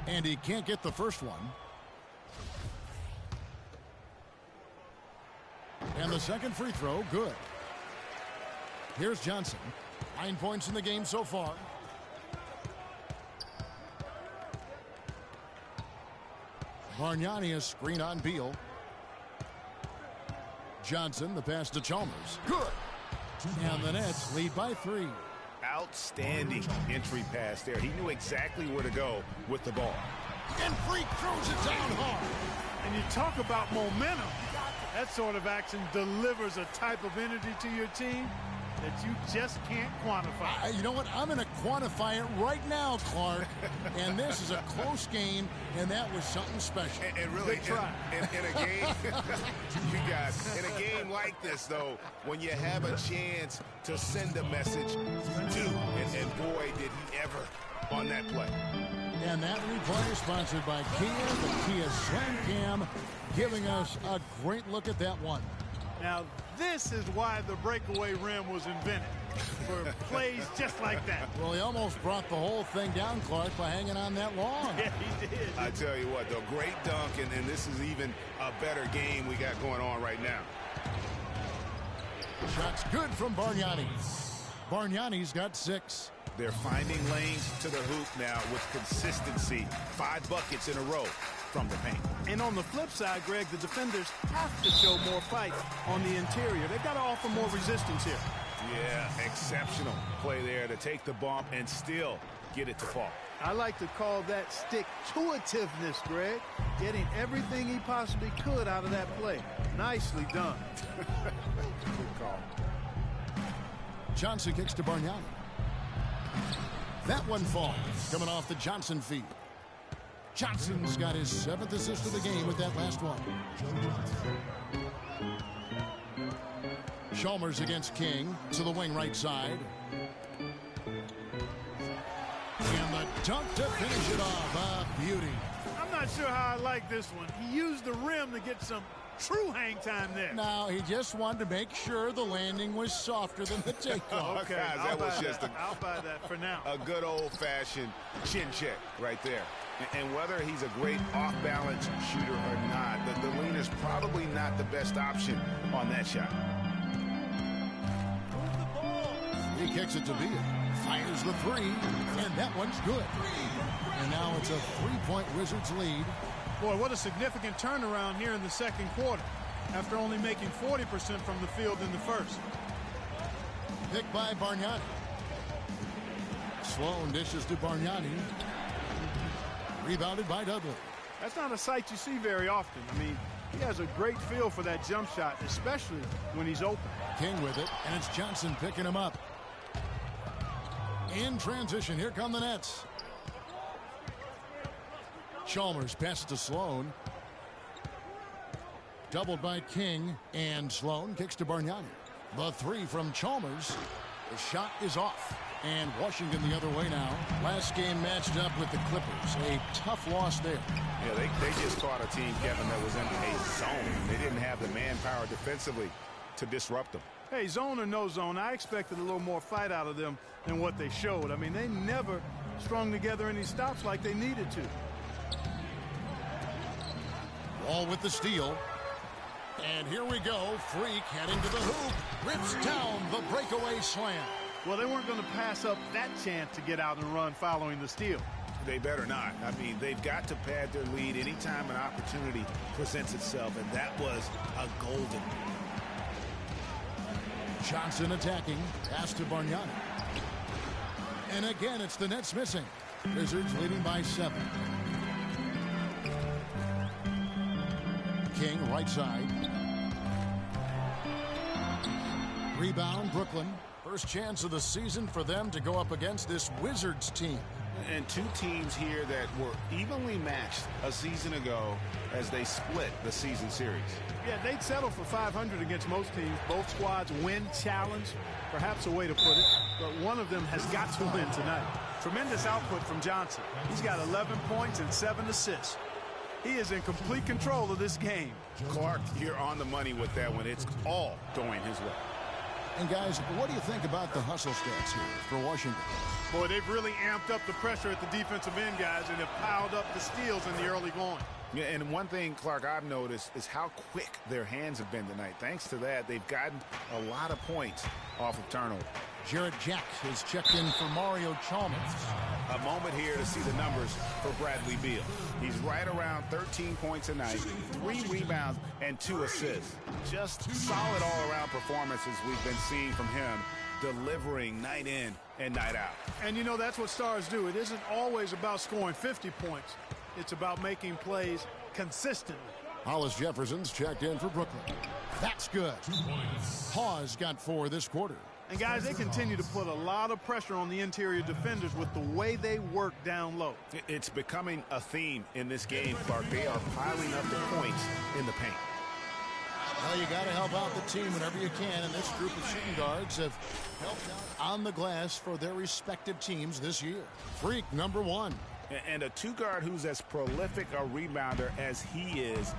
And he can't get the first one. And the second free throw, good. Here's Johnson. 9 points in the game so far. Bargnani, a screen on Beal. Johnson, the pass to Chalmers. Good. And the Nets lead by 3. Outstanding entry pass there. He knew exactly where to go with the ball. And Freak throws it down hard. And you talk about momentum. That sort of action delivers a type of energy to your team that you just can't quantify. You know what? I'm going to quantify it right now, Clark. And this is a close game, and that was something special. And really, in a game, you guys, in a game like this, though, when you have a chance to send a message, you do. And boy, did he ever on that play. And that replay sponsored by Kia, the Kia Slam Cam, giving us a great look at that one. Now, this is why the breakaway rim was invented, for plays just like that. Well, he almost brought the whole thing down, Clark, by hanging on that long. Yeah, he did. I tell you what, though, great dunk, and this is even a better game we got going on right now. Shot's good from Bargnani. Bargnani's got 6. They're finding lanes to the hoop now with consistency. 5 buckets in a row from the paint. And on the flip side, Greg, the defenders have to show more fight on the interior. They've got to offer more resistance here. Yeah, exceptional play there to take the bump and still get it to fall. I like to call that stick-to-itiveness, Greg. Getting everything he possibly could out of that play. Nicely done. Good call. Johnson kicks to Bargnani. That one falls, coming off the Johnson feed. Johnson's got his 7th assist of the game with that last one. Chalmers against King to the wing right side. And the dunk to finish it off. A beauty. I'm not sure how I like this one. He used the rim to get some true hang time there. No, he just wanted to make sure the landing was softer than the takeoff. Okay, that was just I'll buy that for now. A good old-fashioned chin check right there. And whether he's a great off-balance shooter or not, the leaner's probably not the best option on that shot. He kicks it to Villa. Fires the 3, and that one's good. And now it's a 3-point Wizards lead. Boy, what a significant turnaround here in the second quarter after only making 40% from the field in the first. Picked by Bargnani. Sloan dishes to Bargnani. Rebounded by Dudley. That's not a sight you see very often. I mean, he has a great feel for that jump shot, especially when he's open. King with it, and it's Johnson picking him up. In transition, here come the Nets. Chalmers passes to Sloan. Doubled by King, and Sloan kicks to Bargnani. The 3 from Chalmers. The shot is off. And Washington the other way now. Last game matched up with the Clippers. A tough loss there. Yeah, they just caught a team, Kevin, that was in a zone. They didn't have the manpower defensively to disrupt them. Hey, zone or no zone, I expected a little more fight out of them than what they showed. I mean, they never strung together any stops like they needed to. Wall with the steal. And here we go. Freak heading to the hoop. Rips down the breakaway slam. Well, they weren't going to pass up that chance to get out and run following the steal. They better not. I mean, they've got to pad their lead anytime an opportunity presents itself, and that was a golden. Johnson attacking. Pass to Bargnani. And again, it's the Nets missing. Wizards leading by 7. King, right side. Rebound, Brooklyn. First chance of the season for them to go up against this Wizards team. And 2 teams here that were evenly matched a season ago as they split the season series. Yeah, they'd settle for 500 against most teams. Both squads win challenge, perhaps a way to put it, but one of them has got to win tonight. Tremendous output from Johnson. He's got 11 points and 7 assists. He is in complete control of this game. Clark, you're on the money with that one. It's all going his way. And guys, what do you think about the hustle stats here for Washington? Boy, they've really amped up the pressure at the defensive end, guys, and have piled up the steals in the early going. Yeah, and one thing, Clark, I've noticed is how quick their hands have been tonight. Thanks to that, they've gotten a lot of points off of turnover. Jarrett Jack is checked in for Mario Chalmers. A moment here to see the numbers for Bradley Beal. He's right around 13 points a night, 3 rebounds, and 2 assists. Just solid all-around performances we've been seeing from him, delivering night in and night out. And you know, that's what stars do. It isn't always about scoring 50 points. It's about making plays consistently. Hollis Jefferson's checked in for Brooklyn. That's good. Hawes got 4 this quarter. And guys, they continue to put a lot of pressure on the interior defenders with the way they work down low. It's becoming a theme in this game, Clark. They are piling up the points in the paint. Well, you got to help out the team whenever you can, and this group of shooting guards have helped out on the glass for their respective teams this year. Freak number 1. And a two-guard who's as prolific a rebounder as he is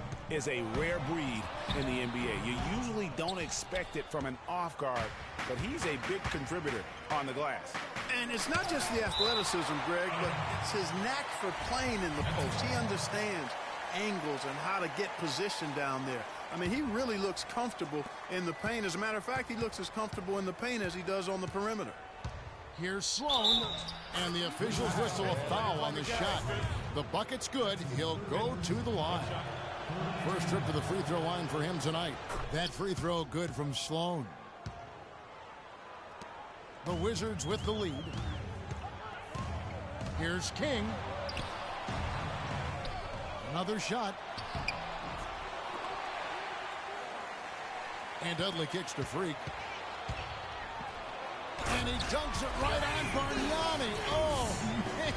a rare breed in the NBA. You usually don't expect it from an off guard, but he's a big contributor on the glass. And it's not just the athleticism, Greg, but it's his knack for playing in the post. He understands angles and how to get position down there. I mean, he really looks comfortable in the paint. As a matter of fact, he looks as comfortable in the paint as he does on the perimeter. Here's Sloan, and the officials whistle a foul on the shot. The bucket's good. He'll go to the line. First trip to the free throw line for him tonight. That free throw good from Sloan. The Wizards with the lead. Here's King. Another shot. And Dudley kicks to Freak. And he dunks it right on Bargnani. Oh, man.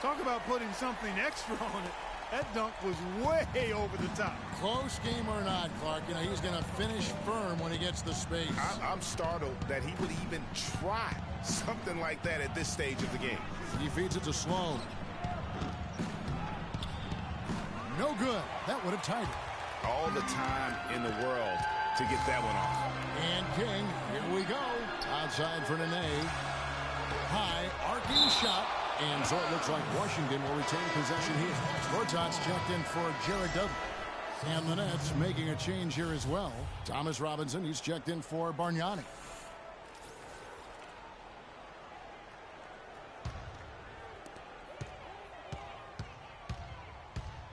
Talk about putting something extra on it. That dunk was way over the top. Close game or not, Clark, you know, he's going to finish firm when he gets the space. I'm startled that he would even try something like that at this stage of the game. He feeds it to Sloan. No good. That would have tied it. All the time in the world to get that one off. And King, here we go. Outside for Nene. High, arcing shot. And so it looks like Washington will retain possession here. Gortat's checked in for Jared Dudley. And the Nets making a change here as well. Thomas Robinson, he's checked in for Bargnani.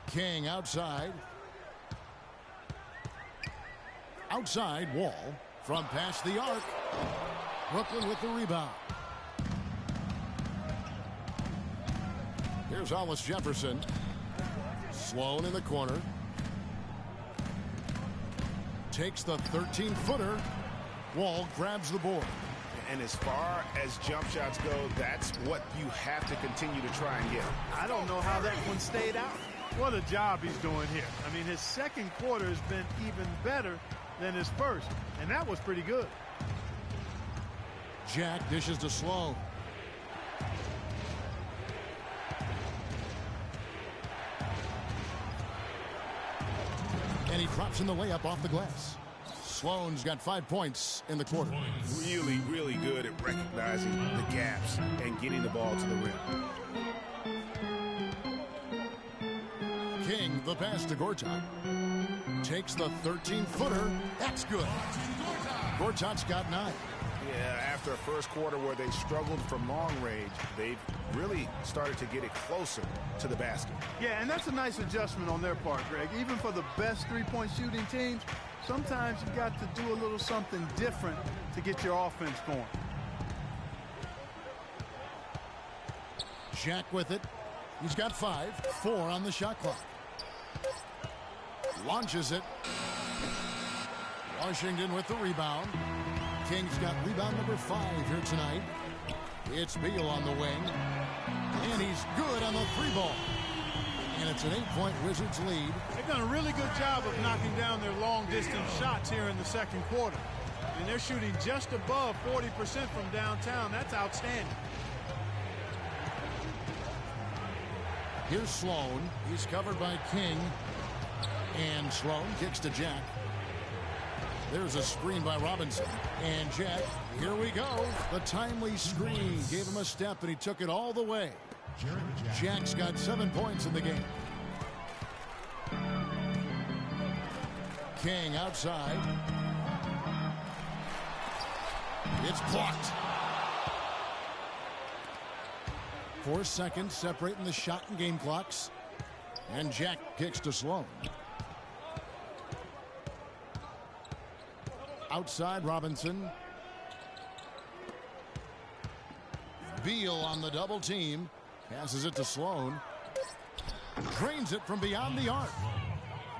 King outside. Outside, Wall from past the arc. Brooklyn with the rebound. Here's Hollis Jefferson. Sloan in the corner. Takes the 13-footer. Wall grabs the board. And as far as jump shots go, that's what you have to continue to try and get. I don't know how that one stayed out. What a job he's doing here. I mean, his second quarter has been even better than his first, and that was pretty good. Jack dishes to Sloan. And he drops in the layup off the glass. Sloan's got 5 points in the quarter. Really, really good at recognizing the gaps and getting the ball to the rim. King, the pass to Gortat. Takes the 13-footer. That's good. Gortat's got 9. Yeah, after a first quarter where they struggled from long range, they've really started to get it closer to the basket. Yeah, and that's a nice adjustment on their part, Greg. Even for the best three-point shooting teams, sometimes you got to do a little something different to get your offense going. Jack with it. He's got 5. 4 on the shot clock. Launches it. Washington with the rebound. King's got rebound number 5 here tonight. It's Beal on the wing. And he's good on the 3-ball. And it's an 8-point Wizards lead. They've done a really good job of knocking down their long-distance shots here in the second quarter. And they're shooting just above 40% from downtown. That's outstanding. Here's Sloan. He's covered by King. And Sloan kicks to Jack. There's a screen by Robinson. And Jack, here we go. The timely screen gave him a step, and he took it all the way. Jack's got 7 points in the game. King outside. It's blocked. 4 seconds separating the shot and game clocks. And Jack kicks to Sloan. Outside Robinson. Beal on the double team. Passes it to Sloan. Drains it from beyond the arc.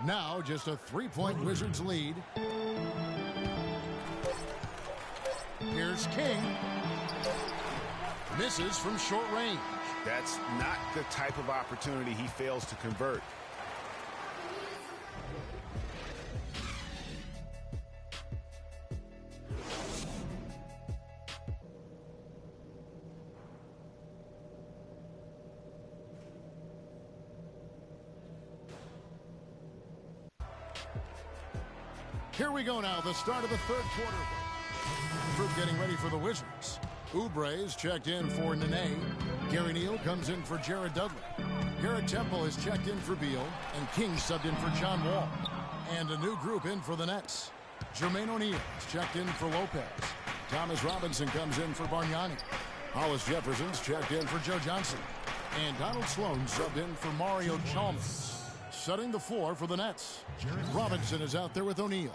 Now just a 3-point Wizards lead. Here's King. Misses from short range. That's not the type of opportunity he fails to convert. Here we go now, the start of the third quarter. Group getting ready for the Wizards. Oubre's checked in for Nene. Gary Neal comes in for Jared Dudley. Garrett Temple is checked in for Beal. And King subbed in for John Wall. And a new group in for the Nets. Jermaine O'Neal is checked in for Lopez. Thomas Robinson comes in for Bargnani. Hollis Jefferson's checked in for Joe Johnson. And Donald Sloan subbed in for Mario Chalmers. Setting the floor for the Nets. Robinson is out there with O'Neal.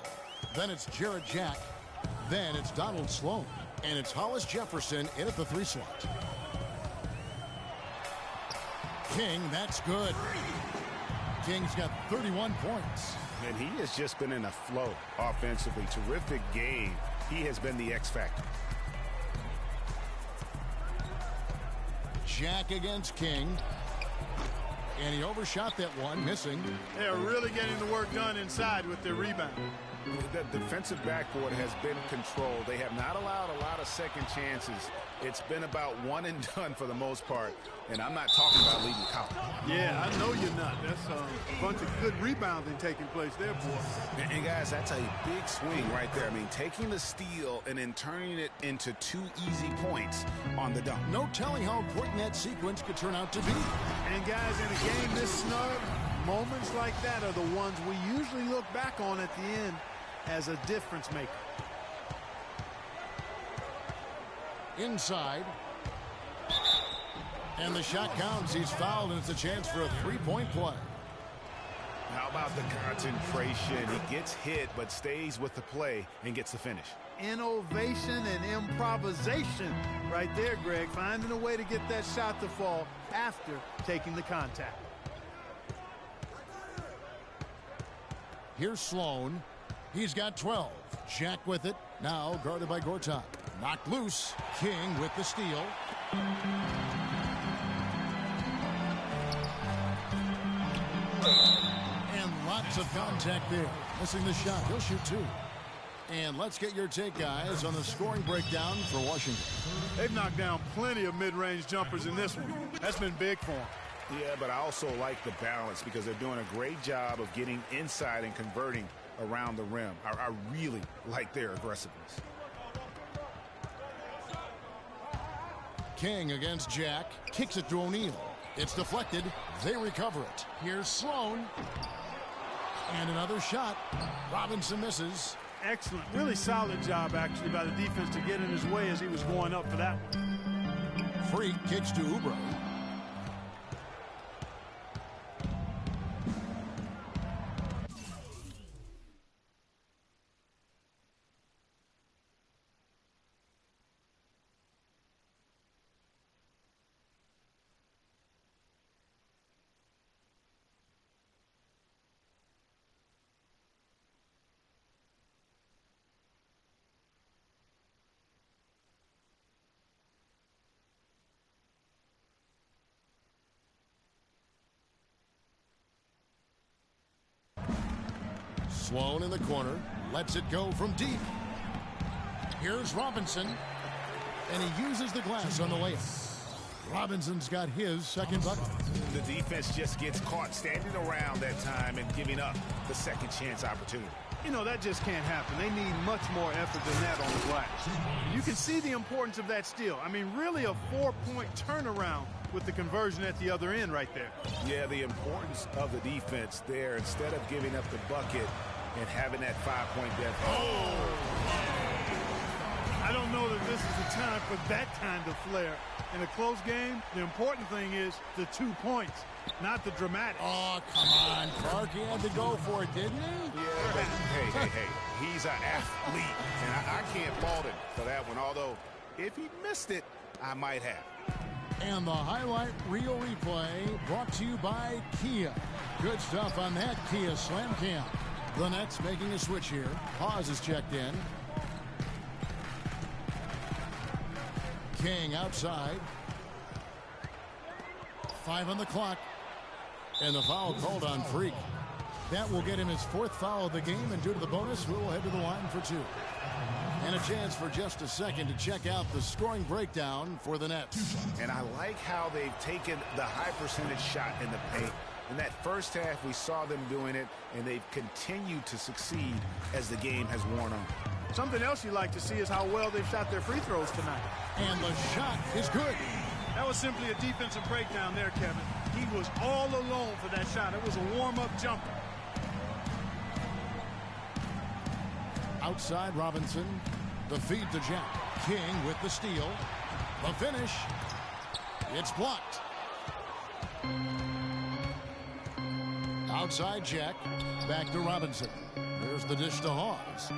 Then it's Jarrett Jack. Then it's Donald Sloan. And it's Hollis Jefferson in at the 3 slot. King, that's good. King's got 31 points. And he has just been in a flow offensively. Terrific game. He has been the X factor. Jack against King. And he overshot that one, missing. They're really getting the work done inside with their rebound. The defensive backboard has been controlled. They have not allowed a lot of second chances. It's been about one and done for the most part. And I'm not talking about leading count. Yeah, I know you're not. That's a bunch of good rebounding taking place there, boy. And guys, that's a big swing right there. I mean, taking the steal and then turning it into 2 easy points on the dunk. No telling how important that sequence could turn out to be. And guys, in a game this snug, moments like that are the ones we usually look back on at the end as a difference maker. Inside. And the shot counts. He's fouled, and it's a chance for a 3-point play. How about the concentration? He gets hit, but stays with the play and gets the finish. Innovation and improvisation right there, Greg. Finding a way to get that shot to fall after taking the contact. Here's Sloan. He's got 12. Jack with it. Now guarded by Gortat. Knocked loose. King with the steal. And lots of contact there. Missing the shot. He'll shoot 2. And let's get your take, guys, on the scoring breakdown for Washington. They've knocked down plenty of mid-range jumpers in this one. That's been big for them. Yeah, but I also like the balance because they're doing a great job of getting inside and converting around the rim. I really like their aggressiveness. King against Jack. Kicks it to O'Neal. It's deflected. They recover it. Here's Sloan. And another shot. Robinson misses. Excellent. Really solid job, actually, by the defense to get in his way as he was going up for that one. Freak kicks to Oubre. Sloan in the corner, lets it go from deep. Here's Robinson, and he uses the glass on the layup. Robinson's got his second bucket. The defense just gets caught standing around that time and giving up the second chance opportunity. You know, that just can't happen. They need much more effort than that on the glass. You can see the importance of that steal. I mean, really a 4-point turnaround with the conversion at the other end right there. Yeah, the importance of the defense there instead of giving up the bucket and having that 5-point deficit. Oh! I don't know that this is the time for that kind of flair. In a close game, the important thing is the 2 points, not the dramatic. Oh, come on, Clark. He had to go for it, didn't he? Yeah, but hey. He's an athlete, and I can't fault him for that one. Although, if he missed it, I might have. And the highlight reel replay brought to you by Kia. Good stuff on that Kia Slam Cam. The Nets making a switch here. Pause is checked in. King outside. 5 on the clock. And the foul called on Freak. That will get him his 4th foul of the game, and due to the bonus, we'll head to the line for 2. And a chance for just a second to check out the scoring breakdown for the Nets. And I like how they've taken the high percentage shot in the paint In that first half, we saw them doing it, and they've continued to succeed as the game has worn on. Something else you like to see is how well they've shot their free throws tonight. And the shot is good. That was simply a defensive breakdown there, Kevin. He was all alone for that shot. It was a warm-up jumper. Outside Robinson. The feed to Jack. King with the steal. The finish. It's blocked. Outside Jack. Back to Robinson. There's the dish to Hawes.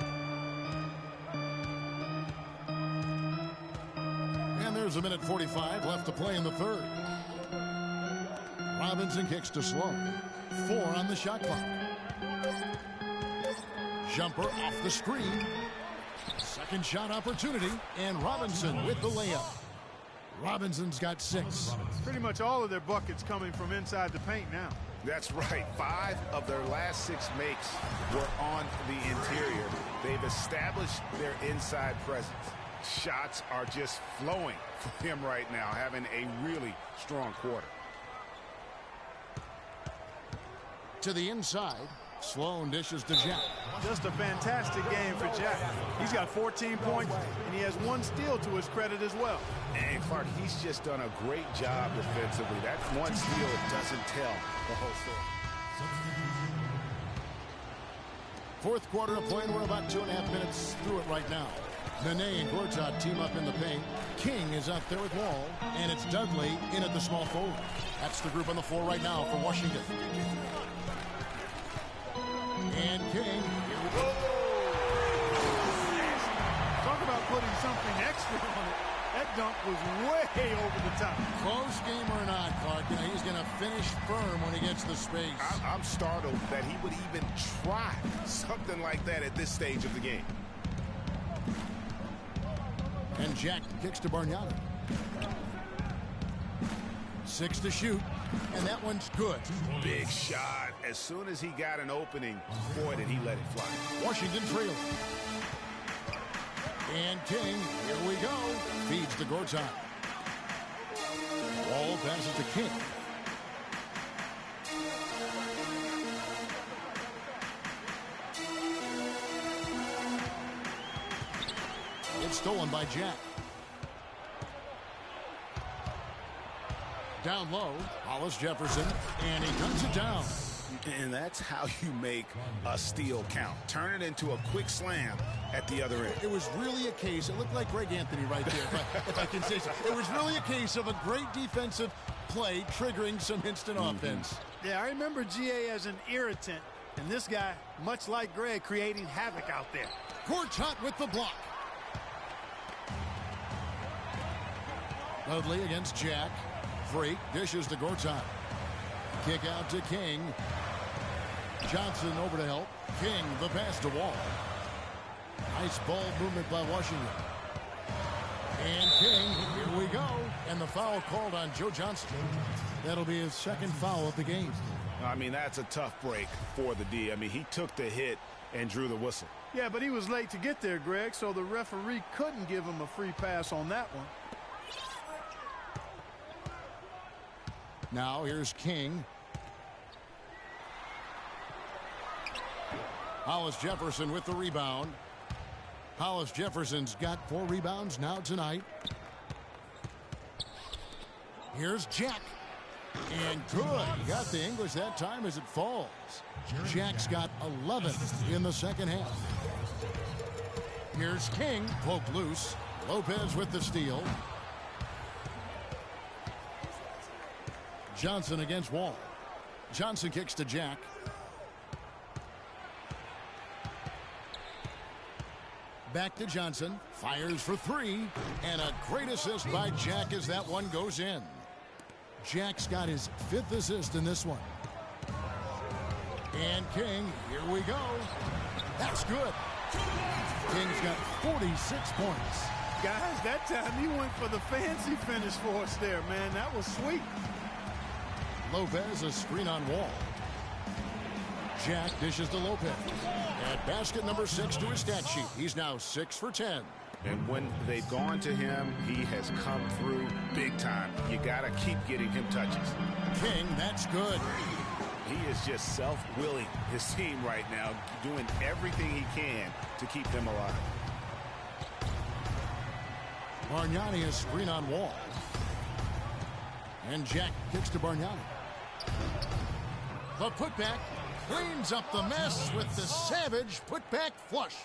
And there's a minute 45 left to play in the third. Robinson kicks to Sloan. 4 on the shot clock. Jumper off the screen. Second shot opportunity, and Robinson with the layup. Robinson's got 6. Pretty much all of their buckets coming from inside the paint now. That's right. 5 of their last 6 makes were on the interior. They've established their inside presence. Shots are just flowing for him right now, having a really strong quarter. To the inside. Sloan dishes to Jack. Just a fantastic game for Jack. He's got 14 points, and he has 1 steal to his credit as well. And Clark, he's just done a great job defensively. That 1 steal doesn't tell the whole story. Fourth quarter of play, and we're about 2.5 minutes through it right now. Nene and Gortat team up in the paint. King is out there with Wall, and it's Dudley in at the small forward. That's the group on the floor right now for Washington. And King, here we go. Talk about putting something extra on it. That dunk was way over the top. Close game or not, Clark, he's going to finish firm when he gets the space. I'm startled that he would even try something like that at this stage of the game. And Jack kicks to Bargnani. 6 to shoot, and that one's good. Big shot. As soon as he got an opening, boy, did he let it fly. Washington trailing. And King, here we go. Feeds to Gortat. Wall passes to King. It's stolen by Jack. Down low, Hollis Jefferson, and he guns it down. And that's how you make a steal count. Turn it into a quick slam at the other end. It was really a case, it looked like Greg Anthony right there, if I can say so. It was really a case of a great defensive play triggering some instant offense. Yeah, I remember GA as an irritant, and this guy, much like Greg, creating havoc out there. Gortat with the block. Dudley against Jack. Freak dishes to Gortat. Kick out to King. Johnson over to help. King, the pass to Wall. Nice ball movement by Washington. And King, here we go. And the foul called on Joe Johnson. That'll be his second foul of the game. I mean, that's a tough break for the D. I mean, he took the hit and drew the whistle. Yeah, but he was late to get there, Greg, so the referee couldn't give him a free pass on that one. Now here's King. Hollis Jefferson with the rebound. Hollis Jefferson's got 4 rebounds now tonight. Here's Jack. And good. He got the English that time as it falls. Jack's got 11 in the second half. Here's King. Poked loose. Lopez with the steal. Johnson against Wall. Johnson kicks to Jack. Back to Johnson. Fires for 3. And a great assist by Jack as that one goes in. Jack's got his 5th assist in this one. And King, here we go. That's good. King's got 46 points. Guys, that time he went for the fancy finish for us there, man. That was sweet. Lopez, a screen on Wall. Jack dishes to Lopez. At basket number 6 to his stat sheet. He's now 6 for 10. And when they've gone to him, he has come through big time. You got to keep getting him touches. King, that's good. He is just self-willing his team right now, doing everything he can to keep them alive. Bargnani is screen on Wall. And Jack kicks to Bargnani. The putback cleans up the mess with the savage putback flush.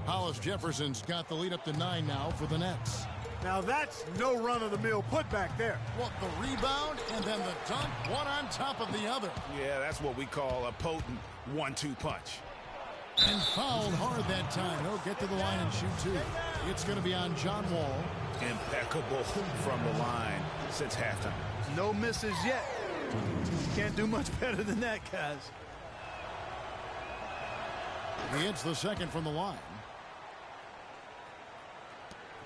Hollis Jefferson's got the lead up to 9 now for the Nets. Now that's no run-of-the-mill putback there. Well, the rebound and then the dunk, one on top of the other. Yeah, that's what we call a potent 1-2 punch. And fouled hard that time. He'll get to the line and shoot two. It's going to be on John Wall. Impeccable from the line since halftime. No misses yet. You can't do much better than that, guys. He hits the second from the line.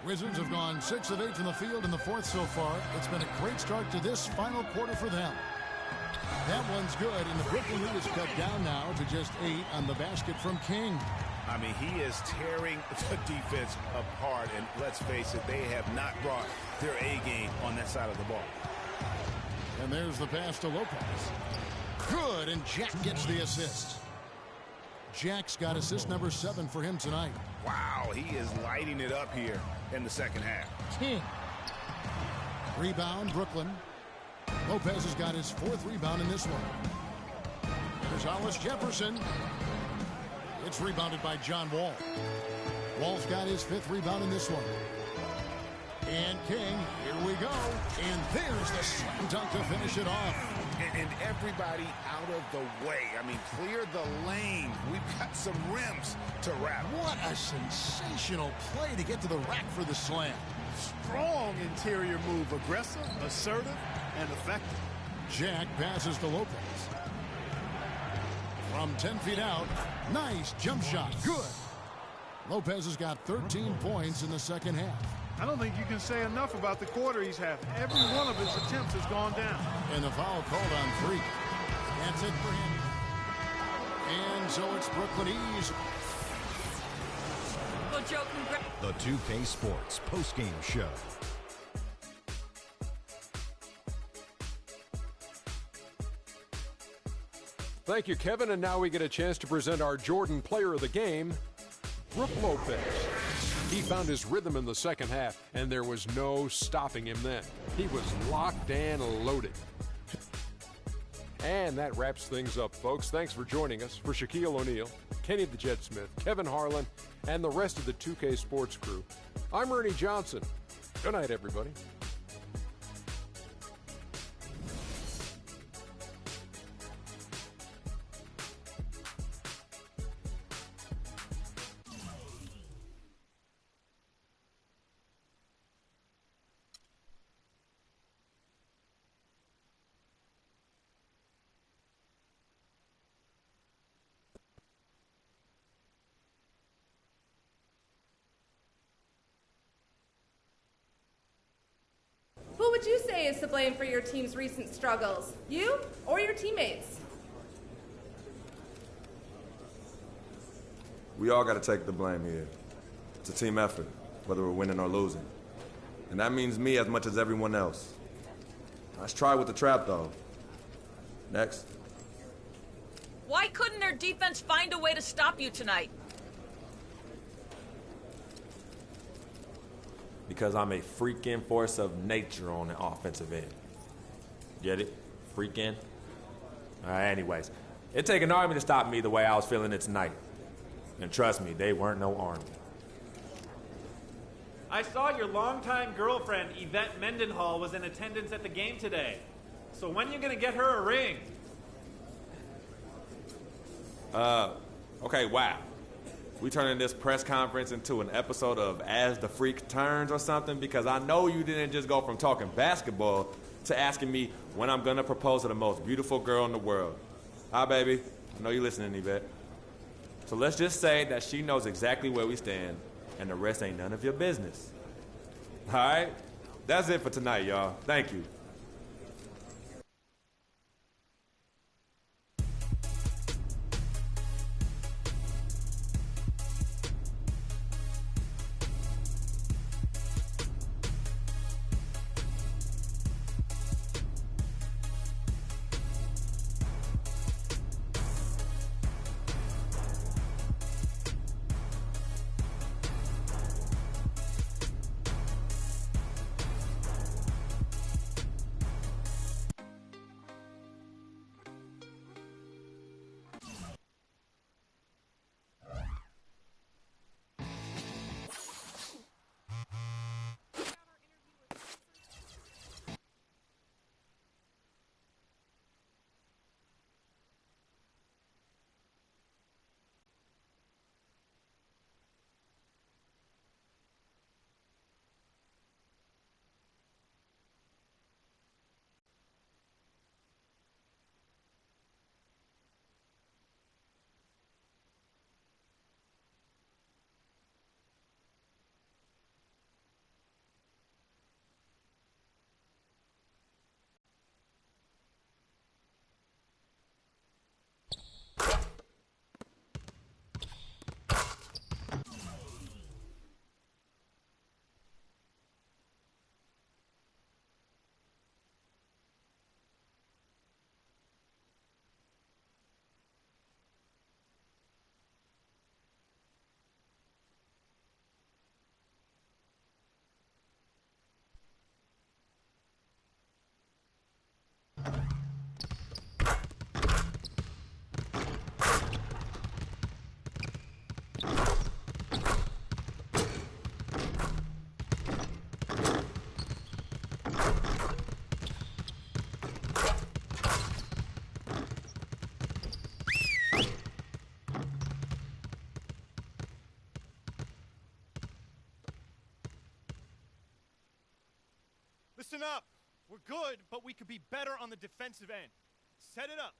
Wizards have gone 6 of 8 from the field in the fourth so far. It's been a great start to this final quarter for them. That one's good, and the Brooklyn lead is cut down now to just 8 on the basket from King. I mean, he is tearing the defense apart, and let's face it, they have not brought their A game on that side of the ball. And there's the pass to Lopez. Good, and Jack gets the assist. Jack's got assist number 7 for him tonight. Wow, he is lighting it up here in the second half. King. Rebound, Brooklyn. Lopez has got his 4th rebound in this one. There's Hollis Jefferson. It's rebounded by John Wall. Wall's got his 5th rebound in this one. And King, here we go. And there's the slam dunk to finish it off. And everybody out of the way. I mean, clear the lane. We've got some rims to wrap. What a sensational play to get to the rack for the slam. Strong interior move. Aggressive, assertive, and effective. Jack passes to Lopez. From 10 feet out, nice jump shot. Good. Lopez has got 13 points in the second half. I don't think you can say enough about the quarter he's having. Every one of his attempts has gone down. And the foul called on Freak. That's it for him. And so it's Brooklyn Ease. Well, Joe, the 2K Sports postgame show. Thank you, Kevin. And now we get a chance to present our Jordan Player of the Game, Brook Lopez. He found his rhythm in the second half, and there was no stopping him then. He was locked and loaded. And that wraps things up, folks. Thanks for joining us. For Shaquille O'Neal, Kenny the Jet Smith, Kevin Harlan, and the rest of the 2K Sports crew, I'm Ernie Johnson. Good night, everybody. Who would you say is to blame for your team's recent struggles? You or your teammates? We all got to take the blame here. It's a team effort, whether we're winning or losing. And that means me as much as everyone else. Let's try with the trap, though. Next. Why couldn't their defense find a way to stop you tonight? Because I'm a freaking force of nature on the offensive end. Get it? Freaking? Anyways, it take an army to stop me the way I was feeling it tonight. And trust me, they weren't no army. I saw your longtime girlfriend, Yvette Mendenhall, was in attendance at the game today. So when are you gonna get her a ring? Okay, wow. We turning this press conference into an episode of As the Freak Turns or something? Because I know you didn't just go from talking basketball to asking me when I'm gonna propose to the most beautiful girl in the world. Hi, baby. I know you're listening, Yvette. So let's just say that she knows exactly where we stand, and the rest ain't none of your business. All right? That's it for tonight, y'all. Thank you. Listen up. We're good, but we could be better on the defensive end. Set it up.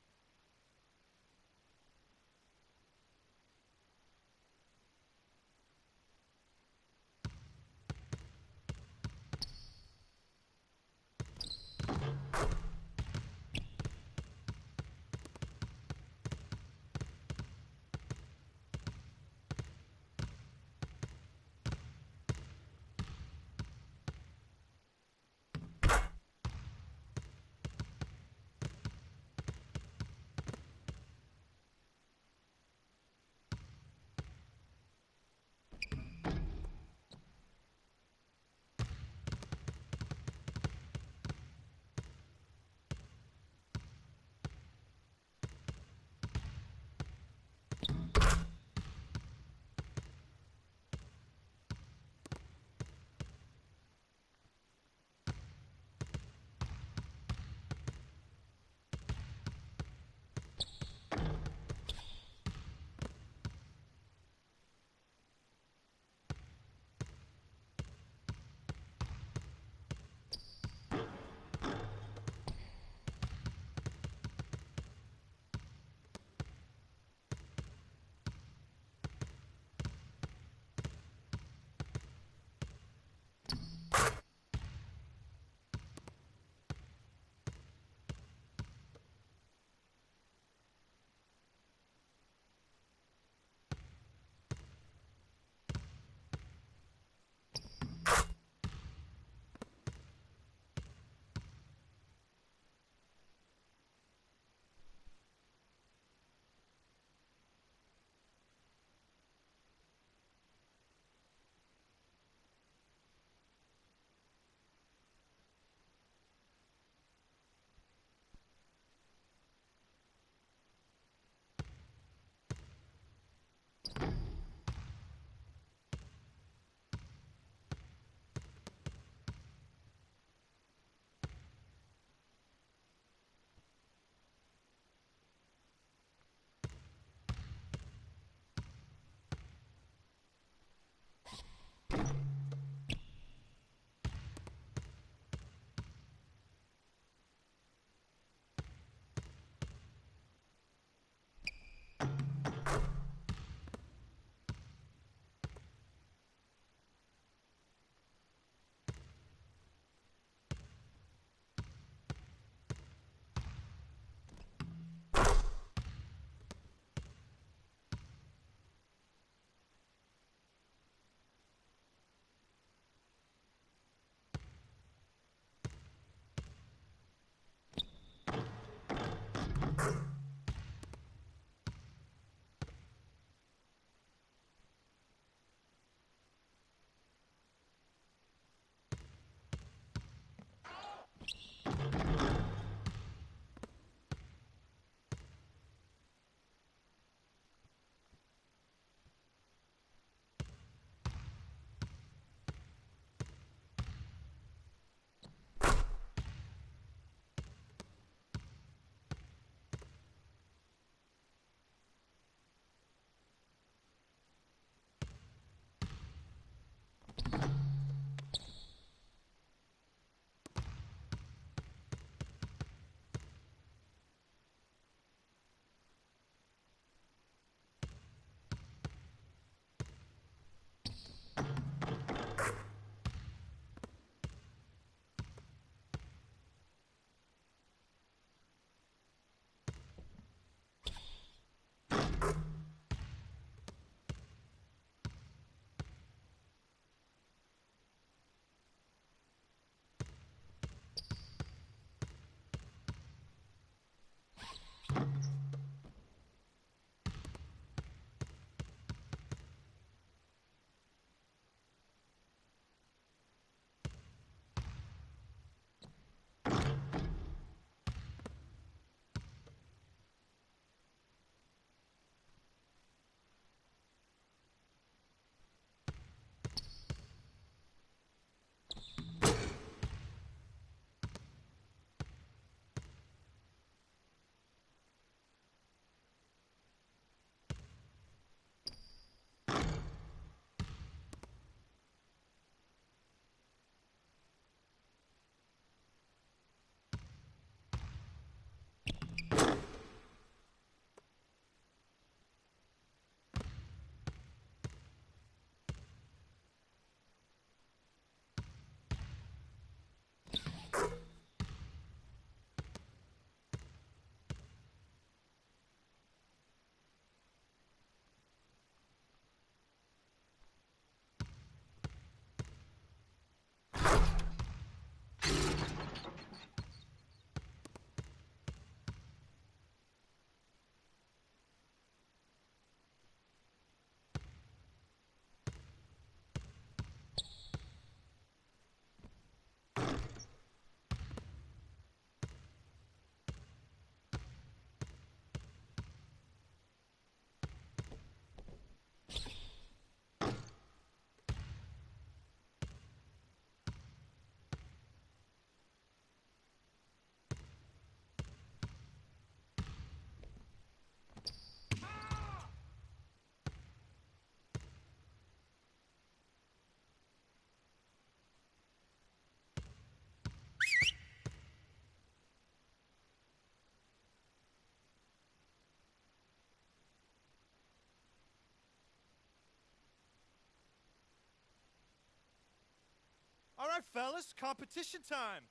right, fellas, competition time.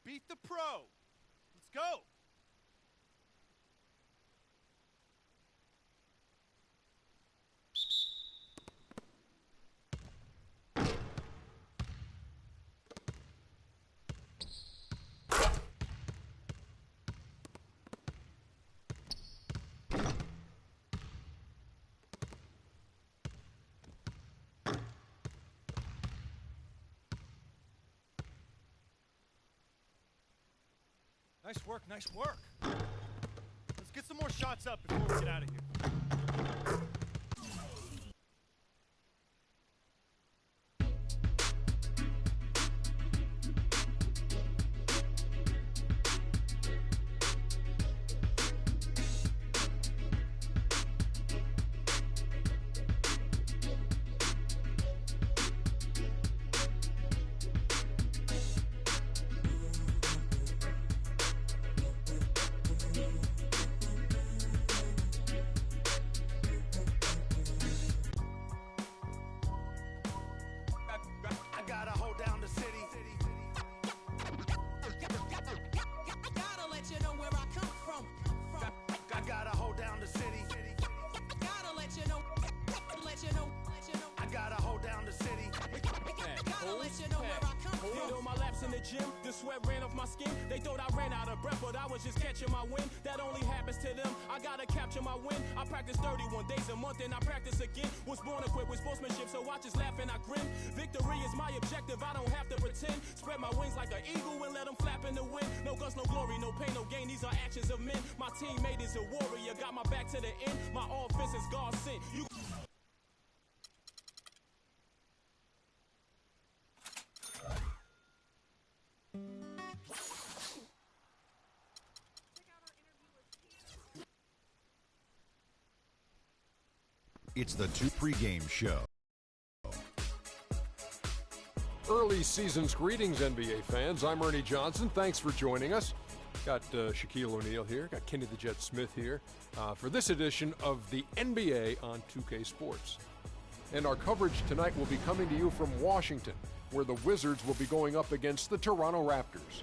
Beat the pro. Let's go. Nice work, nice work. Let's get some more shots up before we get out of here. The sweat ran off my skin. They thought I ran out of breath, but I was just catching my wind. That only happens to them. I gotta capture my win. I practice 31 days a month and I practice again. Was born equipped with sportsmanship, so I just laugh and I grin. Victory is my objective, I don't have to pretend. Spread my wings like an eagle and let them flap in the wind. No guts, no glory, no pain, no gain. These are actions of men. My teammate is a warrior, got my back to the end. My offense is God sent. You It's the 2 pregame show. Early season's greetings, NBA fans. I'm Ernie Johnson. Thanks for joining us. Got Shaquille O'Neal here. Got Kenny the Jet Smith here for this edition of the NBA on 2K Sports. And our coverage tonight will be coming to you from Washington, where the Wizards will be going up against the Toronto Raptors.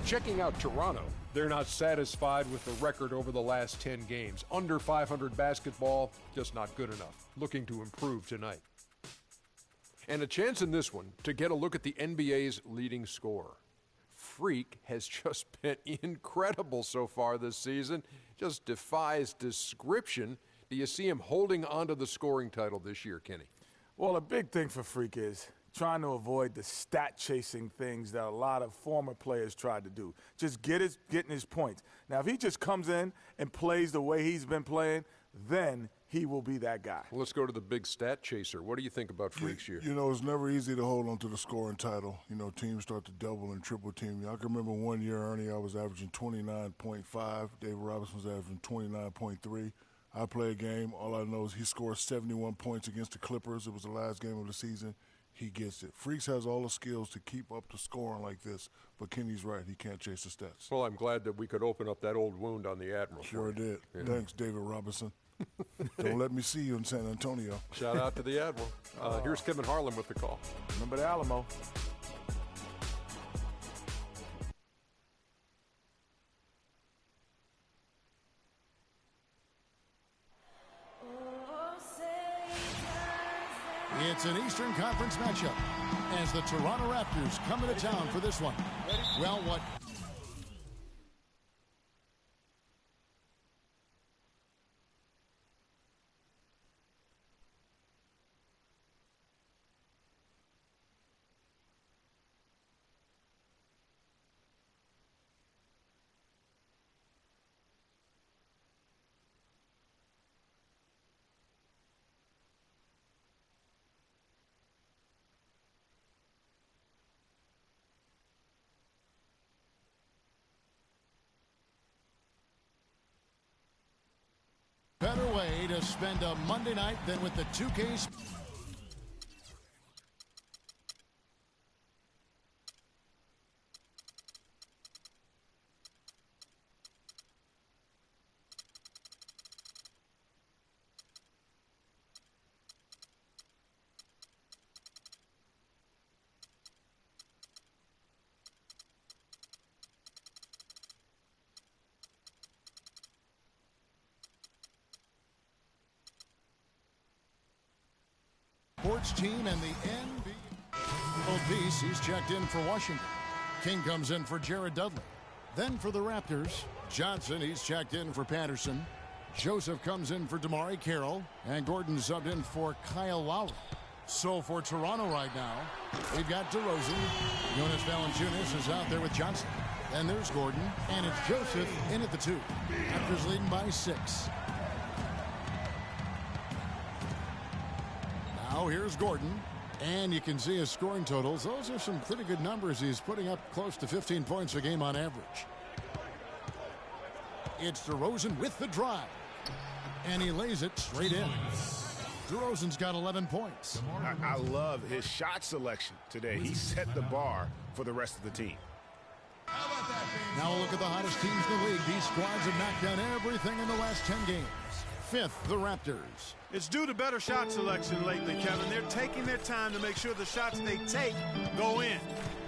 Checking out Toronto, they're not satisfied with the record over the last 10 games. Under 500 basketball, just not good enough. Looking to improve tonight. And a chance in this one to get a look at the NBA's leading scorer. Freak has just been incredible so far this season. Just defies description. Do you see him holding on to the scoring title this year, Kenny? Well, a big thing for Freak is trying to avoid the stat-chasing things that a lot of former players tried to do. Just getting his points. Now, if he just comes in and plays the way he's been playing, then he will be that guy. Well, let's go to the big stat chaser. What do you think about Freak's year? You know, it's never easy to hold on to the scoring title. You know, teams start to double and triple team you. I can remember one year, Ernie, I was averaging 29.5. David Robinson was averaging 29.3. I play a game. All I know is he scored 71 points against the Clippers. It was the last game of the season. He gets it. Freaks has all the skills to keep up the scoring like this, but Kenny's right. He can't chase the stats. Well, I'm glad that we could open up that old wound on the Admiral. Sure did. Yeah. Thanks, David Robinson. Don't let me see you in San Antonio. Shout out to the Admiral. Here's Kevin Harlan with the call. Remember the Alamo. It's an Eastern Conference matchup as the Toronto Raptors come into town for this one. Well, what... Better way to spend a Monday night than with the 2K. sports team and the NBA. World Peace, he's checked in for Washington. King comes in for Jared Dudley. Then for the Raptors, Johnson, he's checked in for Patterson. Joseph comes in for MYCAREER, and Gordon subbed in for Kyle Lowry. So for Toronto right now, we've got DeRozan. Jonas Valanciunas is out there with Johnson. And there's Gordon, and it's Joseph in at the 2. Raptors leading by 6. Now here's Gordon, and you can see his scoring totals. Those are some pretty good numbers. He's putting up close to 15 points a game on average. It's DeRozan with the drive, and he lays it straight in. DeRozan's got 11 points. I love his shot selection today. He set the bar for the rest of the team. Now a look at the hottest teams in the league. These squads have knocked down everything in the last 10 games. 5th, the Raptors. It's due to better shot selection lately, Kevin. They're taking their time to make sure the shots they take go in.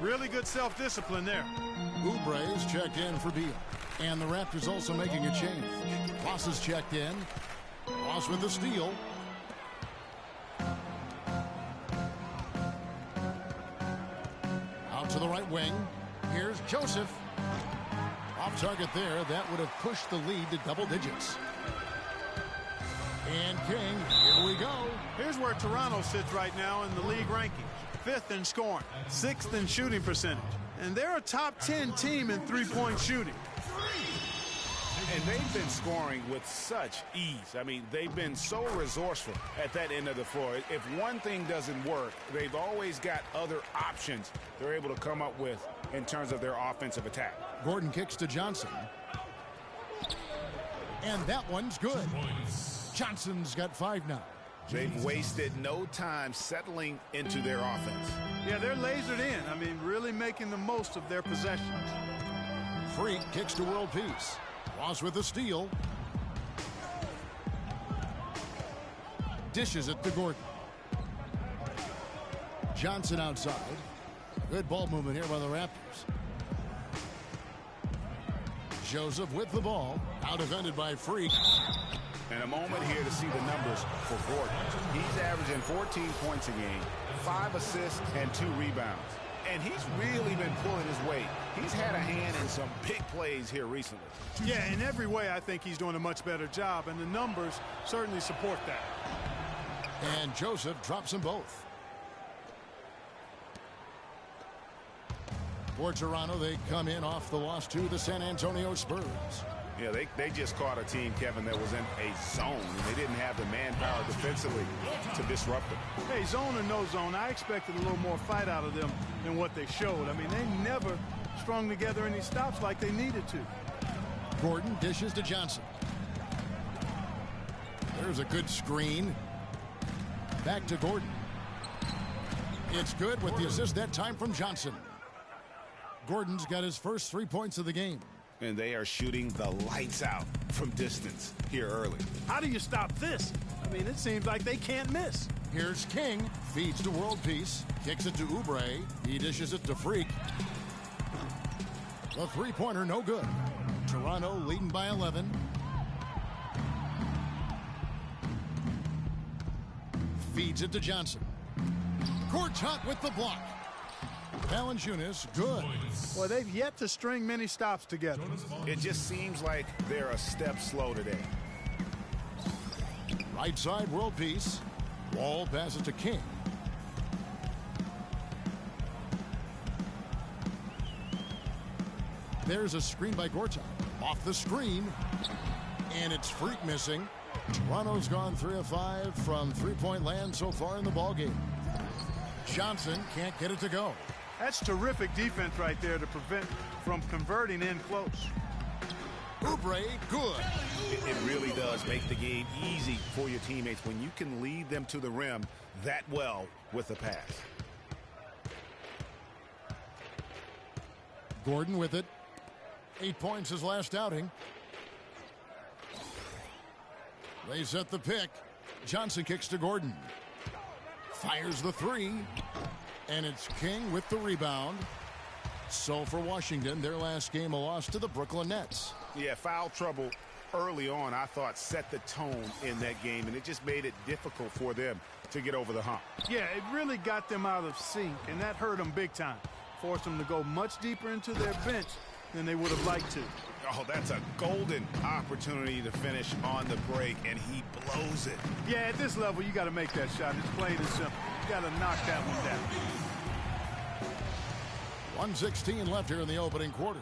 Really good self-discipline there. Oubre is checked in for Beal. And the Raptors also making a change. Ross is checked in. Ross with the steal. Out to the right wing. Here's Joseph. Off target there. That would have pushed the lead to double digits. And King, here we go. Here's where Toronto sits right now in the league rankings. 5th in scoring, 6th in shooting percentage. And they're a top 10 team in three-point shooting. And they've been scoring with such ease. I mean, they've been so resourceful at that end of the floor. If one thing doesn't work, they've always got other options they're able to come up with in terms of their offensive attack. Gordon kicks to Johnson. And that one's good. Johnson's got 5 now. They've wasted no time settling into their offense. Yeah, they're lasered in. I mean, really making the most of their possessions. Freak kicks to World Peace. Ross with the steal. Dishes it to Gordon. Johnson outside. Good ball movement here by the Raptors. Joseph with the ball. Out defended by Freak. And a moment here to see the numbers for Gordon. He's averaging 14 points a game, 5 assists, and 2 rebounds. And he's really been pulling his weight. He's had a hand in some big plays here recently. Yeah, in every way, I think he's doing a much better job, and the numbers certainly support that. And Joseph drops them both. For Toronto, they come in off the loss to the San Antonio Spurs. Yeah, they just caught a team, Kevin, that was in a zone, and they didn't have the manpower defensively to disrupt them. Hey, zone or no zone, I expected a little more fight out of them than what they showed. I mean, they never strung together any stops like they needed to. Gordon dishes to Johnson. There's a good screen. Back to Gordon. It's good with the assist that time from Johnson. Gordon's got his first 3 points of the game. And they are shooting the lights out from distance here early. How do you stop this? I mean, it seems like they can't miss. Here's King. Feeds to World Peace. Kicks it to Oubre. He dishes it to Freak. The three-pointer no good. Toronto leading by 11. Feeds it to Johnson. Gortat with the block. Valanciunas, good. Well, they've yet to string many stops together. It just seems like they're a step slow today. Right side, World Peace. Wall passes to King. There's a screen by Gortat. Off the screen. And it's Freak missing. Toronto's gone 3 of 5 from three-point land so far in the ballgame. Johnson can't get it to go. That's terrific defense right there to prevent from converting in close. Oubre, good. It really does make the game easy for your teammates when you can lead them to the rim that well with a pass. Gordon with it. 8 points his last outing. They set the pick. Johnson kicks to Gordon. Fires the three. And it's King with the rebound. So for Washington, their last game a loss to the Brooklyn Nets. Yeah, foul trouble early on, I thought, set the tone in that game, and it just made it difficult for them to get over the hump. Yeah, it really got them out of sync, and that hurt them big time. Forced them to go much deeper into their bench than they would have liked to. Oh, that's a golden opportunity to finish on the break, and he blows it. Yeah, at this level, you got to make that shot. It's plain and simple. You got to knock that one down. 1:16 left here in the opening quarter.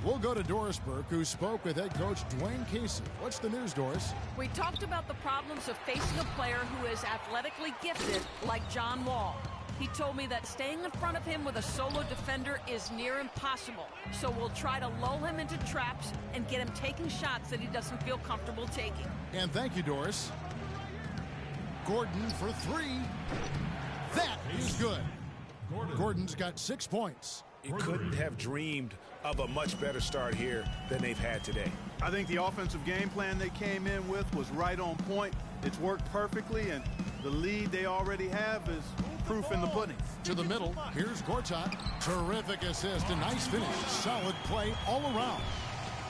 We'll go to Doris Burke, who spoke with head coach Dwayne Casey. What's the news, Doris? We talked about the problems of facing a player who is athletically gifted like John Wall. He told me that staying in front of him with a solo defender is near impossible. So we'll try to lull him into traps and get him taking shots that he doesn't feel comfortable taking. And thank you, Doris. Gordon for three. That is good. Gordon's got 6 points. You couldn't have dreamed of a much better start here than they've had today. I think the offensive game plan they came in with was right on point. It's worked perfectly, and the lead they already have is proof in the pudding. To the middle, here's Gortat. Terrific assist, a nice finish. Solid play all around.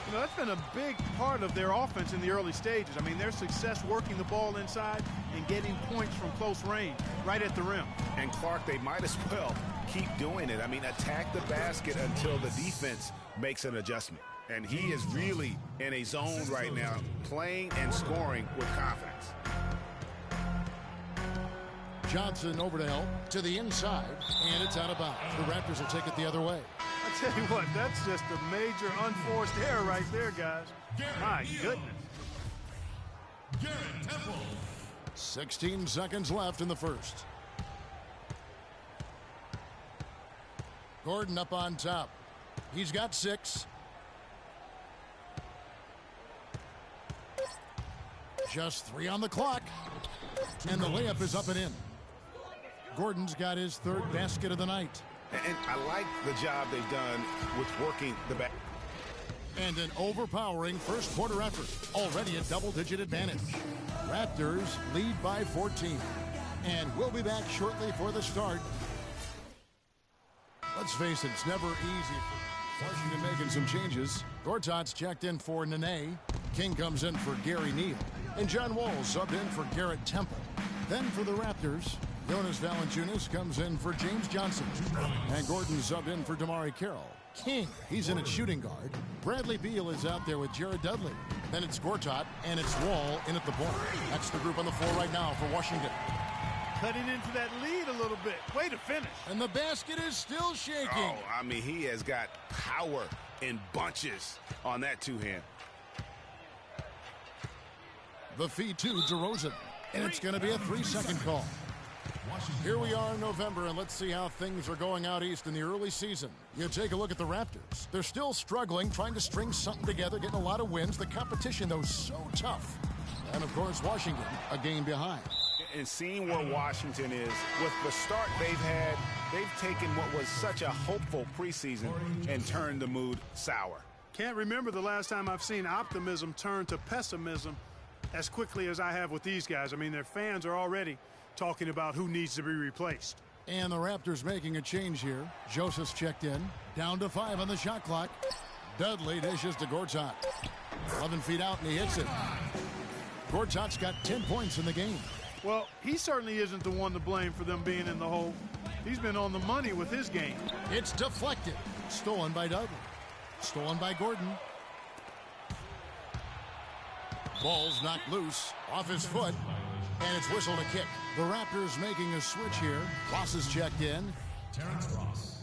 You know, that's been a big part of their offense in the early stages. I mean, their success working the ball inside and getting points from close range, right at the rim. And Clark, they might as well keep doing it. I mean, attack the basket until the defense makes an adjustment. And he is really in a zone right now, playing and scoring with confidence. Johnson over to help to the inside, and it's out of bounds. The Raptors will take it the other way. I tell you what, that's just a major unforced error right there, guys. My goodness. 16 seconds left in the first. Gordon up on top. He's got 6. Just 3 on the clock. And the layup is up and in. Gordon's got his 3rd basket of the night. And I like the job they've done with working the back. And an overpowering first quarter effort. Already a double-digit advantage. Raptors lead by 14. And we'll be back shortly for the start. Let's face it, it's never easy for Washington making some changes. Gortat's checked in for Nene. King comes in for Gary Neal. And John Wall subbed in for Garrett Temple. Then for the Raptors, Jonas Valanciunas comes in for James Johnson. And Gordon subbed in for MYCAREER. King, he's in at shooting guard. Bradley Beal is out there with Jared Dudley. Then it's Gortat, and it's Wall in at the point. That's the group on the floor right now for Washington. Cutting into that lead a little bit. Way to finish. And the basket is still shaking. Oh, I mean, he has got power in bunches on that two-hand. The feed to DeRozan. And it's going to be a 3-second call. Here we are in November, and let's see how things are going out east in the early season. You take a look at the Raptors. They're still struggling, trying to string something together, getting a lot of wins. The competition, though, so tough. And, of course, Washington, a game behind. And seeing where Washington is, with the start they've had, they've taken what was such a hopeful preseason and turned the mood sour. Can't remember the last time I've seen optimism turn to pessimism as quickly as I have with these guys. I mean, their fans are already talking about who needs to be replaced. And the Raptors making a change here. Joseph's checked in. Down to 5 on the shot clock. Dudley dishes to Gortat. 11 feet out, and he hits it. Gortat's got 10 points in the game. Well, he certainly isn't the one to blame for them being in the hole. He's been on the money with his game. It's deflected. Stolen by Dudley. Stolen by Gordon. Ball's knocked loose off his foot, and it's whistled a kick. The Raptors making a switch here. Ross is checked in. Terrence Ross.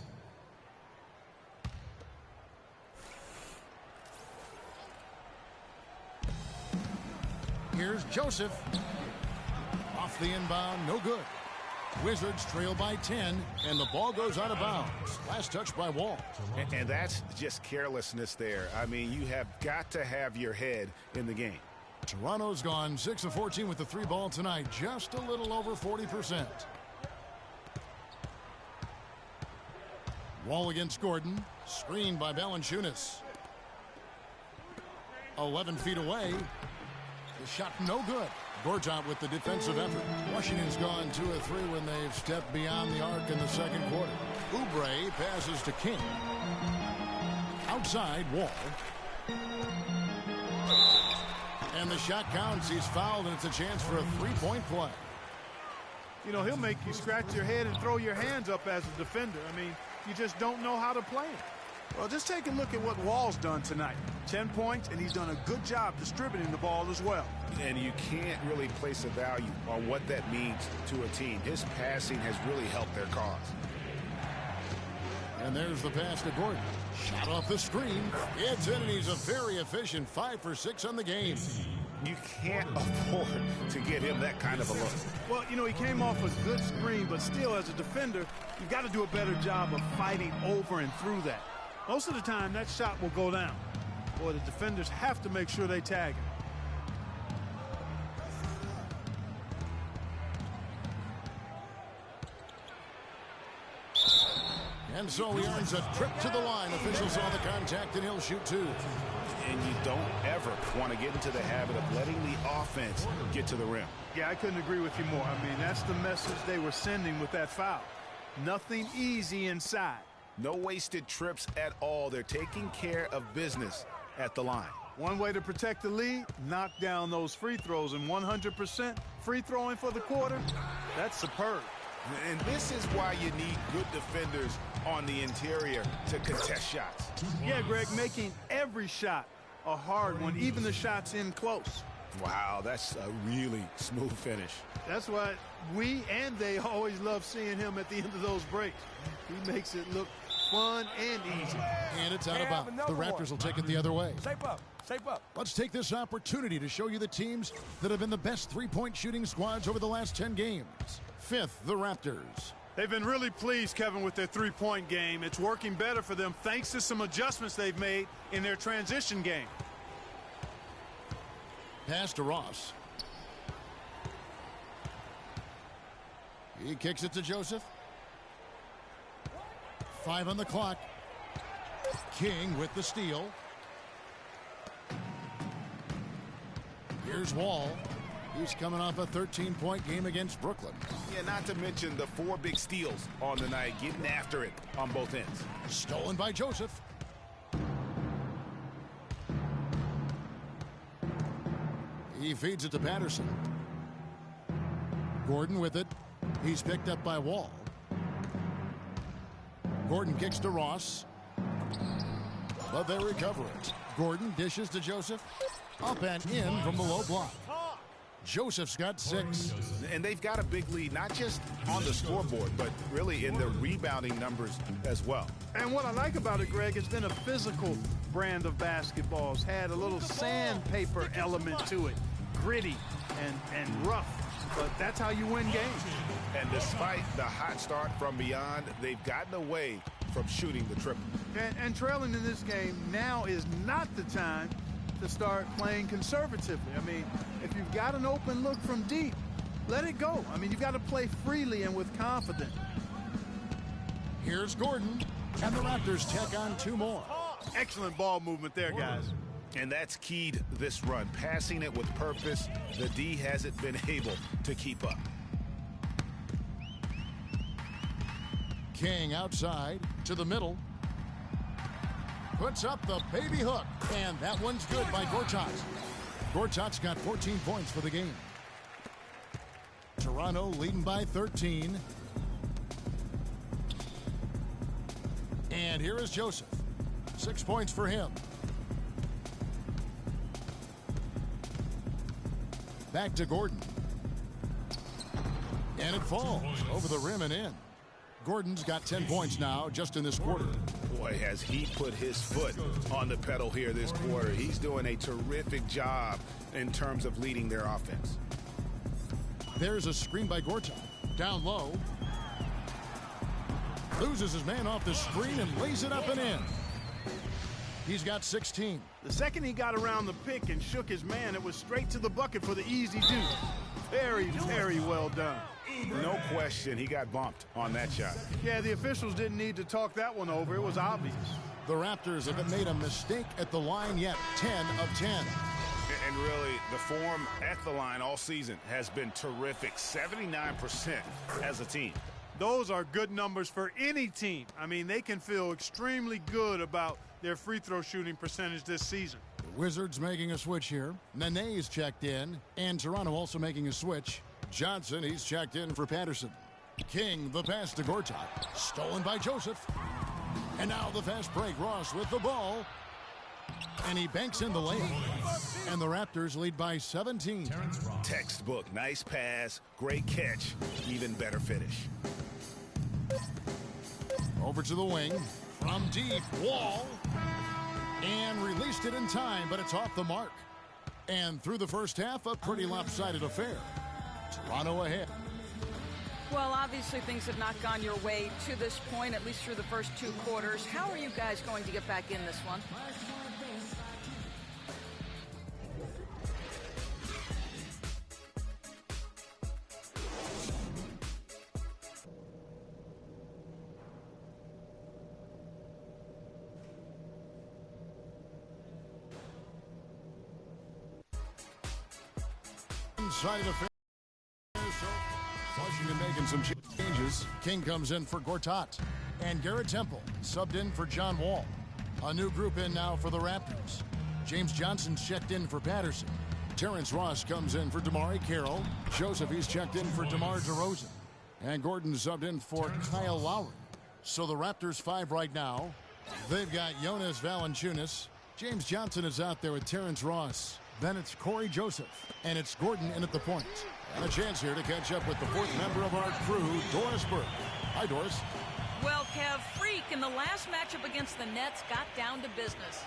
Here's Joseph. Off the inbound, no good. Wizards trail by 10, and the ball goes out of bounds. Last touch by Wall. And that's just carelessness there. I mean, you have got to have your head in the game. Toronto's gone 6 of 14 with the 3 ball tonight, just a little over 40%. Wall against Gordon, screened by Valanciunas. 11 feet away. The shot no good. Gortat with the defensive effort. Washington's gone 2 of 3 when they've stepped beyond the arc in the second quarter. Oubre passes to King. Outside, Wall. And the shot counts. He's fouled, and it's a chance for a three-point play. You know, he'll make you scratch your head and throw your hands up as a defender. I mean, you just don't know how to play him. Well, just take a look at what Wall's done tonight. 10 points, and he's done a good job distributing the ball as well. And you can't really place a value on what that means to a team. His passing has really helped their cause. And there's the pass to Gordon. Shot off the screen. It's in, and he's a very efficient 5 for 6 on the game. You can't afford to get him that kind of a look. Well, you know, he came off a good screen, but still, as a defender, you've got to do a better job of fighting over and through that. Most of the time, that shot will go down. Boy, the defenders have to make sure they tag him. And so he earns a trip to the line. Officials saw the contact, and he'll shoot two. And you don't ever want to get into the habit of letting the offense get to the rim. Yeah, I couldn't agree with you more. I mean, that's the message they were sending with that foul. Nothing easy inside. No wasted trips at all. They're taking care of business at the line. One way to protect the lead, knock down those free throws, and 100% free throwing for the quarter, that's superb. And this is why you need good defenders on the interior to contest shots. Yeah, Greg, making every shot a hard one, even the shots in close. Wow, that's a really smooth finish. That's why we and they always love seeing him at the end of those breaks. He makes it look fun and easy. And it's out of bounds. The Raptors will take it the other way. Shape up. Shape up. Let's take this opportunity to show you the teams that have been the best three-point shooting squads over the last 10 games. Fifth, the Raptors. They've been really pleased, Kevin, with their three-point game. It's working better for them thanks to some adjustments they've made in their transition game. Pass to Ross. He kicks it to Joseph. 5 on the clock. King with the steal. Here's Wall. He's coming off a 13-point game against Brooklyn. Yeah, not to mention the 4 big steals on the night, getting after it on both ends. Stolen by Joseph. He feeds it to Patterson. Gordon with it. He's picked up by Wall. Gordon kicks to Ross. But they recover it. Gordon dishes to Joseph. Up and in from the low block. Joseph's got 6. And they've got a big lead, not just on the scoreboard, but really in the rebounding numbers as well. And what I like about it, Greg, it's been a physical brand of basketball. It's had a little sandpaper element to it. Gritty and rough. But that's how you win games. And despite the hot start from beyond, they've gotten away from shooting the triple. And trailing in this game, now is not the time to start playing conservatively. I mean, if you've got an open look from deep, let it go. I mean, you've got to play freely and with confidence. Here's Gordon, and the Raptors tack on 2 more. Excellent ball movement there, guys. And that's keyed this run, passing it with purpose. The D hasn't been able to keep up. King outside to the middle. Puts up the baby hook, and that one's good by Gortat. Gortat's got 14 points for the game. Toronto leading by 13. And here is Joseph. 6 points for him. Back to Gordon. And it falls over the rim and in. Gordon's got 10 points now just in this quarter. Boy, has he put his foot on the pedal here this quarter. He's doing a terrific job in terms of leading their offense. There's a screen by Gortat. Down low. Loses his man off the screen and lays it up and in. He's got 16. The second he got around the pick and shook his man, it was straight to the bucket for the easy deuce. Very, very well done. No question, he got bumped on that shot. Yeah, the officials didn't need to talk that one over. It was obvious. The Raptors haven't made a mistake at the line yet. 10 of 10. And really, the form at the line all season has been terrific. 79% as a team. Those are good numbers for any team. I mean, they can feel extremely good about their free throw shooting percentage this season. Wizards making a switch here. Nene's checked in, and Toronto also making a switch. Johnson, he's checked in for Patterson. King, the pass to Gortat. Stolen by Joseph. And now the fast break. Ross with the ball. And he banks in the lane. And the Raptors lead by 17. Textbook. Nice pass. Great catch. Even better finish. Over to the wing. From deep. Wall. And released it in time, but it's off the mark. And through the first half, a pretty lopsided affair. Toronto ahead. Well, obviously things have not gone your way to this point, at least through the first 2 quarters. How are you guys going to get back in this one? Inside of the Washington making some changes. King comes in for Gortat. And Garrett Temple subbed in for John Wall. A new group in now for the Raptors. James Johnson's checked in for Patterson. Terrence Ross comes in for MYCAREER. Joseph, he's checked in for DeMar DeRozan. And Gordon subbed in for Kyle Lowry. So the Raptors 5 right now. They've got Jonas Valanciunas. James Johnson is out there with Terrence Ross. Then it's Corey Joseph. And it's Gordon in at the point. And a chance here to catch up with the 4th member of our crew, Doris Burke. Hi, Doris. Well, Kev, Freak in the last matchup against the Nets got down to business.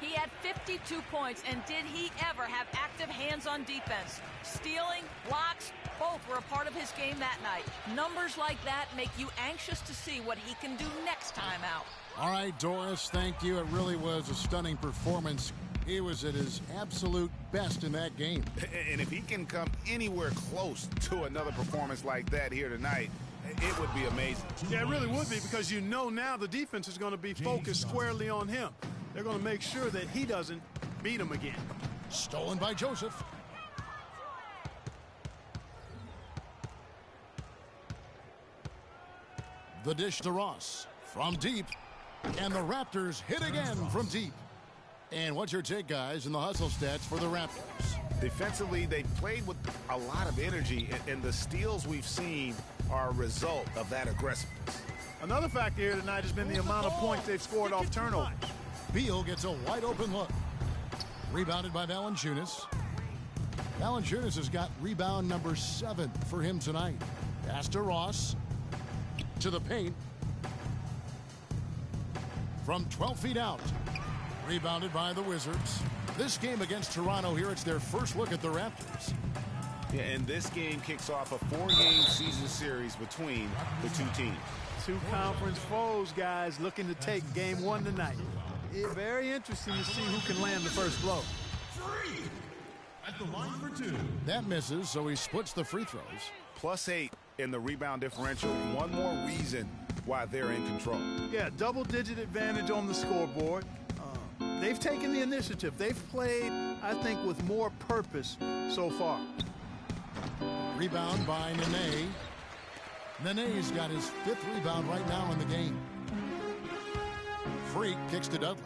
He had 52 points, and did he ever have active hands on defense? Stealing, blocks, both were a part of his game that night. Numbers like that make you anxious to see what he can do next time out. All right, Doris, thank you. It really was a stunning performance. He was at his absolute best in that game. And if he can come anywhere close to another performance like that here tonight, it would be amazing. Yeah, it really would be, because you know now the defense is going to be focused squarely on him. They're going to make sure that he doesn't beat him again. Stolen by Joseph. The dish to Ross from deep. And the Raptors hit again from deep. And what's your take, guys, in the hustle stats for the Raptors? Defensively, they played with a lot of energy, and the steals we've seen are a result of that aggressiveness. Another factor here tonight has been the amount of points they've scored off turnovers. Beal gets a wide-open look. Rebounded by Valanciunas. Valanciunas has got rebound number 7 for him tonight. Pass to Ross. To the paint. From 12 feet out. Rebounded by the Wizards. This game against Toronto here, it's their first look at the Raptors. Yeah, and this game kicks off a 4-game season series between the 2 teams. 2 conference foes, guys, looking to take game 1 tonight. Very interesting to see who can land the first blow. At the line for 2. That misses, so he splits the free throws. +8 in the rebound differential. One more reason why they're in control. Yeah, double-digit advantage on the scoreboard. They've taken the initiative. They've played, I think, with more purpose so far. Rebound by Nene. Nene's got his 5th rebound right now in the game. Freak kicks to Dudley.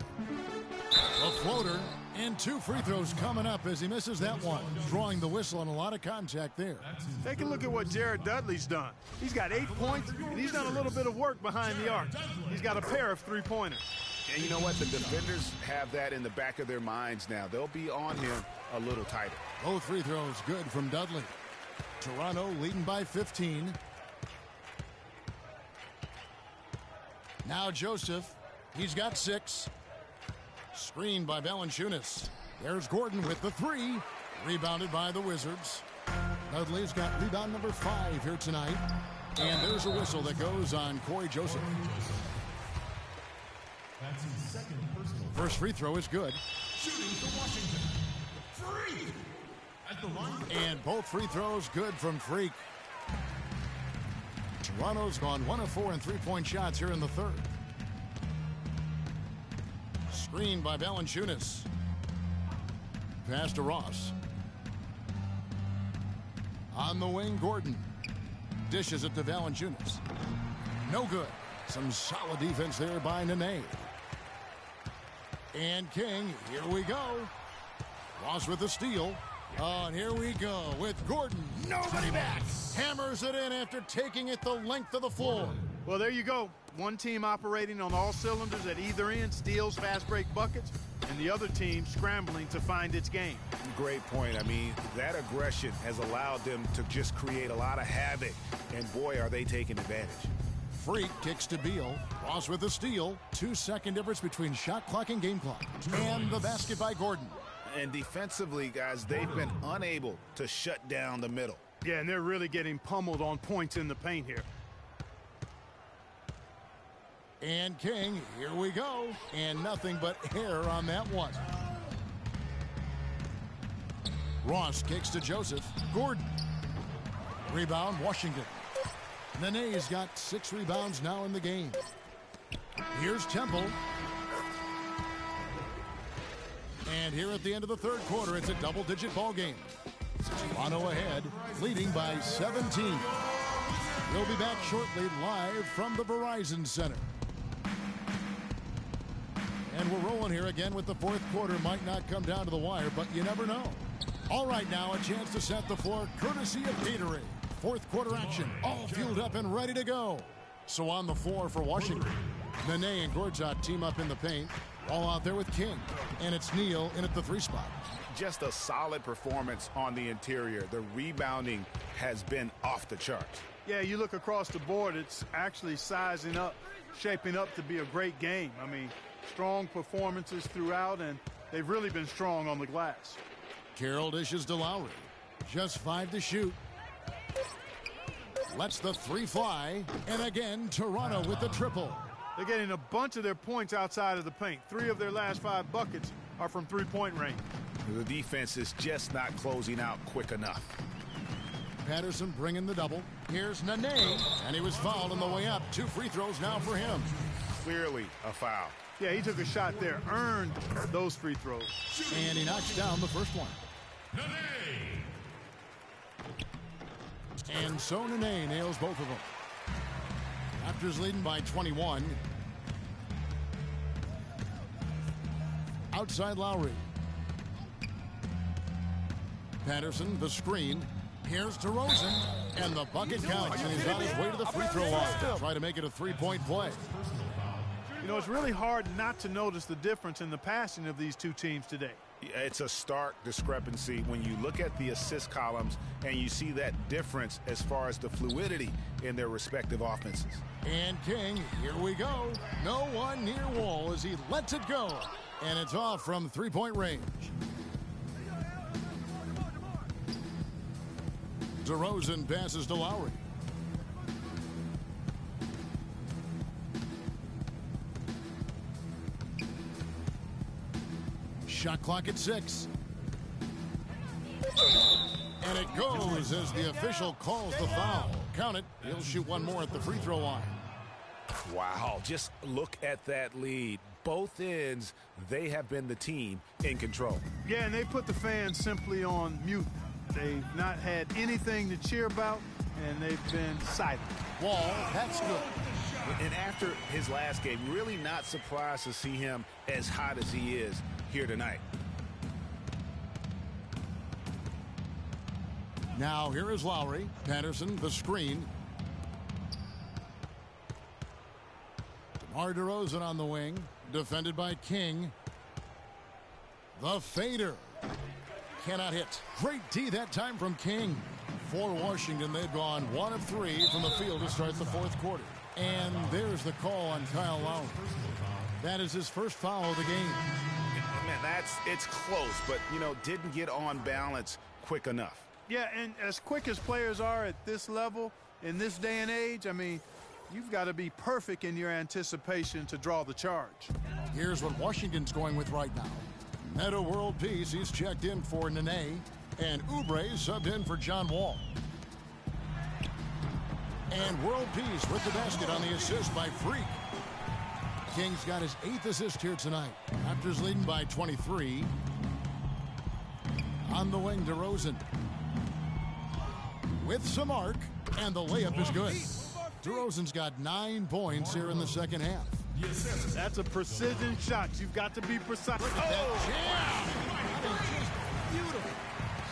A floater and 2 free throws coming up as he misses that one. Drawing the whistle and a lot of contact there. Take a look at what Jared Dudley's done. He's got 8 points, and he's done a little bit of work behind the arc. He's got a pair of 3-pointers. And you know what? The defenders have that in the back of their minds now. They'll be on him a little tighter. Both free throws good from Dudley. Toronto leading by 15. Now Joseph. He's got 6. Screened by Valanciunas. There's Gordon with the 3. Rebounded by the Wizards. Dudley's got rebound number 5 here tonight. And there's a whistle that goes on Corey Joseph. That's his 2nd personal. First free throw is good. Shooting for Washington. Freak. At the line. And both free throws good from Freak. Toronto's gone 1 of 4 in 3-point shots here in the 3rd. Screened by Valanciunas. Pass to Ross. On the wing, Gordon. Dishes it to Valanciunas. No good. Some solid defense there by Nene. And King, here we go. Ross with the steal. Oh, and here we go with Gordon. Nobody back. Hammers it in after taking it the length of the floor. Well, there you go. One team operating on all cylinders at either end, steals, fast break buckets, and the other team scrambling to find its game. Great point. I mean, that aggression has allowed them to just create a lot of havoc, and boy, are they taking advantage. Freak kicks to Beal. Ross with the steal. 2-second difference between shot clock and game clock. And the basket by Gordon. And defensively, guys, they've been unable to shut down the middle. Yeah, and they're really getting pummeled on points in the paint here. And King, here we go. And nothing but air on that one. Ross kicks to Joseph. Gordon. Rebound, Washington. Nene's got 6 rebounds now in the game. Here's Temple. And here at the end of the third quarter, it's a double-digit ball game. Toronto ahead, leading by 17. We'll be back shortly live from the Verizon Center. And we're rolling here again with the fourth quarter. Might not come down to the wire, but you never know. All right, now a chance to set the floor courtesy of Gatorade. Fourth quarter action, all fueled up and ready to go. So on the floor for Washington, Nene and Gortat team up in the paint. All out there with King. And it's Neal in at the 3 spot. Just a solid performance on the interior. The rebounding has been off the charts. Yeah, you look across the board, it's actually sizing up, shaping up to be a great game. I mean, strong performances throughout, and they've really been strong on the glass. Carroll dishes to Lowry. Just 5 to shoot. Lets the 3 fly. And again, Toronto with the triple. They're getting a bunch of their points outside of the paint. 3 of their last 5 buckets are from three-point range. The defense is just not closing out quick enough. Patterson bringing the double. Here's Nene. And he was fouled on the way up. 2 free throws now for him. Clearly a foul. Yeah, he took a shot there, earned those free throws. And he knocks down the first one. And so Nene nails both of them. Raptors leading by 21. Outside Lowry. Patterson, the screen. Here's DeRozan. And the bucket counts. And he's on his way to the free throw line. Try to make it a 3-point play. You know, it's really hard not to notice the difference in the passing of these two teams today. It's a stark discrepancy when you look at the assist columns and you see that difference as far as the fluidity in their respective offenses. And King, here we go. No one near Wall as he lets it go. And it's off from 3-point range. DeRozan passes to Lowry. Shot clock at 6. And it goes as the official calls the foul. Count it. He'll shoot one more at the free throw line. Wow, just look at that lead. Both ends, they have been the team in control. Yeah, and they put the fans simply on mute. They've not had anything to cheer about, and they've been silent. Wall, that's good. And after his last game, really not surprised to see him as hot as he is here tonight. Now here is Lowry. Patterson, the screen. DeMar DeRozan on the wing. Defended by King. The fader. Cannot hit. Great D that time from King. For Washington, they've gone 1 of 3 from the field to start the fourth quarter. And there's the call on Kyle Lowry. That is his first foul of the game. Man, it's close, but, you know, didn't get on balance quick enough. Yeah, and as quick as players are at this level, in this day and age, I mean, you've got to be perfect in your anticipation to draw the charge. Here's what Washington's going with right now. Meta World Peace, he's checked in for Nene. And Oubre subbed in for John Wall. And World Peace with the basket on the assist by Freak. King's got his 8th assist here tonight. Raptors leading by 23. On the wing, DeRozan. With some arc, and the layup is good. DeRozan's got 9 points here in the second half. That's a precision shot. You've got to be precise. Beautiful.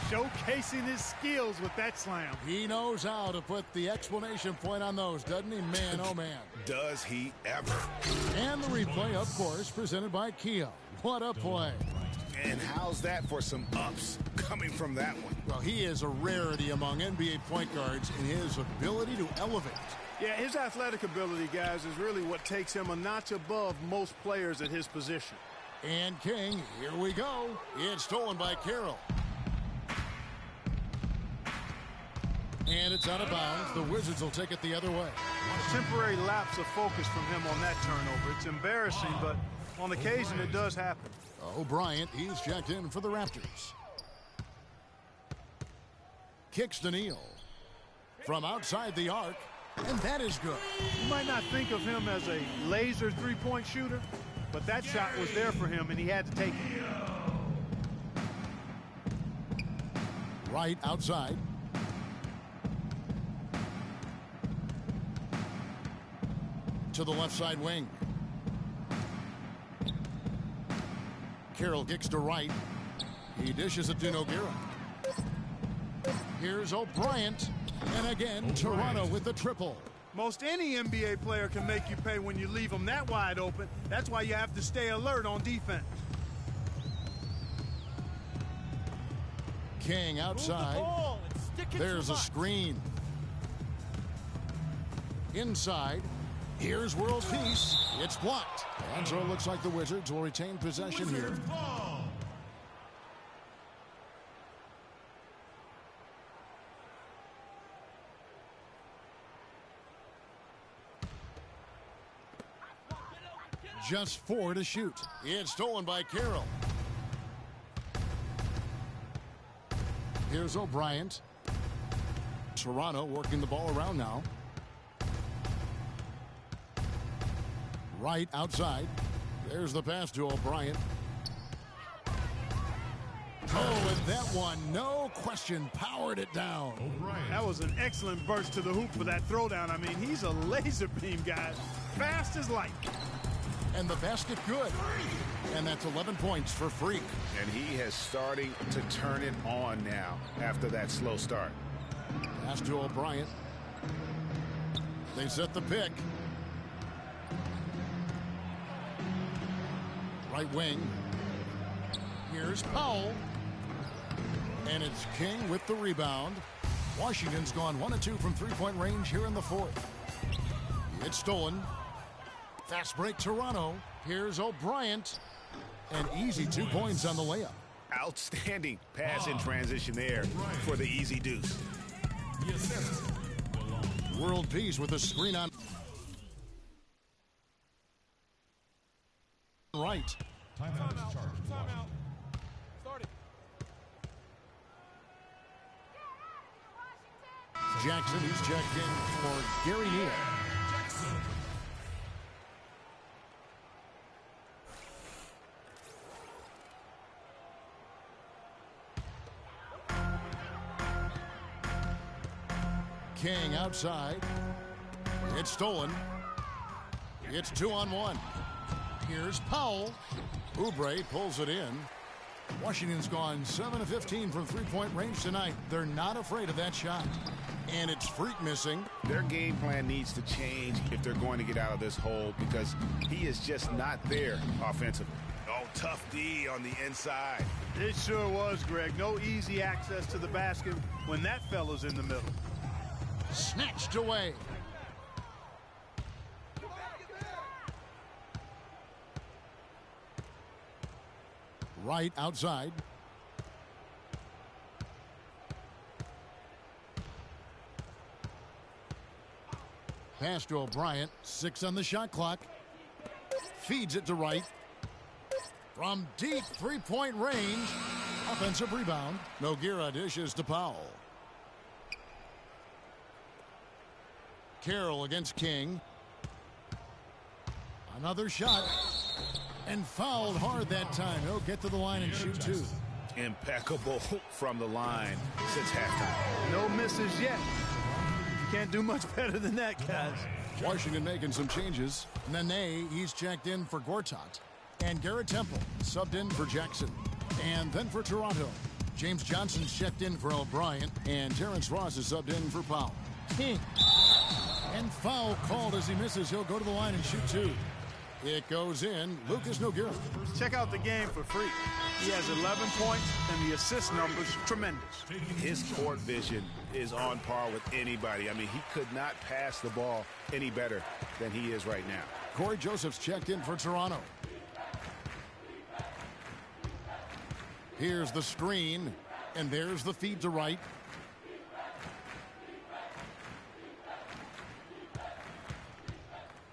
Showcasing his skills with that slam. He knows how to put the exclamation point on those, doesn't he? Man, oh man. Does he ever? And the replay, of course, presented by Kia. What a play. And how's that for some ups coming from that one? Well, he is a rarity among NBA point guards in his ability to elevate. Yeah, his athletic ability, guys, is really what takes him a notch above most players at his position. And King, here we go. It's stolen by Carroll. And it's out of bounds. The Wizards will take it the other way. A temporary lapse of focus from him on that turnover. It's embarrassing, but on occasion it does happen. Bryant, he's checked in for the Raptors. Kicks to Neal. From outside the arc, and that is good. You might not think of him as a laser three-point shooter, but that shot was there for him, and he had to take it. Right outside. To the left side wing. Carroll kicks to right. He dishes it to Nogueira. Here's O'Bryant. And again, Toronto with the triple. Most any NBA player can make you pay when you leave them that wide open. That's why you have to stay alert on defense. King outside. There's a screen. Inside. Here's world peace. It's blocked. And so it looks like the Wizards will retain possession here. Just 4 to shoot. It's stolen by Carroll. Here's O'Bryant. Toronto working the ball around now. Right outside. There's the pass to O'Bryant. Oh, and that one, no question, powered it down. That was an excellent burst to the hoop for that throwdown. I mean, he's a laser beam, guys. Fast as light. And the basket good. And that's 11 points for Freak. And he has starting to turn it on now after that slow start. Pass to O'Bryant. They set the pick. Right wing. Here's Powell. And it's King with the rebound. Washington's gone 1 of 2 from three-point range here in the fourth. It's stolen. Fast break Toronto. Here's O'Bryant. An easy 2 points on the layup. Outstanding pass in transition there for the easy deuce. World peace with a screen on right. Timeout. Jackson, he's checked in for Gary Neal. King outside. It's stolen. It's 2-on-1. Here's Powell. Oubre pulls it in. Washington's gone 7 of 15 from three-point range tonight. They're not afraid of that shot. And it's Freak missing. Their game plan needs to change if they're going to get out of this hole because he is just not there offensively. Oh, tough D on the inside. It sure was, Greg. No easy access to the basket when that fella's in the middle. Snatched away. Right outside. Pass to O'Bryant. 6 on the shot clock. Feeds it to Wright. From deep three-point range. Offensive rebound. Nogueira dishes to Powell. Carroll against King. Another shot. And fouled hard that time. He'll get to the line and shoot 2. Impeccable from the line since halftime. No misses yet. You can't do much better than that, guys. Washington making some changes. Nene, he's checked in for Gortat. And Garrett Temple subbed in for Jackson. And then for Toronto, James Johnson's checked in for O'Brien. And Terrence Ross is subbed in for Powell. King. And foul called as he misses. He'll go to the line and shoot two. It goes in. Lucas Nogueira. Check out the game for Freak. He has 11 points, and the assist numbers tremendous. His court vision is on par with anybody. I mean, he could not pass the ball any better than he is right now. Corey Joseph's checked in for Toronto. Here's the screen, and there's the feed to right.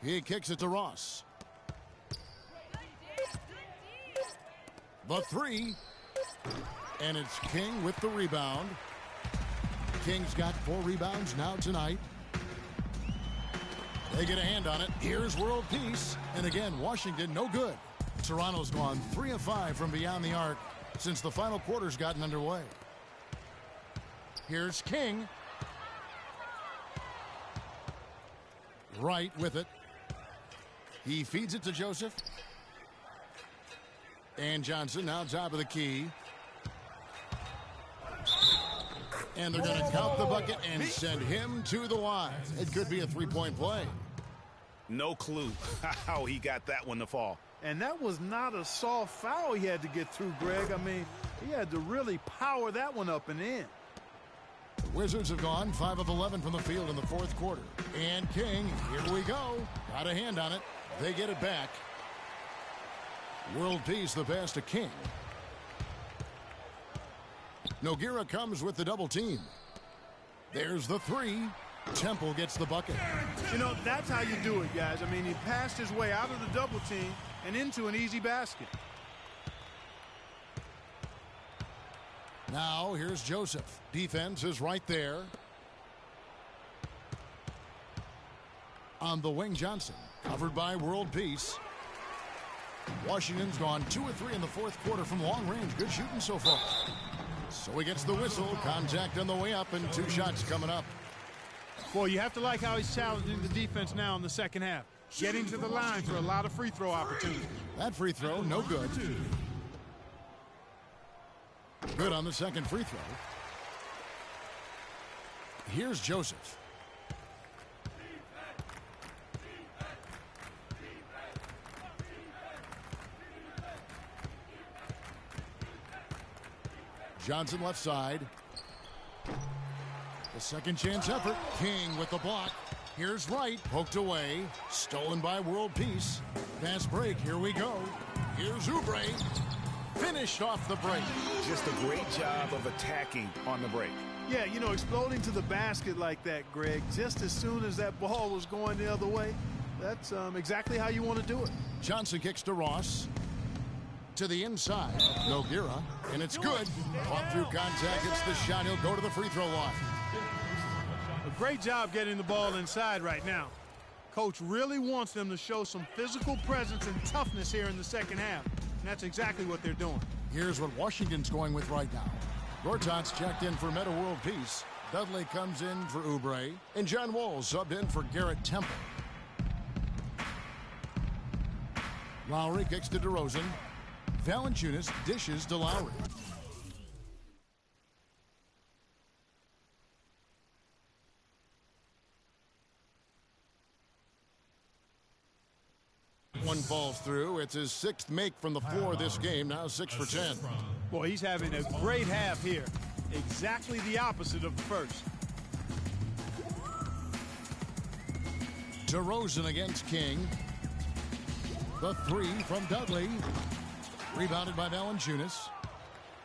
He kicks it to Ross. The three. And it's King with the rebound. King's got 4 rebounds now tonight. They get a hand on it. Here's World Peace. And again, Washington, no good. Toronto's gone 3 of 5 from beyond the arc since the final quarter's gotten underway. Here's King. Right with it. He feeds it to Joseph. And Johnson now top of the key. And they're going to count the bucket and send him to the line. It could be a 3-point play. No clue how he got that one to fall. And that was not a soft foul he had to get through, Greg. I mean, he had to really power that one up and in. The Wizards have gone 5 of 11 from the field in the fourth quarter. And King, here we go. Got a hand on it. They get it back. World Peace, the pass to King. Nogueira comes with the double team. There's the three. Temple gets the bucket. You know, that's how you do it, guys. I mean, he passed his way out of the double team and into an easy basket. Now, here's Joseph. Defense is right there. On the wing, Johnson. Covered by World Peace. Washington's gone 2 of 3 in the fourth quarter from long range. Good shooting so far. So he gets the whistle. Contact on the way up and 2 shots coming up. Boy, you have to like how he's challenging the defense now in the second half. Getting to the line for a lot of free throw opportunities. That free throw, no good. Good on the second free throw. Here's Joseph. Johnson left side. The second chance effort. King with the block. Here's Wright. Poked away. Stolen by World Peace. Fast break. Here we go. Here's Oubre. Finished off the break. Just a great job of attacking on the break. Yeah, you know, exploding to the basket like that, Greg, just as soon as that ball was going the other way, that's exactly how you want to do it. Johnson kicks to Ross. To the inside. Nogueira. And it's good. Caught through contact. It's the shot. He'll go to the free throw line. A great job getting the ball inside right now. Coach really wants them to show some physical presence and toughness here in the second half. And that's exactly what they're doing. Here's what Washington's going with right now. Gortat's checked in for Meta World Peace. Dudley comes in for Oubre. And John Wall subbed in for Garrett Temple. Lowry kicks to DeRozan. Valanciunas dishes to Lowry. One falls through. It's his 6th make from the floor this game. Now 6 for 10. Boy, he's having a great half here. Exactly the opposite of the first. DeRozan against King. The 3 from Dudley. Rebounded by Valanciunas.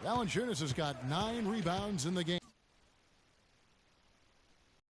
Valanciunas has got 9 rebounds in the game.